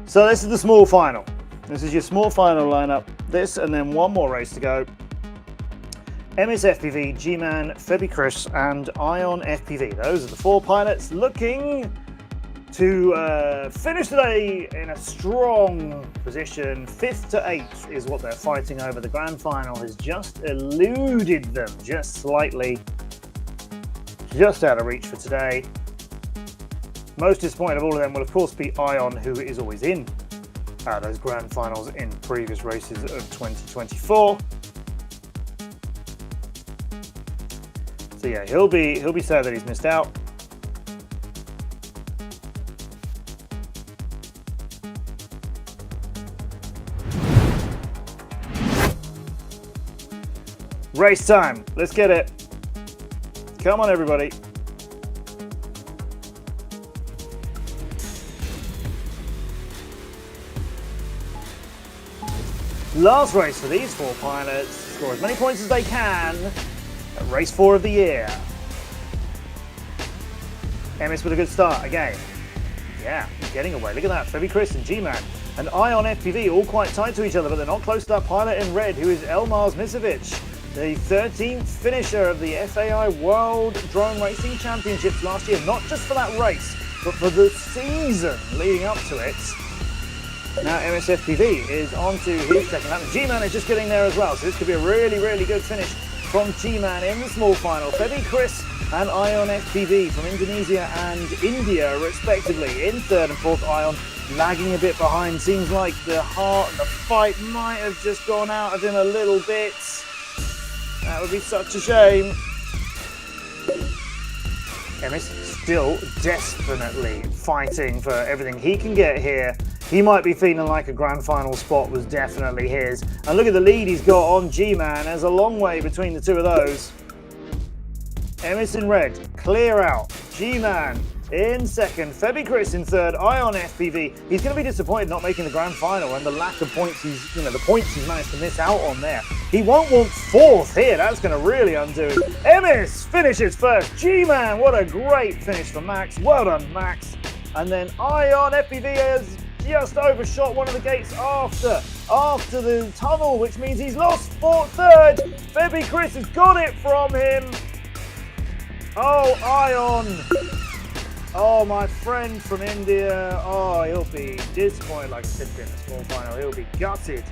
So this is the small final. This is your small final lineup. This and then one more race to go. MS FPV, G-Man, Febi Chris, and Ion FPV. Those are the 4 pilots looking to finish the day in a strong position. 5th to 8th is what they're fighting over. The grand final has just eluded them just slightly. Just out of reach for today. Most disappointing of all of them will of course be Ion, who is always in those grand finals in previous races of 2024. So yeah, he'll be sad that he's missed out. Race time. Let's get it. Come on, everybody. Last race for these 4 pilots. Score as many points as they can at race 4 of the year. MS with a good start again. Yeah, getting away. Look at that. Febi Chris and G-Man and Ion FPV all quite tight to each other, but they're not close to that pilot in red, who is Elmars Misovic, the 13th finisher of the FAI World Drone Racing Championships last year. Not just for that race, but for the season leading up to it. Now MSFPV is on to his second lap. G-Man is just getting there as well, so this could be a really, really good finish from G-Man in the small final. Febi Chris and Ion FPV from Indonesia and India, respectively. In 3rd and 4th, Ion lagging a bit behind. Seems like the heart and the fight might have just gone out of him a little bit. That would be such a shame. MS still desperately fighting for everything he can get here. He might be feeling like a grand final spot was definitely his. And look at the lead he's got on G-Man. There's a long way between the two of those. MS in red, clear out. G-Man in 2nd, Febi Chris in 3rd, Ion FPV. He's going to be disappointed not making the grand final and the lack of points the points he's managed to miss out on there. He won't want 4th here. That's going to really undo it. MS finishes 1st. G-Man, what a great finish for Max. Well done, Max. And then Ion FPV has just overshot one of the gates after the tunnel, which means he's lost 3rd. Febi Chris has got it from him. Oh, Ion. Oh, my friend from India. Oh, he'll be disappointed, like I said, in the small final. He'll be gutted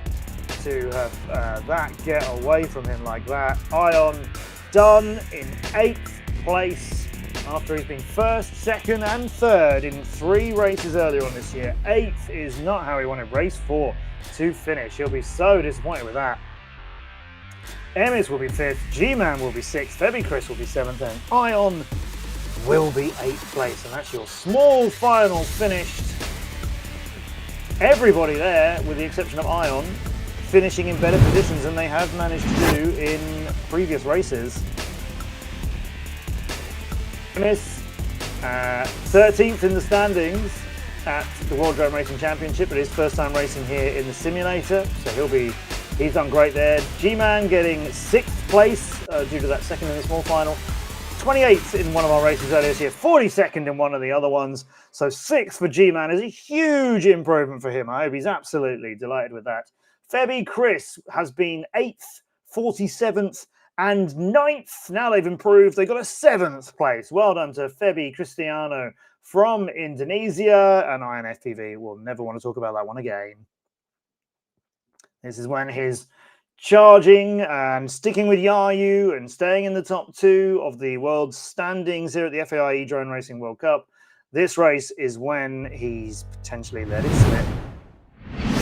to have that get away from him like that. Ion done in 8th place after he's been 1st, 2nd and 3rd in 3 races earlier on this year. 8th is not how he wanted race 4 to finish. He'll be so disappointed with that. MS will be 5th, G-Man will be 6th, Febi Chris will be 7th, and Ion will be 8th place. And that's your small final finished. Everybody there, with the exception of Ion, finishing in better positions than they have managed to do in previous races. MS 13th in the standings at the World Drone Racing Championship, but his first time racing here in the simulator, so he's done great there. G-Man getting 6th place due to that 2nd in the small final. 28th in one of our races earlier this year, 42nd in one of the other ones. So 6th for G-Man is a huge improvement for him. I hope he's absolutely delighted with that. Febi Chris has been 8th, 47th, and 9th. Now they've improved. They got a 7th place. Well done to Febi Cristiano from Indonesia. And Ion FPV will never want to talk about that one again. This is when his charging and sticking with Yayu and staying in the top 2 of the world's standings here at the FAI Drone Racing World Cup. This race is when he's potentially let it slip.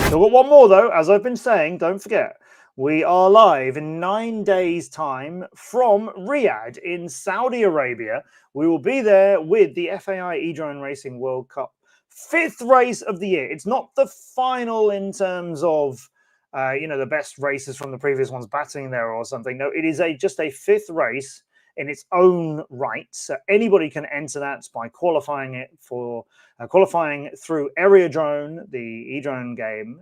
Still got one more though, as I've been saying, don't forget. We are live in 9 days' time from Riyadh in Saudi Arabia. We will be there with the FAI Drone Racing World Cup fifth race of the year. It's not the final in terms of the best races from the previous ones batting there or something. No, it is just a fifth race in its own right. So anybody can enter that by qualifying through Area Drone, the e-drone game.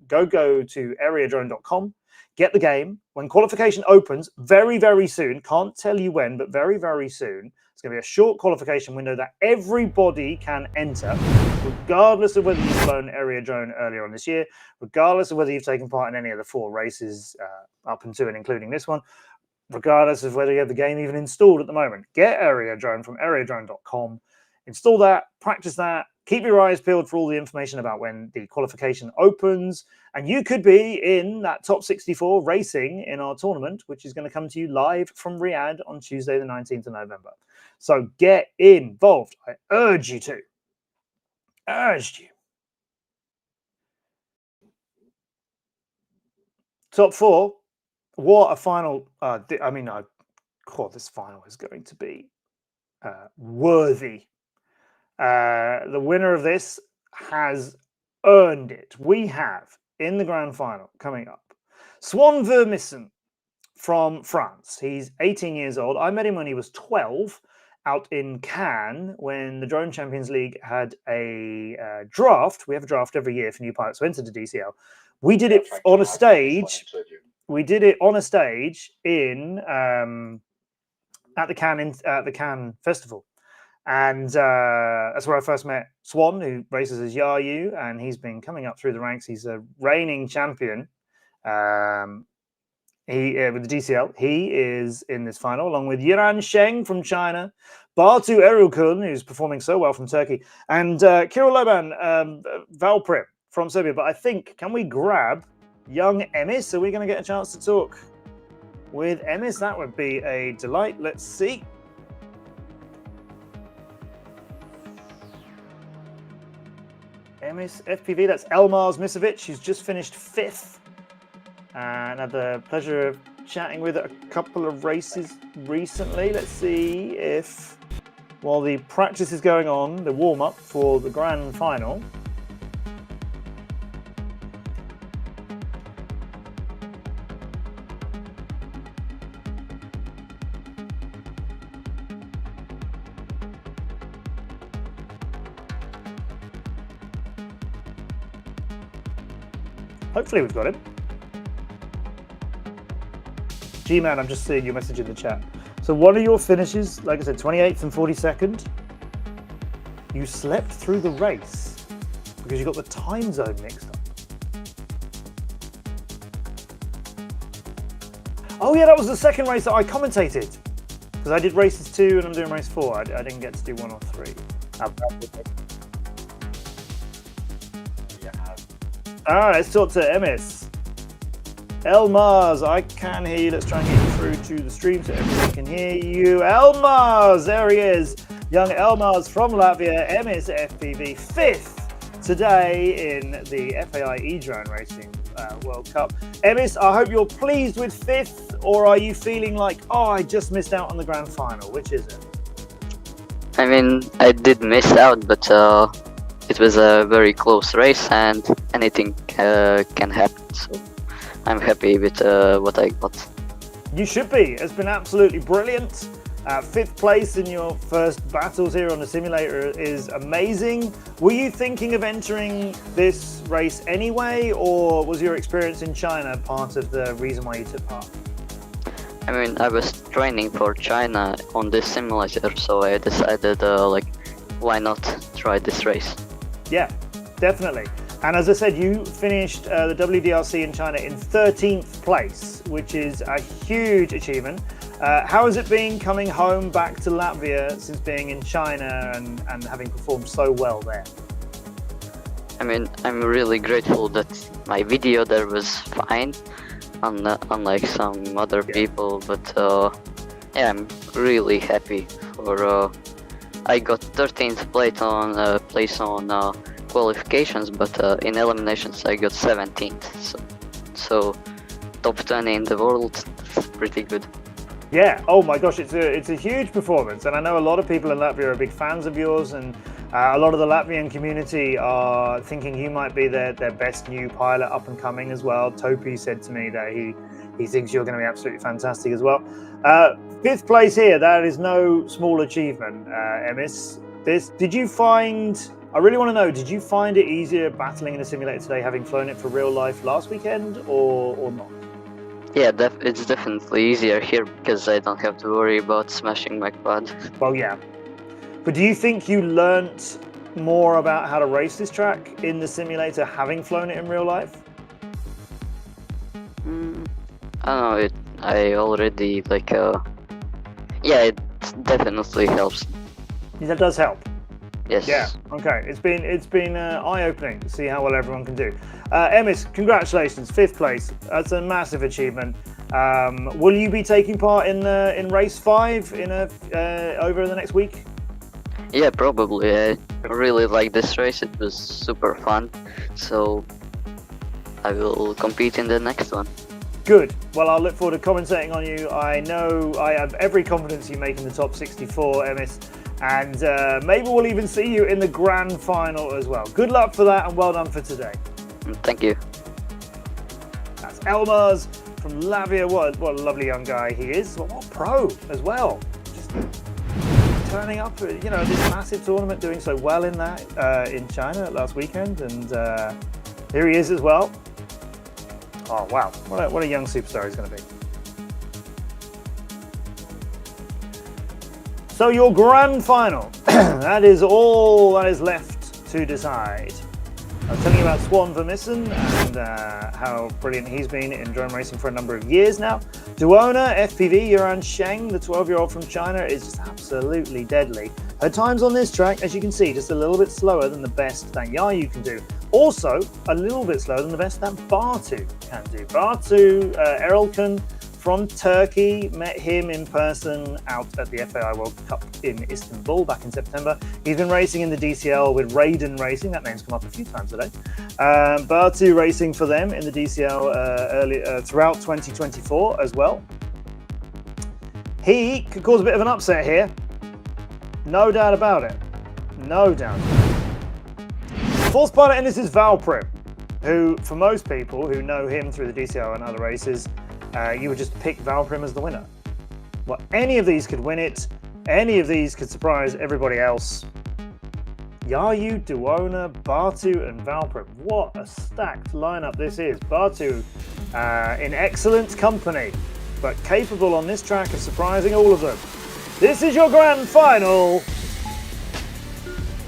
Go to areadrone.com, get the game. When qualification opens very, very soon, can't tell you when, but very, very soon, it's going to be a short qualification window that everybody can enter, regardless of whether you've flown Area Drone earlier on this year, regardless of whether you've taken part in any of the 4 races up until and including this one, regardless of whether you have the game even installed at the moment. Get Area Drone from areadrone.com, install that, practice that, keep your eyes peeled for all the information about when the qualification opens, and you could be in that top 64 racing in our tournament, which is going to come to you live from Riyadh on Tuesday, the 19th of November. So get involved. I urge you to. Urged you. Top 4. What a final. This final is going to be worthy. The winner of this has earned it. We have, in the grand final coming up, Swan Vermissen from France. He's 18 years old. I met him when he was 12 out in Cannes when the Drone Champions League had a draft. We have a draft every year for new pilots who enter the DCL. We did it on a stage. We did it on a stage in at the Cannes Festival, and that's where I first met Swan, who races as Yayu, and he's been coming up through the ranks. He's a reigning champion. With the DCL, he is in this final along with Yiran Sheng from China, Bartu Erulkun, who's performing so well from Turkey, and Kirill Loban Valprim from Serbia. But I think, can we grab young Emis? Are we going to get a chance to talk with Emis? That would be a delight. Let's see. Emis FPV, that's Elmars Misovic, who's just finished 5th. And had the pleasure of chatting with a couple of races recently. Let's see if, while the practice is going on, the warm-up for the grand final, hopefully we've got him. G-Man, I'm just seeing your message in the chat. So what are your finishes? Like I said, 28th and 42nd. You slept through the race because you got the time zone mixed up. Oh yeah, that was the second race that I commentated. Because I did races 2 and I'm doing race 4. I didn't get to do 1 or 3. All right, let's talk to Emis. Elmars, I can hear you. Let's try and get you through to the stream so everyone can hear you. Elmars, there he is. Young Elmars from Latvia, Emis FPV, 5th today in the FAI e-drone racing World Cup. Emis, I hope you're pleased with 5th, or are you feeling like, oh, I just missed out on the grand final? Which is it? I mean, I did miss out, but it was a very close race and anything can happen. So I'm happy with what I got. You should be. It's been absolutely brilliant. 5th place in your first battles here on the simulator is amazing. Were you thinking of entering this race anyway, or was your experience in China part of the reason why you took part? I mean, I was training for China on this simulator, so I decided, why not try this race? Yeah, definitely. And as I said, you finished the WDRC in China in 13th place, which is a huge achievement. How has it been coming home back to Latvia since being in China and having performed so well there? I mean, I'm really grateful that my video there was fine, unlike some other people, but yeah, I'm really happy for I got 13th place on qualifications, but in eliminations I got 17th, so top 20 in the world, pretty good. Yeah, oh my gosh, it's a huge performance, and I know a lot of people in Latvia are big fans of yours, and A lot of the Latvian community are thinking you might be their best new pilot up and coming as well. Topi said to me that he thinks you're going to be absolutely fantastic as well. 5th place here, that is no small achievement, Emis. Did you find, I really want to know, did you find it easier battling in a simulator today, having flown it for real life last weekend, or not? Yeah, it's definitely easier here because I don't have to worry about smashing my quad. Well, yeah. But do you think you learnt more about how to race this track in the simulator having flown it in real life? I don't know, I already like yeah, it definitely helps. That does help. Yes. Yeah. Okay. It's been eye-opening to see how well everyone can do. Emis, congratulations, 5th place. That's a massive achievement. Will you be taking part in race 5 over the next week? Yeah, probably. I really like this race. It was super fun. So I will compete in the next one. Good. Well, I'll look forward to commentating on you. I know I have every confidence you make in the top 64, Emis, and maybe we'll even see you in the grand final as well. Good luck for that, and well done for today. Thank you. That's Elmars from Latvia. What a lovely young guy he is. What a pro as well. Just turning up, this massive tournament, doing so well in that in China last weekend, and here he is as well. Oh wow, what a young superstar he's going to be. So your grand final, that is all that is left to decide. I was telling you about Swan Vermissen and how brilliant he's been in drone racing for a number of years now. Duona, FPV, Yuran Sheng, the 12-year-old from China, is just absolutely deadly. Her times on this track, as you can see, just a little bit slower than the best that Yayu can do. Also, a little bit slower than the best that Bartu can do. Bartu, Erelkan from Turkey, met him in person out at the FAI World Cup in Istanbul back in September. He's been racing in the DCL with Raiden Racing, that name's come up a few times today. Bartu racing for them in the DCL throughout 2024 as well. He could cause a bit of an upset here. No doubt about it. No doubt. 4th pilot in this is Valprim, who, for most people who know him through the DCL and other races, you would just pick Valprim as the winner. Well, any of these could win it. Any of these could surprise everybody else. Yayu, Duona, Bartu, and Valprim. What a stacked lineup this is. Bartu in excellent company, but capable on this track of surprising all of them. This is your grand final.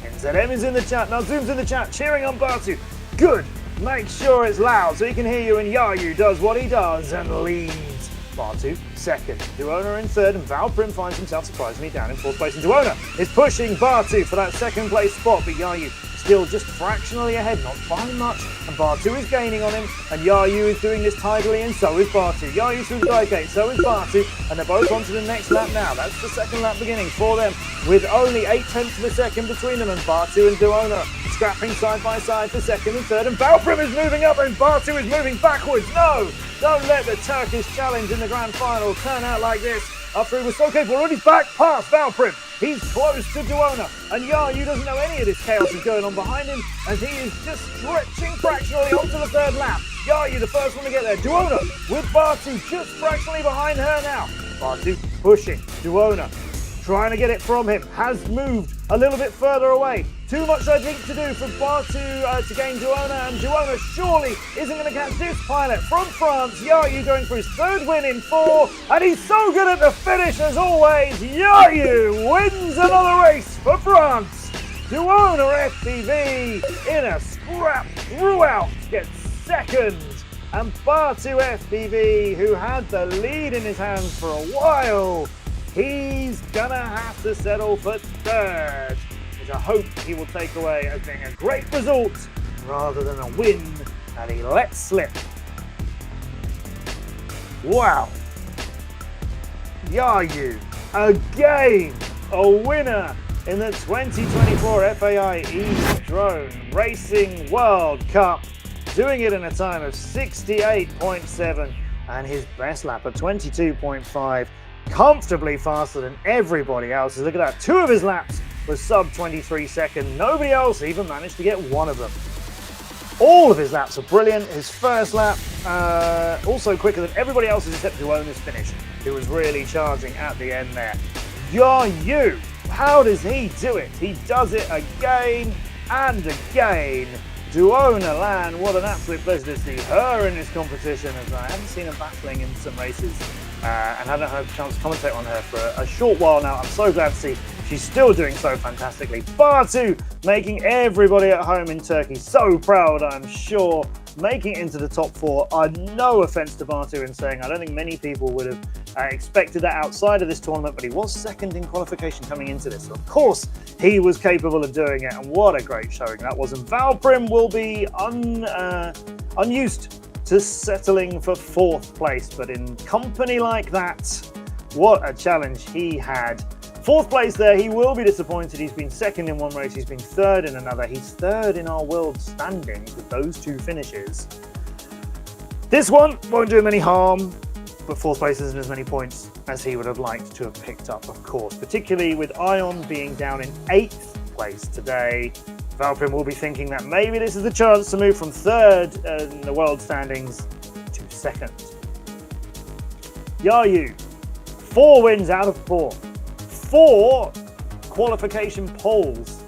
NZM is in the chat. Now Zoom's in the chat, cheering on Bartu. Good. Make sure it's loud so he can hear you, and Yayu does what he does and leads. Bartu 2nd, Duona in 3rd, and Valprim finds himself surprisingly down in 4th place. And Duona is pushing Bartu for that 2nd place spot, but Yayu still just fractionally ahead, not by much. And Bartu is gaining on him, and Yayu is doing this tidily, and so is Bartu. Yayu through the guide gate, so is Bartu, and they're both onto the next lap now. That's the 2nd lap beginning for them, with only 0.8 of a second between them, and Bartu and Duona scrapping side by side for 2nd and 3rd, and Valprim is moving up, and Bartu is moving backwards. No! Don't let the Turkish challenge in the grand final turn out like this. After he was so capable, already back past Valprim. He's close to Duona, and Yayu doesn't know any of this chaos is going on behind him, as he is just stretching fractionally onto the 3rd lap. Yayu, the first one to get there. Duona with Bartu just fractionally behind her now. Bartu pushing. Duona trying to get it from him. Has moved a little bit further away. Too much, I think, to do for Bartu to gain Duona, and Duona surely isn't going to catch this pilot from France. Yayu going for his 3rd win in 4, and he's so good at the finish as always. Yayu wins another race for France. Duona FPV in a scrap throughout gets 2nd, and Bartu FPV, who had the lead in his hands for a while, he's gonna have to settle for 3rd. I hope he will take away as being a great result rather than a win that he let slip. Wow. Yayu, again, a winner in the 2024 FAI E-Drone Racing World Cup, doing it in a time of 68.7 and his best lap of 22.5, comfortably faster than everybody else. Look at that, 2 of his laps was sub 23 seconds. Nobody else even managed to get one of them. All of his laps are brilliant. His first lap also quicker than everybody else's except Duona's finish, who was really charging at the end there. Yayu, how does he do it? He does it again and again. Duona Lan, what an absolute pleasure to see her in this competition, as I haven't seen her battling in some races and haven't had a chance to commentate on her for a short while now. I'm so glad to see she's still doing so fantastically. Batu making everybody at home in Turkey so proud, I'm sure. Making it into the top 4. No offense to Batu in saying I don't think many people would have expected that outside of this tournament, but he was second in qualification coming into this. So of course, he was capable of doing it, and what a great showing that was. And Valprim will be unused to settling for 4th place, but in company like that, what a challenge he had. 4th place there, he will be disappointed. He's been 2nd in one race, he's been 3rd in another. He's 3rd in our world standings with those 2 finishes. This one won't do him any harm, but 4th place isn't as many points as he would have liked to have picked up, of course, particularly with Ion being down in 8th place today. Valprim will be thinking that maybe this is the chance to move from 3rd in the world standings to 2nd. Yayu, 4 wins out of 4. 4 qualification poles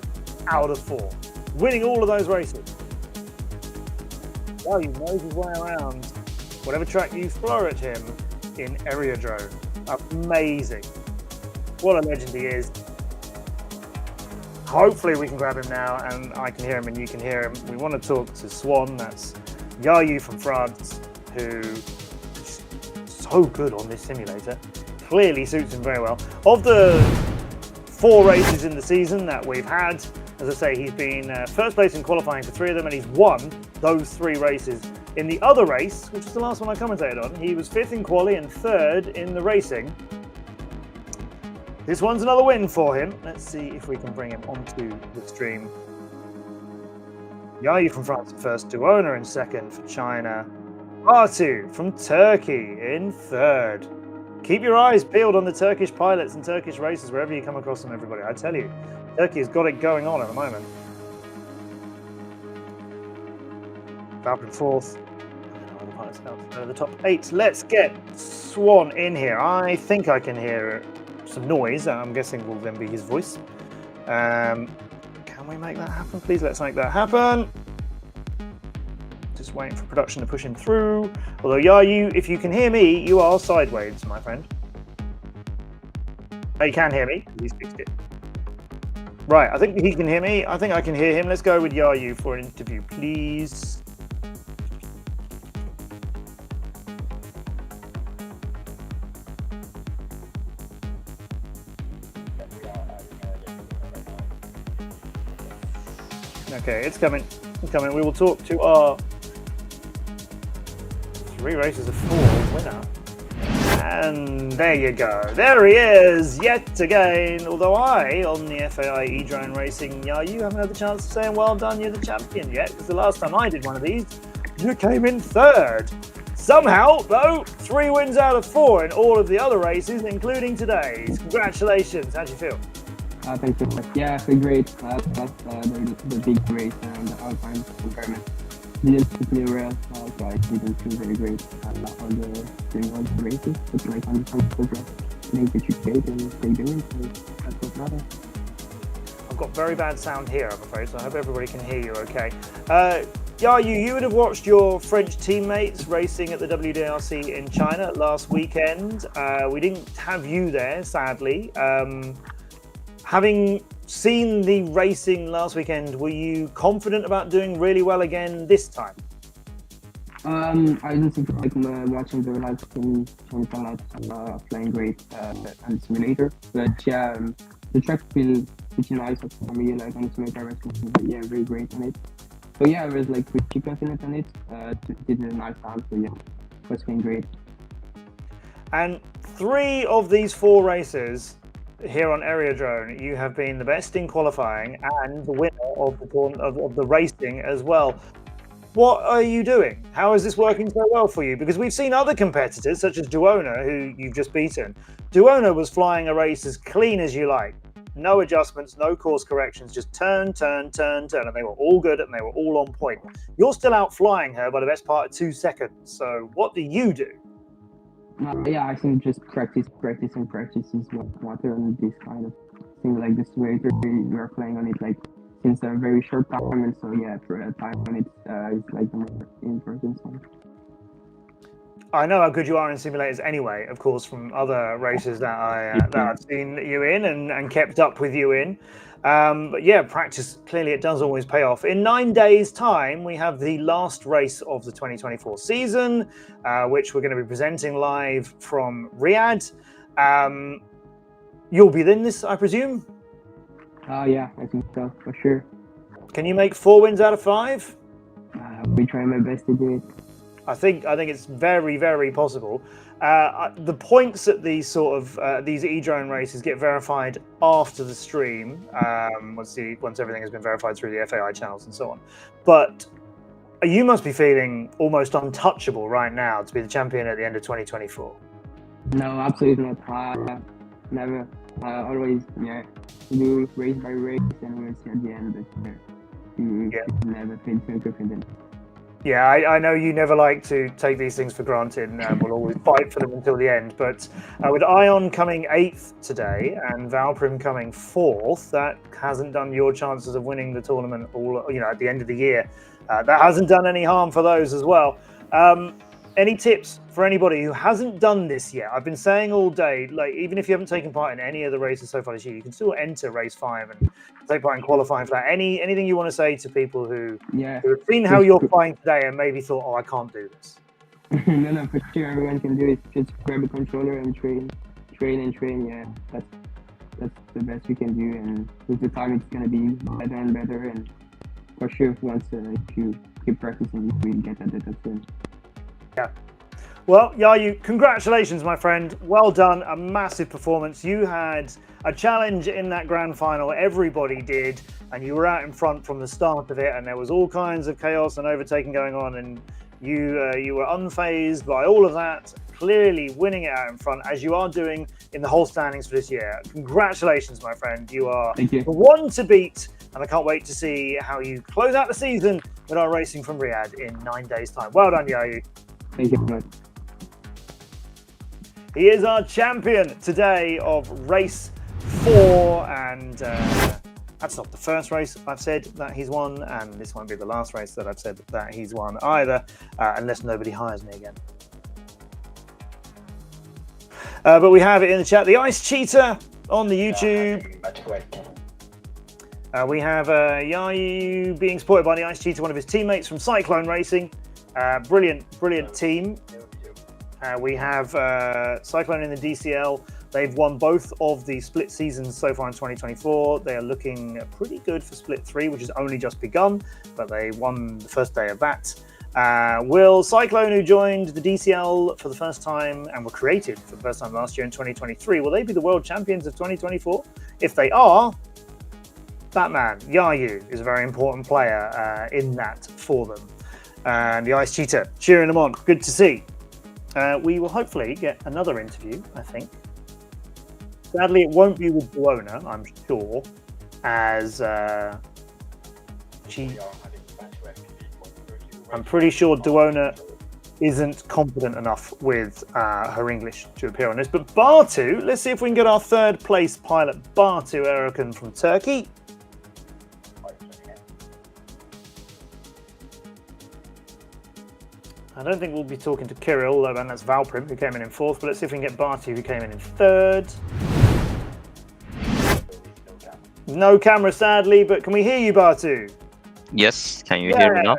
out of 4, winning all of those races. Yayu knows his way around whatever track you throw at him in Aerodrome. Amazing. What a legend he is. Hopefully we can grab him now and I can hear him and you can hear him. We want to talk to Swan, that's Yayu from France, who is so good on this simulator. Clearly suits him very well. Of the 4 races in the season that we've had, as I say, he's been 1st place in qualifying for 3 of them, and he's won those 3 races. In the other race, which is the last one I commentated on, he was 5th in quali and 3rd in the racing. This one's another win for him. Let's see if we can bring him onto the stream. Yayu from France in 1st, Duona in 2nd for China, Batu from Turkey in 3rd. Keep your eyes peeled on the Turkish pilots and Turkish racers wherever you come across them, everybody. I tell you, Turkey has got it going on at the moment. Valprim 4th. The pilots out to the top 8. Let's get Swan in here. I think I can hear some noise. I'm guessing will then be his voice. Can we make that happen? Please, let's make that happen. Just waiting for production to push him through. Although, Yayu, if you can hear me, you are sideways, my friend. Oh, you can hear me. He's fixed it. Right, I think he can hear me. I think I can hear him. Let's go with Yayu for an interview, please. Okay, it's coming. It's coming. We will talk to our 3 races of 4 winner. And there you go. There he is, yet again. Although I, on the FAI Drone Racing, you haven't had the chance of saying well done, you're the champion yet. Because the last time I did one of these, you came in 3rd. Somehow, though, 3 wins out of 4 in all of the other races, including today's. Congratulations. How do you feel? Thank you. Yeah, I feel great. That's the big race and the Alpine environment. Didn't play well, so I didn't feel very great on during all the races. But like on the progress, I think that you played and they doing, so that's what matters. I've got very bad sound here, I'm afraid, so I hope everybody can hear you okay. Yayu, you would have watched your French teammates racing at the WDRC in China last weekend. We didn't have you there, sadly. Having seen the racing last weekend, were you confident about doing really well again this time? I didn't think like watching the live from Semifinal playing great on the simulator, but yeah, the track feels pretty nice for me. Like on the simulator, I was yeah, very great on it. So yeah, I was like pretty confident on it. Did a nice time, so yeah, it was been great. And 3 of these 4 races here on Aerodrome, you have been the best in qualifying and the winner of the racing as well. What are you doing? How is this working so well for you? Because we've seen other competitors, such as Duona, who you've just beaten. Duona was flying a race as clean as you like. no adjustments, no course corrections, just turn, turn, turn, turn, and they were all good and they were all on point. You're still out flying her by the best part of 2 seconds. So what do you do? Yeah, I think just practice is what matters on this kind of thing. Like the simulator, we are playing on it like since a very short time, and so yeah, for a time on it is like the more important thing. I know how good you are in simulators anyway, of course, from other races that I've seen you in and kept up with you in. But yeah, practice, clearly it does always pay off. In 9 days' time, we have the last race of the 2024 season, which we're going to be presenting live from Riyadh. You'll be in this, I presume? Yeah, I think so, for sure. Can you make 4 wins out of 5? I'll be trying my best to do it. I think it's very, very possible. The points at these sort of these e-drone races get verified after the stream, once everything has been verified through the FAI channels and so on. But you must be feeling almost untouchable right now to be the champion at the end of 2024. No, absolutely not. Never. Always, do race by race, and we'll see at the end. But you never feel too confident. Yeah, I know you never like to take these things for granted, and we'll always fight for them until the end. But with Ion coming 8th today and Valprim coming 4th, that hasn't done your chances of winning the tournament at the end of the year. That hasn't done any harm for those as well. Any tips for anybody who hasn't done this yet? I've been saying all day, like even if you haven't taken part in any of the races so far this year, you can still enter race 5 and take part in qualifying for that. Anything you want to say to people who have seen how you're flying today and maybe thought, oh, I can't do this? No, for sure, everyone can do it. Just grab a controller and train. Yeah, that's the best we can do, and with the time it's gonna be better and better. And for sure, once if you keep practicing, you will get at it soon. Yeah. Well, Yayu, congratulations, my friend. Well done. A massive performance. You had a challenge in that grand final. Everybody did. And you were out in front from the start of it. And there was all kinds of chaos and overtaking going on. And you were unfazed by all of that, clearly winning it out in front, as you are doing in the whole standings for this year. Congratulations, my friend. You are the one to beat. And I can't wait to see how you close out the season with our racing from Riyadh in 9 days' time. Well done, Yayu. Thank you very much. He is our champion today of race 4, and that's not the first race I've said that he's won, and this won't be the last race that I've said that he's won either, unless nobody hires me again. But we have it in the chat, the Ice Cheater on the YouTube. We have Yayu being supported by the Ice Cheater, one of his teammates from Cyclone Racing. Brilliant team. We have Cyclone in the DCL. They've won both of the split seasons so far in 2024. They are looking pretty good for split 3, which has only just begun, but they won the first day of that. Will Cyclone, who joined the DCL for the first time and were created for the first time last year in 2023, will they be the world champions of 2024? If they are, that man, Yayu, is a very important player in that for them. And the Ice Cheater cheering them on. Good to see. We will hopefully get another interview, I think. Sadly, it won't be with Duona, I'm sure, as I'm pretty sure Duona isn't confident enough with her English to appear on this. But Bartu, let's see if we can get our 3rd place pilot, Bartu Erkan from Turkey. I don't think we'll be talking to Kirill, and that's Valprim, who came in 4th, but let's see if we can get Bartu, who came in 3rd. No camera, sadly, but can we hear you, Bartu? Yes, can you hear me now?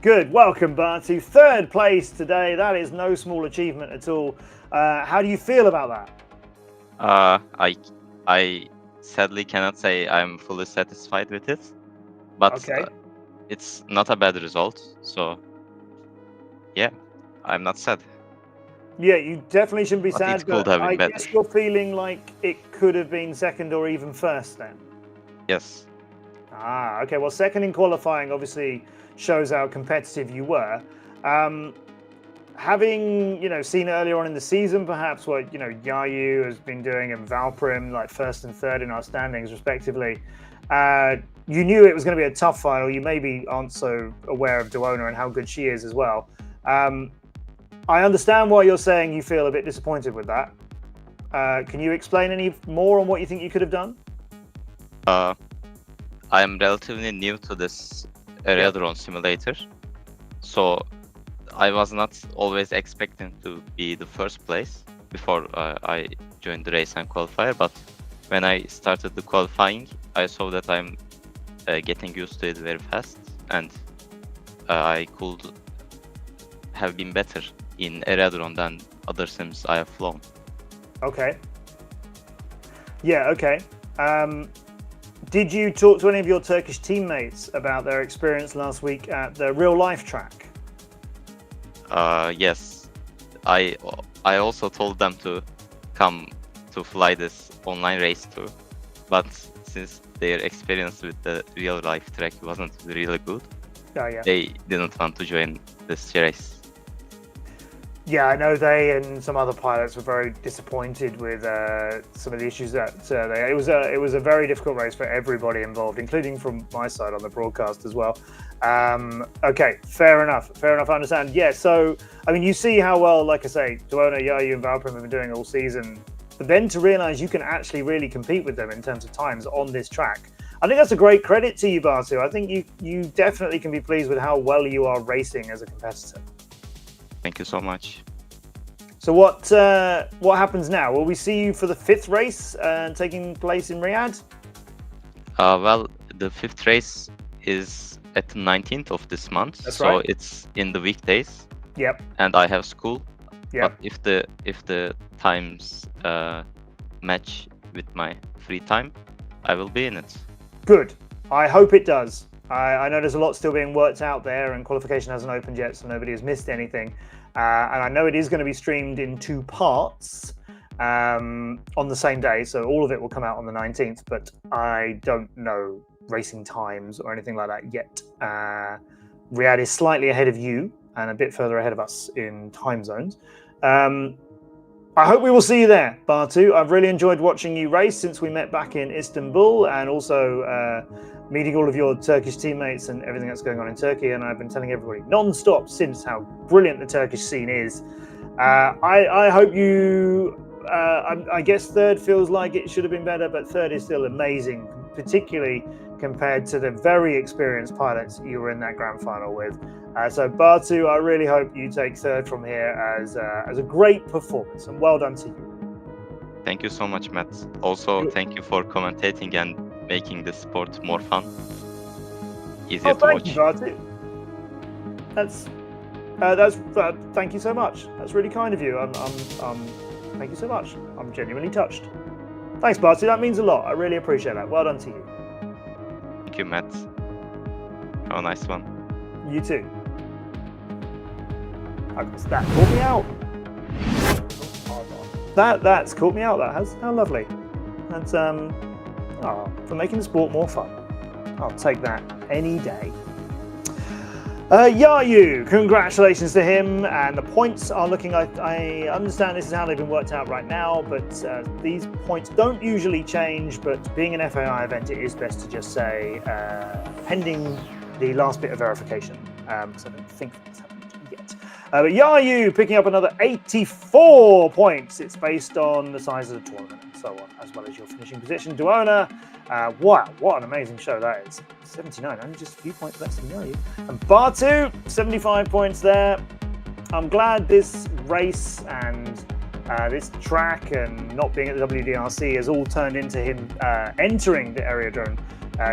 Good, welcome, Bartu. 3rd place today, that is no small achievement at all. How do you feel about that? I sadly cannot say I'm fully satisfied with it, but it's not a bad result, so... yeah, I'm not sad. Yeah, you definitely shouldn't be But sad, it could but have been I better. guess you're feeling like it could have been 2nd or even 1st then. Yes. Okay, well, 2nd in qualifying obviously shows how competitive you were. having seen earlier on in the season, perhaps what Yayu has been doing and Valprim, like first and third in our standings respectively, you knew it was going to be a tough final. You maybe aren't so aware of Duona and how good she is as well. I understand why you're saying you feel a bit disappointed with that. Can you explain any more on what you think you could have done? I am relatively new to this area drone simulator, so I was not always expecting to be the first place before I joined the race and qualifier, but when I started the qualifying, I saw that I'm getting used to it very fast, and I could have been better in area drone than other sims I have flown. Okay. Yeah, okay. Did you talk to any of your Turkish teammates about their experience last week at the real life track? Yes. I also told them to come to fly this online race too, but since their experience with the real life track wasn't really good, they didn't want to join this race. Yeah, I know they and some other pilots were very disappointed with some of the issues that it was a very difficult race for everybody involved, including from my side on the broadcast as well. Okay, fair enough. I understand. Yeah, so I mean, you see how well, like I say, Duona, Yayu, and Valprim have been doing all season, but then to realise you can actually really compete with them in terms of times on this track, I think that's a great credit to you, Bartu. I think you definitely can be pleased with how well you are racing as a competitor. Thank you so much. So what happens now? Will we see you for the 5th race taking place in Riyadh? Well, the 5th race is at the 19th of this month. That's so right. It's in the weekdays. Yep. And I have school. Yep. But if the times match with my free time, I will be in it. Good. I hope it does. I know there's a lot still being worked out there, and qualification hasn't opened yet, so nobody has missed anything. And I know it is going to be streamed in 2 parts on the same day, so all of it will come out on the 19th, but I don't know racing times or anything like that yet. Riyadh is slightly ahead of you and a bit further ahead of us in time zones. I hope we will see you there, Bartu. I've really enjoyed watching you race since we met back in Istanbul, and also meeting all of your Turkish teammates and everything that's going on in Turkey. And I've been telling everybody non-stop since how brilliant the Turkish scene is. I hope you, I guess 3rd feels like it should have been better, but 3rd is still amazing, particularly compared to the very experienced pilots you were in that grand final with. So Bartu, I really hope you take 3rd from here as a great performance, and well done to you. Thank you so much, Matt. Also, thank you for commentating and making the sport more fun. Easier to watch. Thank you, Bartu. That's thank you so much. That's really kind of you. Thank you so much. I'm genuinely touched. Thanks, Bartu. That means a lot. I really appreciate that. Well done to you. Thank you, Matt. Have a nice one. You too. That caught me out. That's caught me out. That has. How lovely. That's for making the sport more fun. I'll take that any day. Yayu, congratulations to him, and the points are looking. I understand this is how they've been worked out right now, but these points don't usually change. But being an FAI event, it is best to just say pending the last bit of verification, because I don't think that's happened yet. But Yayu picking up another 84 points. It's based on the size of the tournament and so on, as well as your finishing position. Duona, wow, what an amazing show that is. 79, only just a few points less than Yayu. And Bartu, 75 points there. I'm glad this race and this track and not being at the WDRC has all turned into him entering the area drone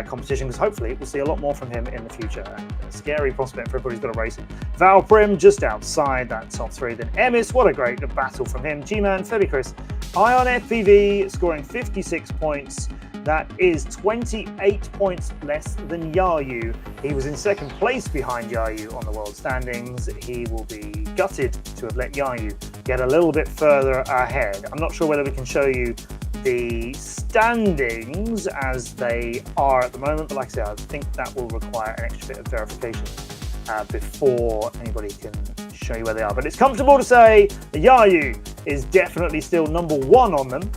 competition, because hopefully we'll see a lot more from him in the future. A scary prospect for everybody who's got to race it. Valprim just outside that top 3. Then Emis, what a great battle from him. G-Man, Febicris, Ion FPV scoring 56 points. That is 28 points less than Yayu. He was in 2nd place behind Yayu on the world standings. He will be gutted to have let Yayu get a little bit further ahead. I'm not sure whether we can show you the standings as they are at the moment, but like I said, I think that will require an extra bit of verification before anybody can show show you where they are. But it's comfortable to say that Yayu is definitely still number 1 on them.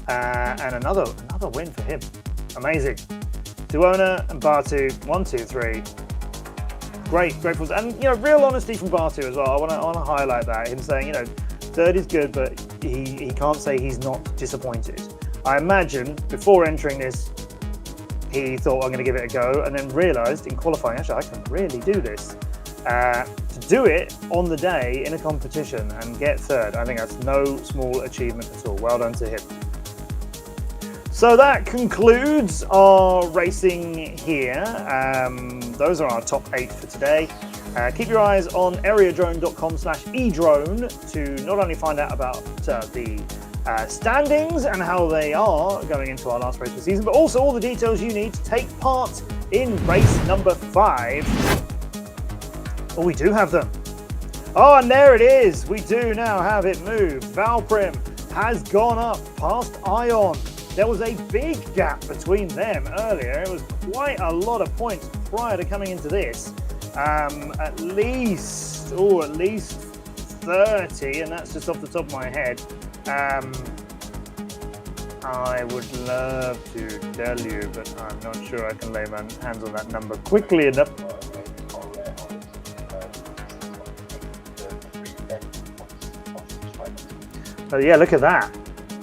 And another win for him. Amazing. Duona and Batu, 1, 2, 3. Great performance. And, you know, real honesty from Batu as well. I want to highlight that. Him saying, you know, third is good, but he can't say he's not disappointed. I imagine before entering this, he thought, I'm going to give it a go, and then realised in qualifying, actually, I can really do this. To do it on the day in a competition and get third, I think that's no small achievement at all. Well done to him. So that concludes our racing here. Those are our top 8 for today. Keep your eyes on areadrone.com/edrone to not only find out about the standings and how they are going into our last race of the season, but also all the details you need to take part in race number 5. Oh, we do have them. Oh, and there it is. We do now have it moved. Valprim has gone up past Ion. There was a big gap between them earlier. It was quite a lot of points prior to coming into this. At least 30, and that's just off the top of my head. I would love to tell you, but I'm not sure I can lay my hands on that number quickly enough. Oh yeah, look at that.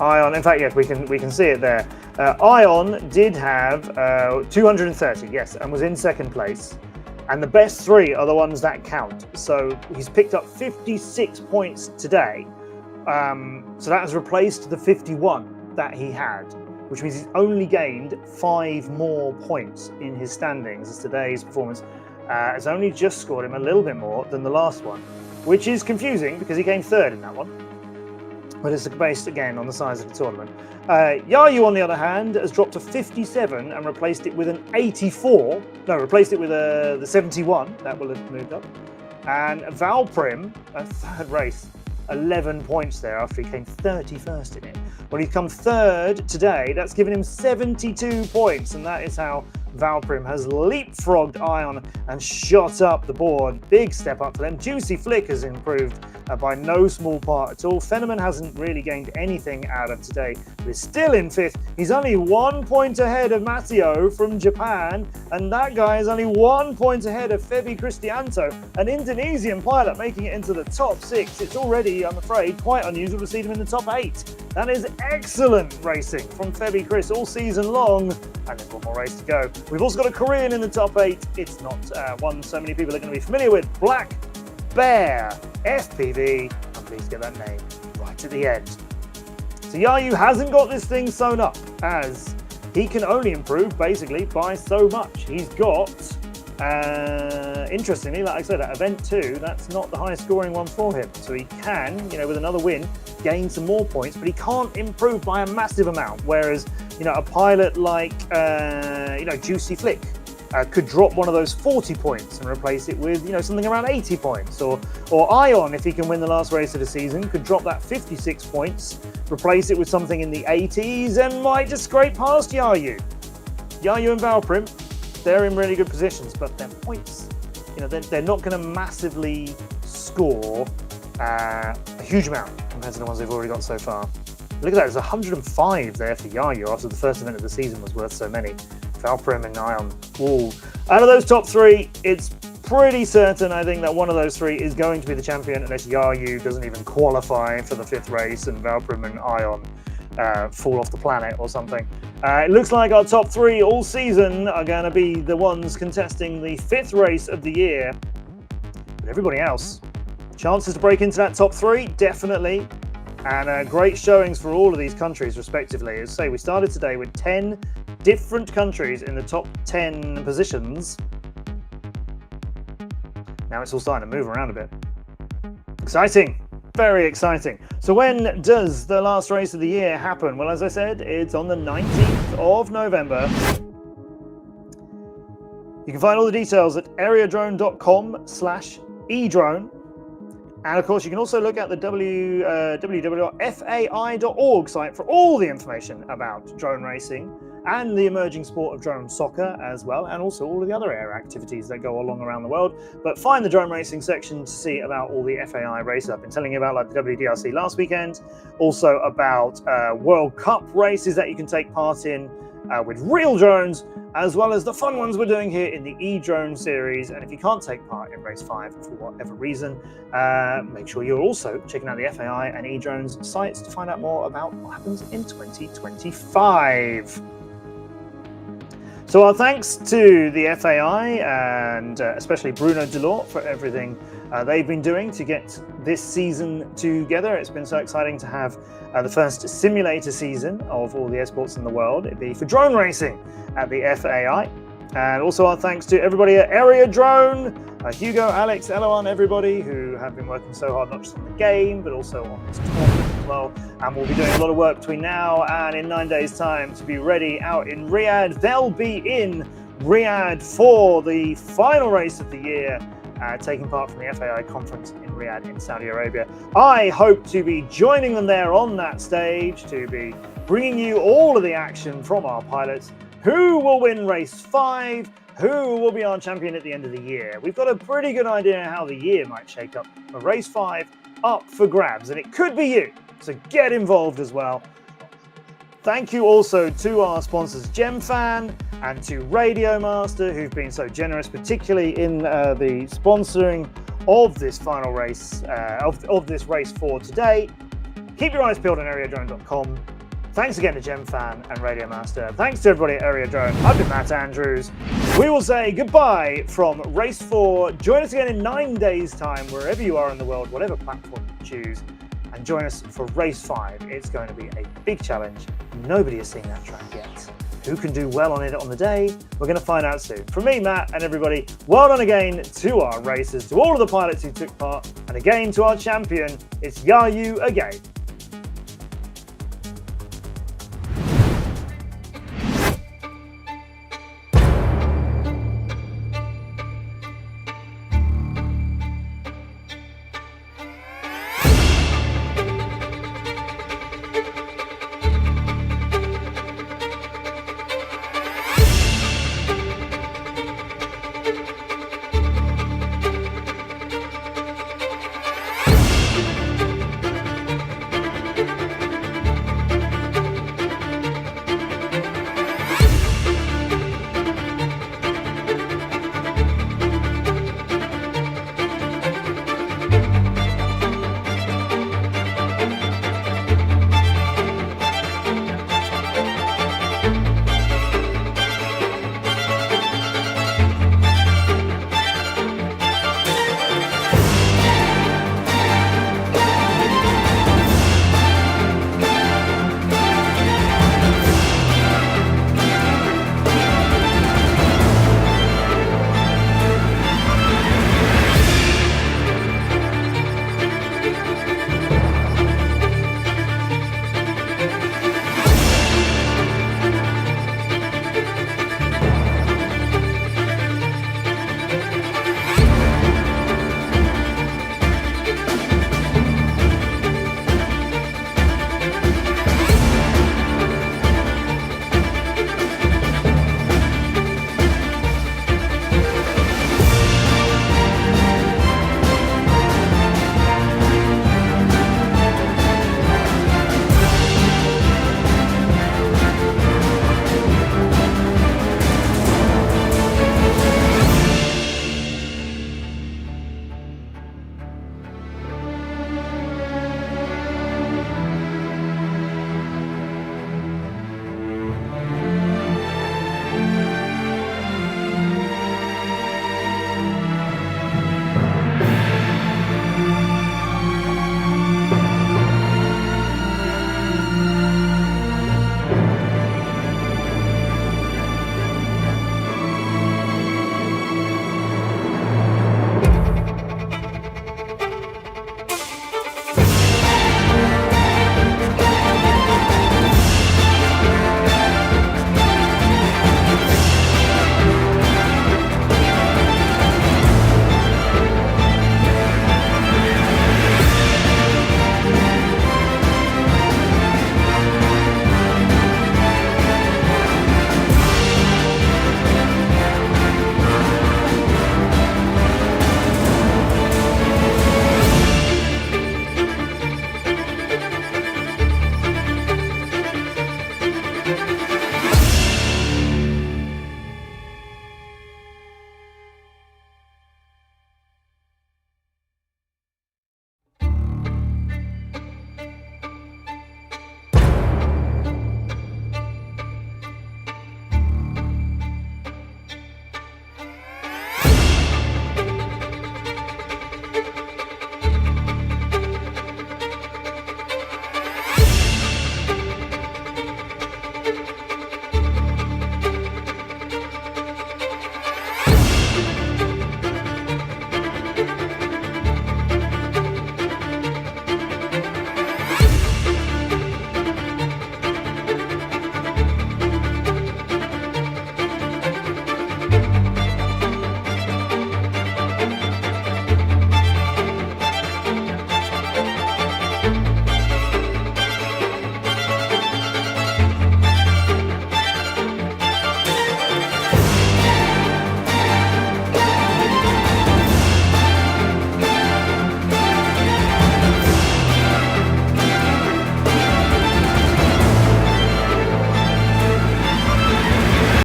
Ion, in fact, yes, we can see it there. Ion did have 230, yes, and was in second place. And the best 3 are the ones that count. So he's picked up 56 points today. So that has replaced the 51 that he had, which means he's only gained 5 more points in his standings as today's performance has only just scored him a little bit more than the last one, which is confusing because he came third in that one. But it's based again on the size of the tournament. Yayu, on the other hand, has dropped to 57 and replaced it with an 84. No, replaced it with the 71. That will have moved up. And Valprim, a third race, 11 points there after he came 31st in it. When he's come third today, that's given him 72 points, and that is how Valprim has leapfrogged Ion and shot up the board. Big step up for them. Juicy Flick has improved by no small part at all. Fenneman hasn't really gained anything out of today, but is still in 5th. He's only 1 point ahead of Matteo from Japan, and that guy is only 1 point ahead of Febi Cristianto, an Indonesian pilot making it into the top 6. It's already, I'm afraid, quite unusual to see him in the top 8. That is excellent racing from Febi Chris all season long, and there's one more race to go. We've also got a Korean in the top 8. It's not one so many people are going to be familiar with. Black Bear FPV. I'm pleased to get that name right at the end. So Yayu hasn't got this thing sewn up, as he can only improve basically by so much. He's got, interestingly, like I said, at event 2, that's not the highest scoring one for him. So he can, with another win, gain some more points, but he can't improve by a massive amount. Whereas, a pilot like, Juicy Flick could drop one of those 40 points and replace it with, something around 80 points. Or Ion, if he can win the last race of the season, could drop that 56 points, replace it with something in the 80s, and might just scrape past Yayu. Yayu and Valprim, they're in really good positions, but their points, they're not going to massively score a huge amount compared to the ones they've already got so far. Look at that, there's 105 there for Yayu after the first event of the season was worth so many. Valprim and Ion. Ooh. Out of those top 3, it's pretty certain, I think, that one of those 3 is going to be the champion unless Yayu doesn't even qualify for the 5th race and Valprim and Ion fall off the planet or something. It looks like our top 3 all season are going to be the ones contesting the 5th race of the year. But everybody else, chances to break into that top 3, definitely. And great showings for all of these countries, respectively. As I say, we started today with 10 different countries in the top 10 positions. Now it's all starting to move around a bit. Exciting. Very exciting. So when does the last race of the year happen? Well, as I said, it's on the 19th of November. You can find all the details at areadrone.com/edrone. And of course, you can also look at the www.fai.org site for all the information about drone racing and the emerging sport of drone soccer as well, and also all of the other air activities that go along around the world. But find the drone racing section to see about all the FAI races. I've been telling you about, like the WDRC last weekend, also about World Cup races that you can take part in with real drones, as well as the fun ones we're doing here in the E-Drone series. And if you can't take part in Race 5 for whatever reason, make sure you're also checking out the FAI and E-Drones sites to find out more about what happens in 2025. So our thanks to the FAI and especially Bruno Delort for everything they've been doing to get this season together. It's been so exciting to have the first simulator season of all the airsports in the world. It'd be for drone racing at the FAI. And also our thanks to everybody at Area Drone, Hugo, Alex, Eloan, everybody who have been working so hard, not just on the game, but also on this tournament as well. And we'll be doing a lot of work between now and in 9 days' time to be ready out in Riyadh. They'll be in Riyadh for the final race of the year, taking part from the FAI conference in Riyadh in Saudi Arabia. I hope to be joining them there on that stage to be bringing you all of the action from our pilots. Who will win race 5? Who will be our champion at the end of the year? We've got a pretty good idea how the year might shake up. For race 5 up for grabs, and it could be you. So get involved as well. Thank you also to our sponsors GemFan and to Radio Master, who've been so generous, particularly in the sponsoring of this final race, of this race for today. Keep your eyes peeled on AreaDrone.com. Thanks again to GemFan and Radio Master. Thanks to everybody at Area Drone. I've been Matt Andrews. We will say goodbye from Race 4. Join us again in 9 days' time, wherever you are in the world, whatever platform you choose. And join us for Race 5. It's going to be a big challenge. Nobody has seen that track yet. Who can do well on it on the day? We're going to find out soon. From me, Matt, and everybody, well done again to our racers, to all of the pilots who took part, and again to our champion, it's Yayu again.